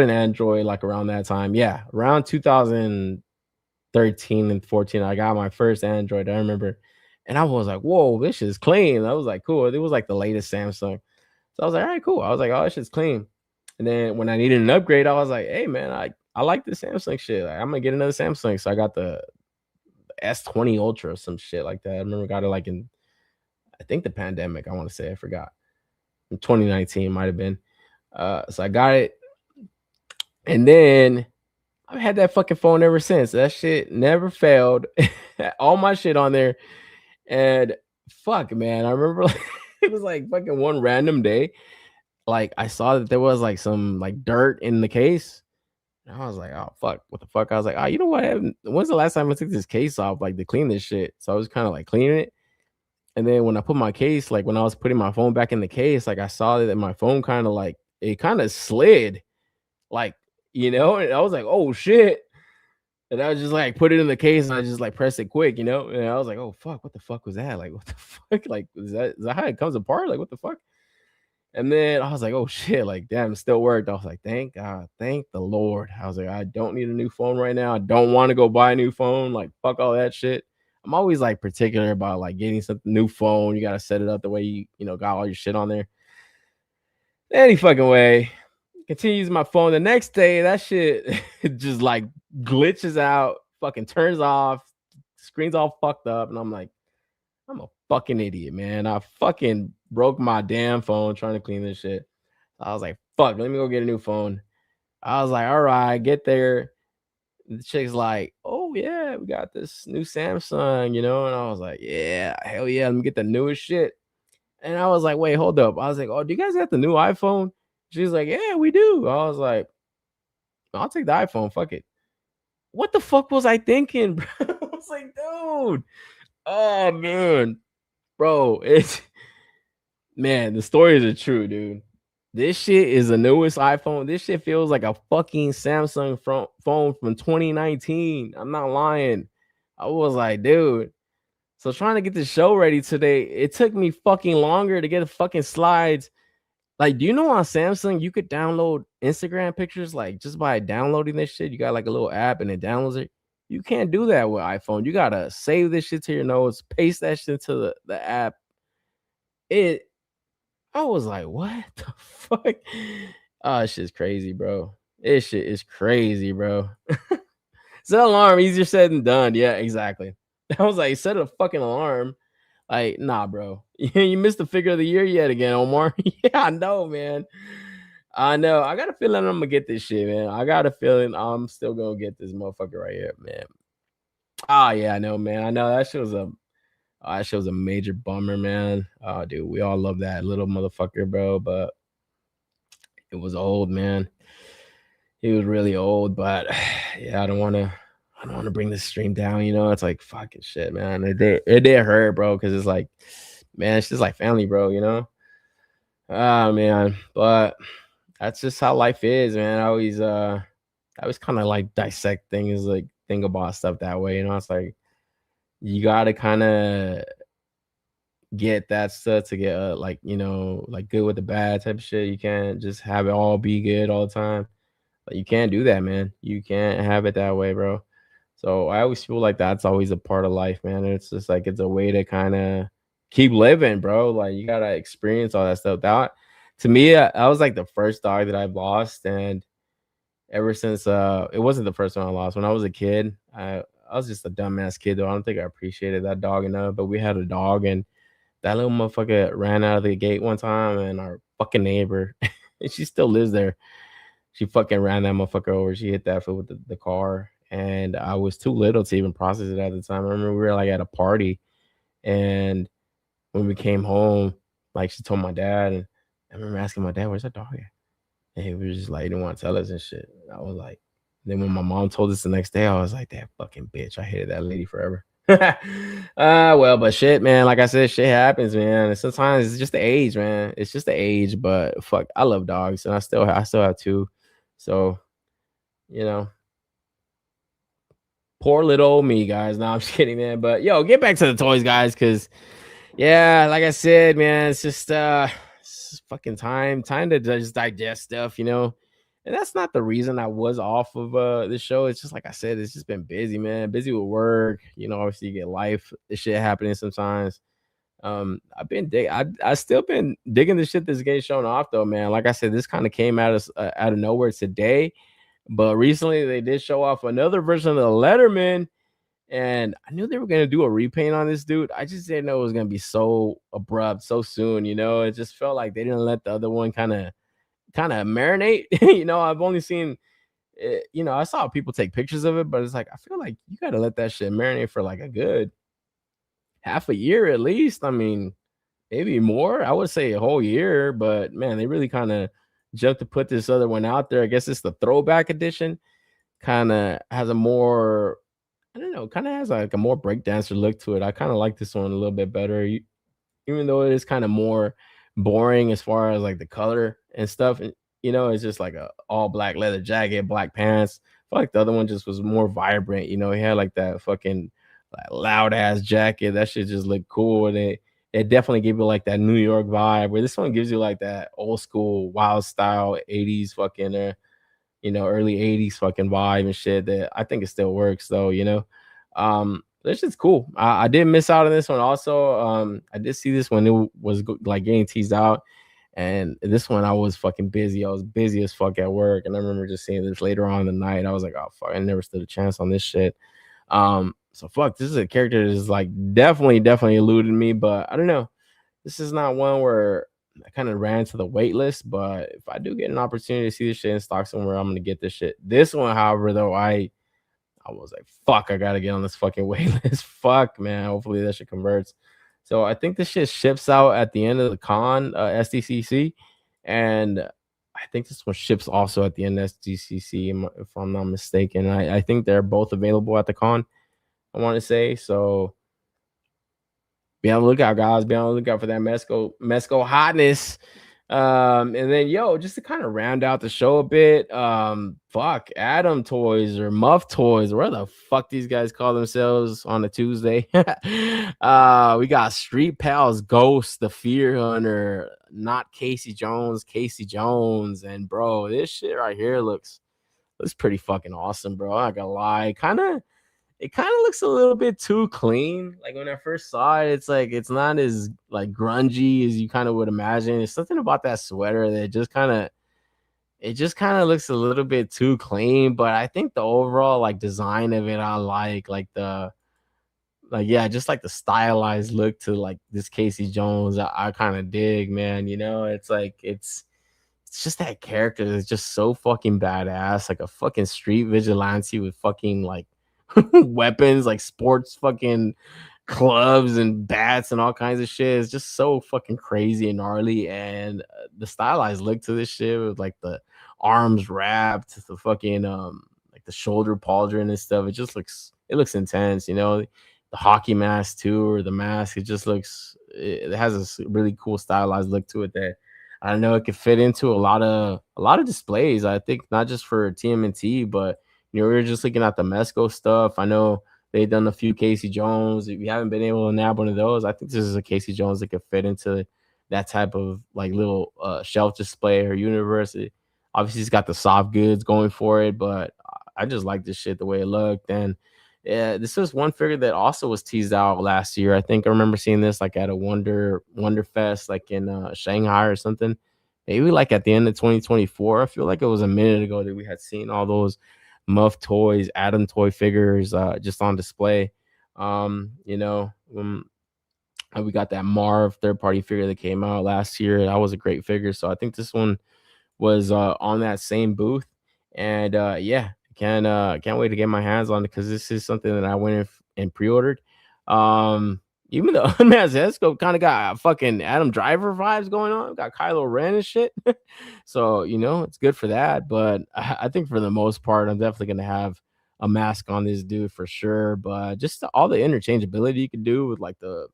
B: Android like around that time. Yeah, around 2013 and 14, I got my first Android. I remember, and I was like, "Whoa, this is clean." I was like, "Cool." It was like the latest Samsung, so I was like, "All right, cool." I was like, "Oh, this shit's clean." And then when I needed an upgrade, I was like, "Hey, man, I like the Samsung shit. Like, I'm gonna get another Samsung." So I got the S20 Ultra or some shit like that. I remember I got it like in I think the pandemic. I want to say I forgot. In 2019 might have been. So I got it, and then I've had that fucking phone ever since. That shit never failed. All my shit on there. And fuck, man. I remember like, it was like fucking one random day. Like I saw that there was like some like dirt in the case. And I was like, oh fuck, what the fuck? I was like, oh, you know what? When's the last time I took this case off like to clean this shit? So I was kind of like cleaning it. And then when I put my case, like when I was putting my phone back in the case, like I saw that my phone kind of like it kind of slid, like, and I was like, oh shit. And I was just like put it in the case and I just like press it quick, and I was like, oh fuck, what the fuck was that? Like, what the fuck? Like, is that how it comes apart? Like, what the fuck? And then I was like, oh shit, like damn, it still worked. I was like, thank God, thank the Lord. I was like, I don't need a new phone right now. I don't want to go buy a new phone. Like, fuck all that shit. I'm always like particular about like getting some new phone. You gotta set it up the way you got all your shit on there. Any fucking way. Continue using my phone. The next day, that shit just like glitches out, fucking turns off, screen's all fucked up, and I'm like, I'm a fucking idiot, man. I fucking broke my damn phone trying to clean this shit. I was like, fuck, let me go get a new phone. I was like, all right, get there. The chick's like, oh yeah, we got this new Samsung, and I was like, yeah, hell yeah, let me get the newest shit. And I was like, wait, hold up. I was like, oh, do you guys got the new iPhone? She's like, yeah, we do. I was like, I'll take the iPhone. Fuck it. What the fuck was I thinking, bro? I was like, dude. Oh man, bro. The stories are true, dude. This shit is the newest iPhone. This shit feels like a fucking Samsung phone from 2019. I'm not lying. I was like, dude. So trying to get the show ready today, it took me fucking longer to get the fucking slides. Like, do you know on Samsung you could download Instagram pictures like just by downloading this shit? You got like a little app and it downloads it. You can't do that with iPhone. You gotta save this shit to your notes, paste that shit to the app. I was like, what the fuck? Oh, this shit's crazy, bro. This shit is crazy, bro. Set an alarm, easier said than done. Yeah, exactly. I was like, set a fucking alarm. Like, nah, bro. You missed the figure of the year yet again, Omar. Yeah, I know, man. I know. I got a feeling I'm gonna get this shit, man. I got a feeling I'm still gonna get this motherfucker right here, man. Ah, yeah, I know, man. I know that shit was a major bummer, man. Oh, dude, we all love that little motherfucker, bro. But it was old, man. He was really old, but yeah, I don't want to bring this stream down. It's like fucking shit, man. It did hurt, bro, because it's like, man, it's just like family, bro. Ah, man, but that's just how life is, man. I always kind of like dissect things, like think about stuff that way. It's like you gotta kind of get that stuff to get like like good with the bad type of shit. You can't just have it all be good all the time. Like, you can't do that, man. You can't have it that way, bro. So I always feel like that's always a part of life, man. It's just like it's a way to kind of keep living, bro. Like, you gotta experience all that stuff. That to me, I was like the first dog that I've lost, and ever since it wasn't the first one I lost. When I was a kid, I was just a dumbass kid though. I don't think I appreciated that dog enough. But we had a dog, and that little motherfucker ran out of the gate one time, and our fucking neighbor, and she still lives there. She fucking ran that motherfucker over. She hit that foot with the car, and I was too little to even process it at the time. I remember we were like at a party, and when we came home, like she told my dad, and I remember asking my dad, "Where's that dog at?" And he was just like, he didn't want to tell us and shit. I was like, then when my mom told us the next day, I was like, that fucking bitch. I hated that lady forever. Well, but shit, man. Like I said, shit happens, man. And sometimes it's just the age, man. It's just the age. But fuck, I love dogs, and I still have two. So, you know, poor little old me, guys. No, I'm just kidding, man. But yo, get back to the toys, guys, because yeah, like I said, man, it's just fucking time to just digest stuff, you know. And that's not the reason I was off of the show. It's just like I said, it's just been busy, man. Busy with work, you know. Obviously, you get life, this shit happening sometimes. I still been digging the shit that's getting shown off though, man. Like I said, this kind of came out of nowhere today, but recently they did show off another version of the Letterman, and I knew they were gonna do a repaint on this dude. I just didn't know it was gonna be so abrupt so soon. You know, it just felt like they didn't let the other one kind of marinate. You know, I've only seen it, you know, I saw people take pictures of it, but it's like I feel like you gotta let that shit marinate for like a good half a year at least. I mean, maybe more. I would say a whole year, but man, they really kind of jumped to put this other one out there. I guess it's the throwback edition. Kind of has a more, I don't know, kind of has like a more breakdancer look to it. I kind of like this one a little bit better, even though it is kind of more boring as far as like the color and stuff. And, you know, it's just like a all black leather jacket, black pants. I feel like the other one just was more vibrant. You know, he had like that fucking like loud ass jacket. That shit just looked cool. And it definitely gave you like that New York vibe. Where this one gives you like that old school wild style 80s fucking you know, early 80s fucking vibe and shit that I think it still works though, you know. This is cool. I did miss out on this one also. I did see this when it was like getting teased out, and this one I was fucking busy. I was busy as fuck at work, and I remember just seeing this later on in the night. I was like, oh fuck, I never stood a chance on this shit. So fuck, this is a character that's like definitely eluded me, but I don't know. This is not one where I kind of ran to the wait list, but if I do get an opportunity to see this shit in stock somewhere, I'm gonna get this shit. This one, however, though, I was like, fuck, I gotta get on this fucking wait list. Fuck, man. Hopefully that shit converts. So I think this shit ships out at the end of the con, SDCC, and I think this one ships also at the end of SDCC, if I'm not mistaken. I think they're both available at the con, I want to say. So be on the lookout, guys. Be on the lookout for that MEZCO hotness. And then just to kind of round out the show a bit, fuck Adam Toys or Muff Toys, where the fuck these guys call themselves on a Tuesday. We got Street Pals Ghost, the Fear Hunter, not Casey Jones, and bro, this shit right here looks pretty fucking awesome, bro. I'm not gonna lie. It kind of looks a little bit too clean. Like when I first saw it, it's like it's not as like grungy as you kind of would imagine. It's something about that sweater that just kind of looks a little bit too clean. But I think the overall like design of it, I like the just like the stylized look to like this Casey Jones. I kind of dig, man. You know, it's like it's just that character that's just so fucking badass, like a fucking street vigilante with fucking like weapons, like sports fucking clubs and bats and all kinds of shit. It's just so fucking crazy and gnarly, and the stylized look to this shit with like the arms wrapped, the fucking like the shoulder pauldron and stuff. It looks intense, you know. The hockey mask too, or the mask, it has a really cool stylized look to it that I know it could fit into a lot of displays. I think not just for TMNT, but you know, we were just looking at the MEZCO stuff. I know they've done a few Casey Jones. If you haven't been able to nab one of those, I think this is a Casey Jones that could fit into that type of like little shelf display or universe. Obviously, it's got the soft goods going for it, but I just like this shit the way it looked. And yeah, this was one figure that also was teased out last year. I think I remember seeing this like at a Wonder Fest, like in Shanghai or something. maybe like at the end of 2024. I feel like it was a minute ago that we had seen all those Muff Toys, Adam toy figures just on display. You know, we got that Marv third party figure that came out last year. That was a great figure. So I think this one was on that same booth. And yeah, can't wait to get my hands on it because this is something that I went and pre-ordered. Um, Even the unmasked MEZCO kind of got fucking Adam Driver vibes going on. Got Kylo Ren and shit. So you know it's good for that. But I think for the most part, I'm definitely gonna have a mask on this dude for sure. But just all the interchangeability you can do with like the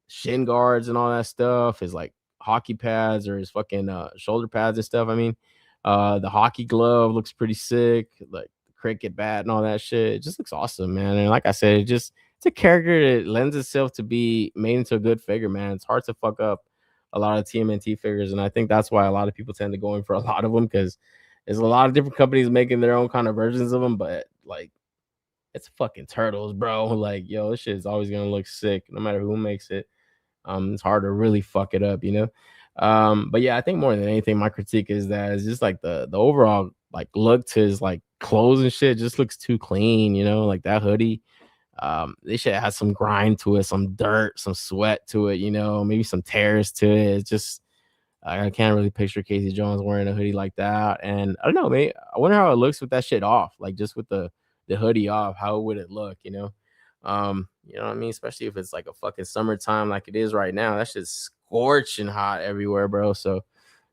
B: shin guards and all that stuff, his like hockey pads or his fucking shoulder pads and stuff. I mean, the hockey glove looks pretty sick, like the cricket bat and all that shit. It just looks awesome, man. And like I said, it's a character that lends itself to be made into a good figure, man. It's hard to fuck up a lot of TMNT figures, and I think that's why a lot of people tend to go in for a lot of them because there's a lot of different companies making their own kind of versions of them, but like it's fucking turtles, bro. Like, yo, this shit is always gonna look sick, no matter who makes it. It's hard to really fuck it up, you know. But yeah, I think more than anything, my critique is that it's just like the overall like look to his like clothes and shit just looks too clean, you know, like that hoodie. They should have some grind to it, some dirt, some sweat to it, you know, maybe some tears to it. It's just I can't really picture Casey Jones wearing a hoodie like that. And I don't know, man. I wonder how it looks with that shit off, like just with the hoodie off. How would it look, you know? You know what I mean? Especially if it's like a fucking summertime like it is right now. That shit's scorching hot everywhere, bro. So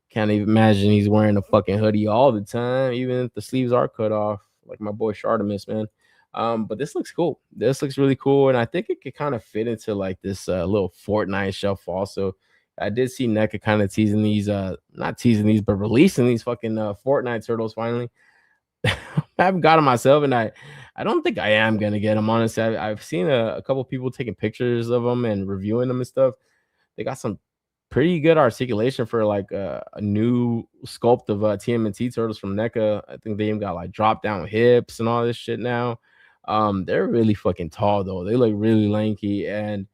B: can't even imagine he's wearing a fucking hoodie all the time, even if the sleeves are cut off, like my boy Shardamus, man. But this looks cool. This looks really cool, and I think it could kind of fit into like this little Fortnite shelf also. I did see NECA kind of teasing these, not teasing these, but releasing these fucking Fortnite turtles finally. I haven't got them myself, and I don't think I am gonna get them. Honestly, I've seen a couple people taking pictures of them and reviewing them and stuff. They got some pretty good articulation for like a new sculpt of TMNT turtles from NECA. I think they even got like drop down hips and all this shit now. They're really fucking tall though. They look really lanky, and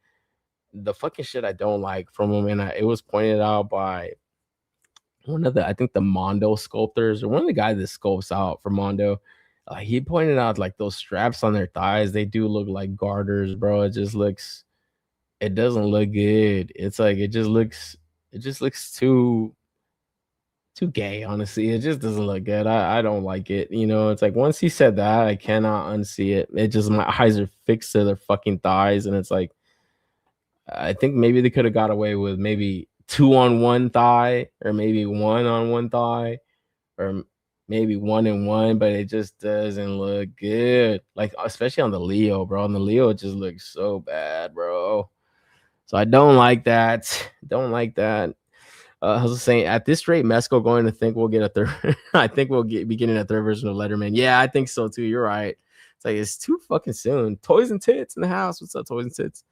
B: the fucking shit I don't like from them, and it was pointed out by one of the, I think the Mondo sculptors or one of the guys that sculpts out for Mondo. He pointed out like those straps on their thighs, they do look like garters, bro. It doesn't look good. It's like it just looks too gay, honestly. It just doesn't look good. I don't like it. You know, it's like once he said that, I cannot unsee it. It just my eyes are fixed to their fucking thighs, and it's like I think maybe they could have got away with maybe two on one thigh, or maybe one on one thigh, or maybe one and one, but it just doesn't look good. Like especially on the Leo, bro. On the Leo, it just looks so bad, bro. So I don't like that. Don't like that. I was saying at this rate, MEZCO going to think we'll get a third. I think we'll be getting a third version of Letterman. Yeah, I think so too. You're right. It's like it's too fucking soon. Toys and tits in the house. What's up, toys and tits?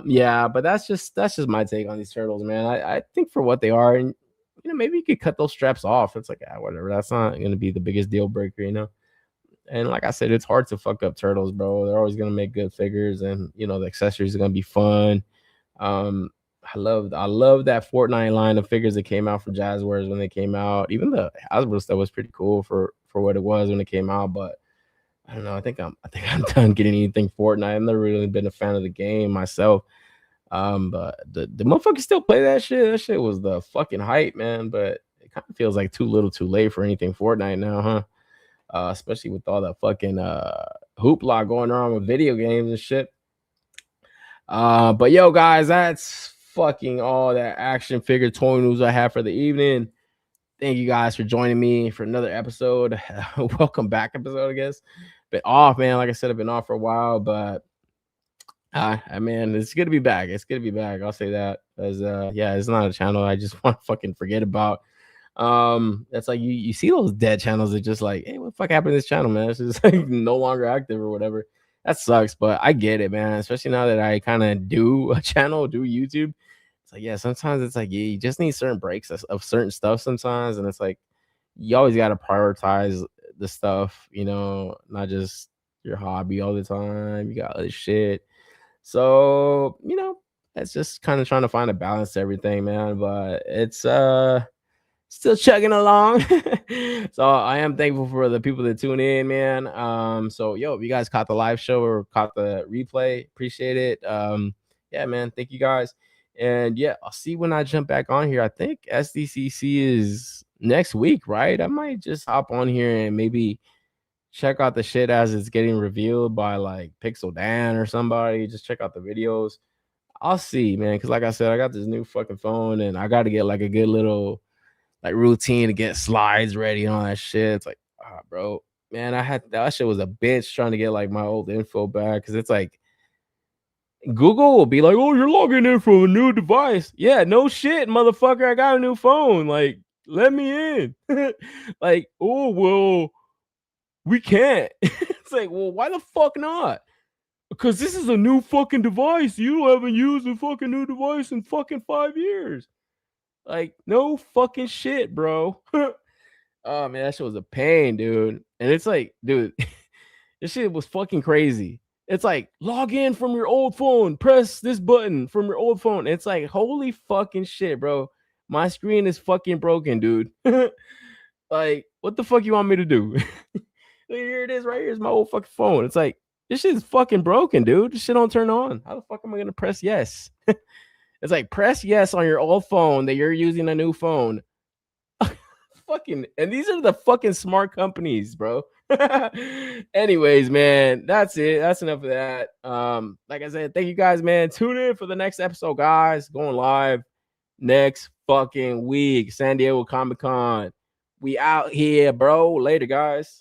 B: Yeah, but that's just my take on these turtles, man. I think for what they are, and you know, maybe you could cut those straps off. It's like whatever. That's not gonna be the biggest deal breaker, you know. And like I said, it's hard to fuck up turtles, bro. They're always gonna make good figures, and you know the accessories are gonna be fun. Um, I love that Fortnite line of figures that came out for Jazzwares when they came out. Even the Hasbro stuff was pretty cool for what it was when it came out. But I don't know. I think I'm done getting anything Fortnite. I've never really been a fan of the game myself. But the motherfuckers still play that shit. That shit was the fucking hype, man. But it kind of feels like too little, too late for anything Fortnite now, huh? Especially with all the fucking hoopla going on with video games and shit. But yo, guys, that's fucking all that action figure toy news I have for the evening. Thank you guys for joining me for another episode. Welcome back episode, I guess. Been off, man. Like I said, I've been off for a while, but I mean, it's good to be back. It's good to be back. I'll say that. As yeah, it's not a channel I just want to fucking forget about. That's like you see those dead channels that just like, hey, what the fuck happened to this channel, man? It's just like no longer active or whatever. That sucks, but I get it, man. Especially now that I kind of do a channel, do YouTube. It's like, yeah, sometimes it's like you just need certain breaks of certain stuff sometimes, and it's like you always got to prioritize the stuff, you know, not just your hobby all the time. You got other shit. So, you know, it's just kind of trying to find a balance to everything, man. But it's still chugging along. So I am thankful for the people that tune in, man. So yo, if you guys caught the live show or caught the replay, appreciate it. Yeah, man, thank you guys. And yeah, I'll see when I jump back on here. I think SDCC is next week, right? I might just hop on here and maybe check out the shit as it's getting revealed by like Pixel Dan or somebody. Just check out the videos. I'll see, man. Cause like I said, I got this new fucking phone and I got to get like a good little like routine to get slides ready and all that shit. It's like, bro, man, I had that shit was a bitch trying to get like my old info back. Cause it's like Google will be like, oh, you're logging in from a new device. Yeah, no shit, motherfucker. I got a new phone. Like, let me in. Like, oh, well, we can't. It's like, well, why the fuck not? Because this is a new fucking device. You haven't used a fucking new device in fucking 5 years. Like, no fucking shit, bro. Oh, man, that shit was a pain, dude. And it's like, dude, this shit was fucking crazy. It's like, log in from your old phone. Press this button from your old phone. It's like, holy fucking shit, bro. My screen is fucking broken, dude. Like, what the fuck you want me to do? Here it is right here. It's my old fucking phone. It's like, this shit is fucking broken, dude. This shit don't turn on. How the fuck am I going to press yes? It's like, press yes on your old phone that you're using a new phone. Fucking, and these are the fucking smart companies, bro. Anyways, man, that's it. That's enough of that. Like I said, thank you guys, man. Tune in for the next episode, guys. Going live next fucking week. San Diego Comic-Con. We out here, bro. Later, guys.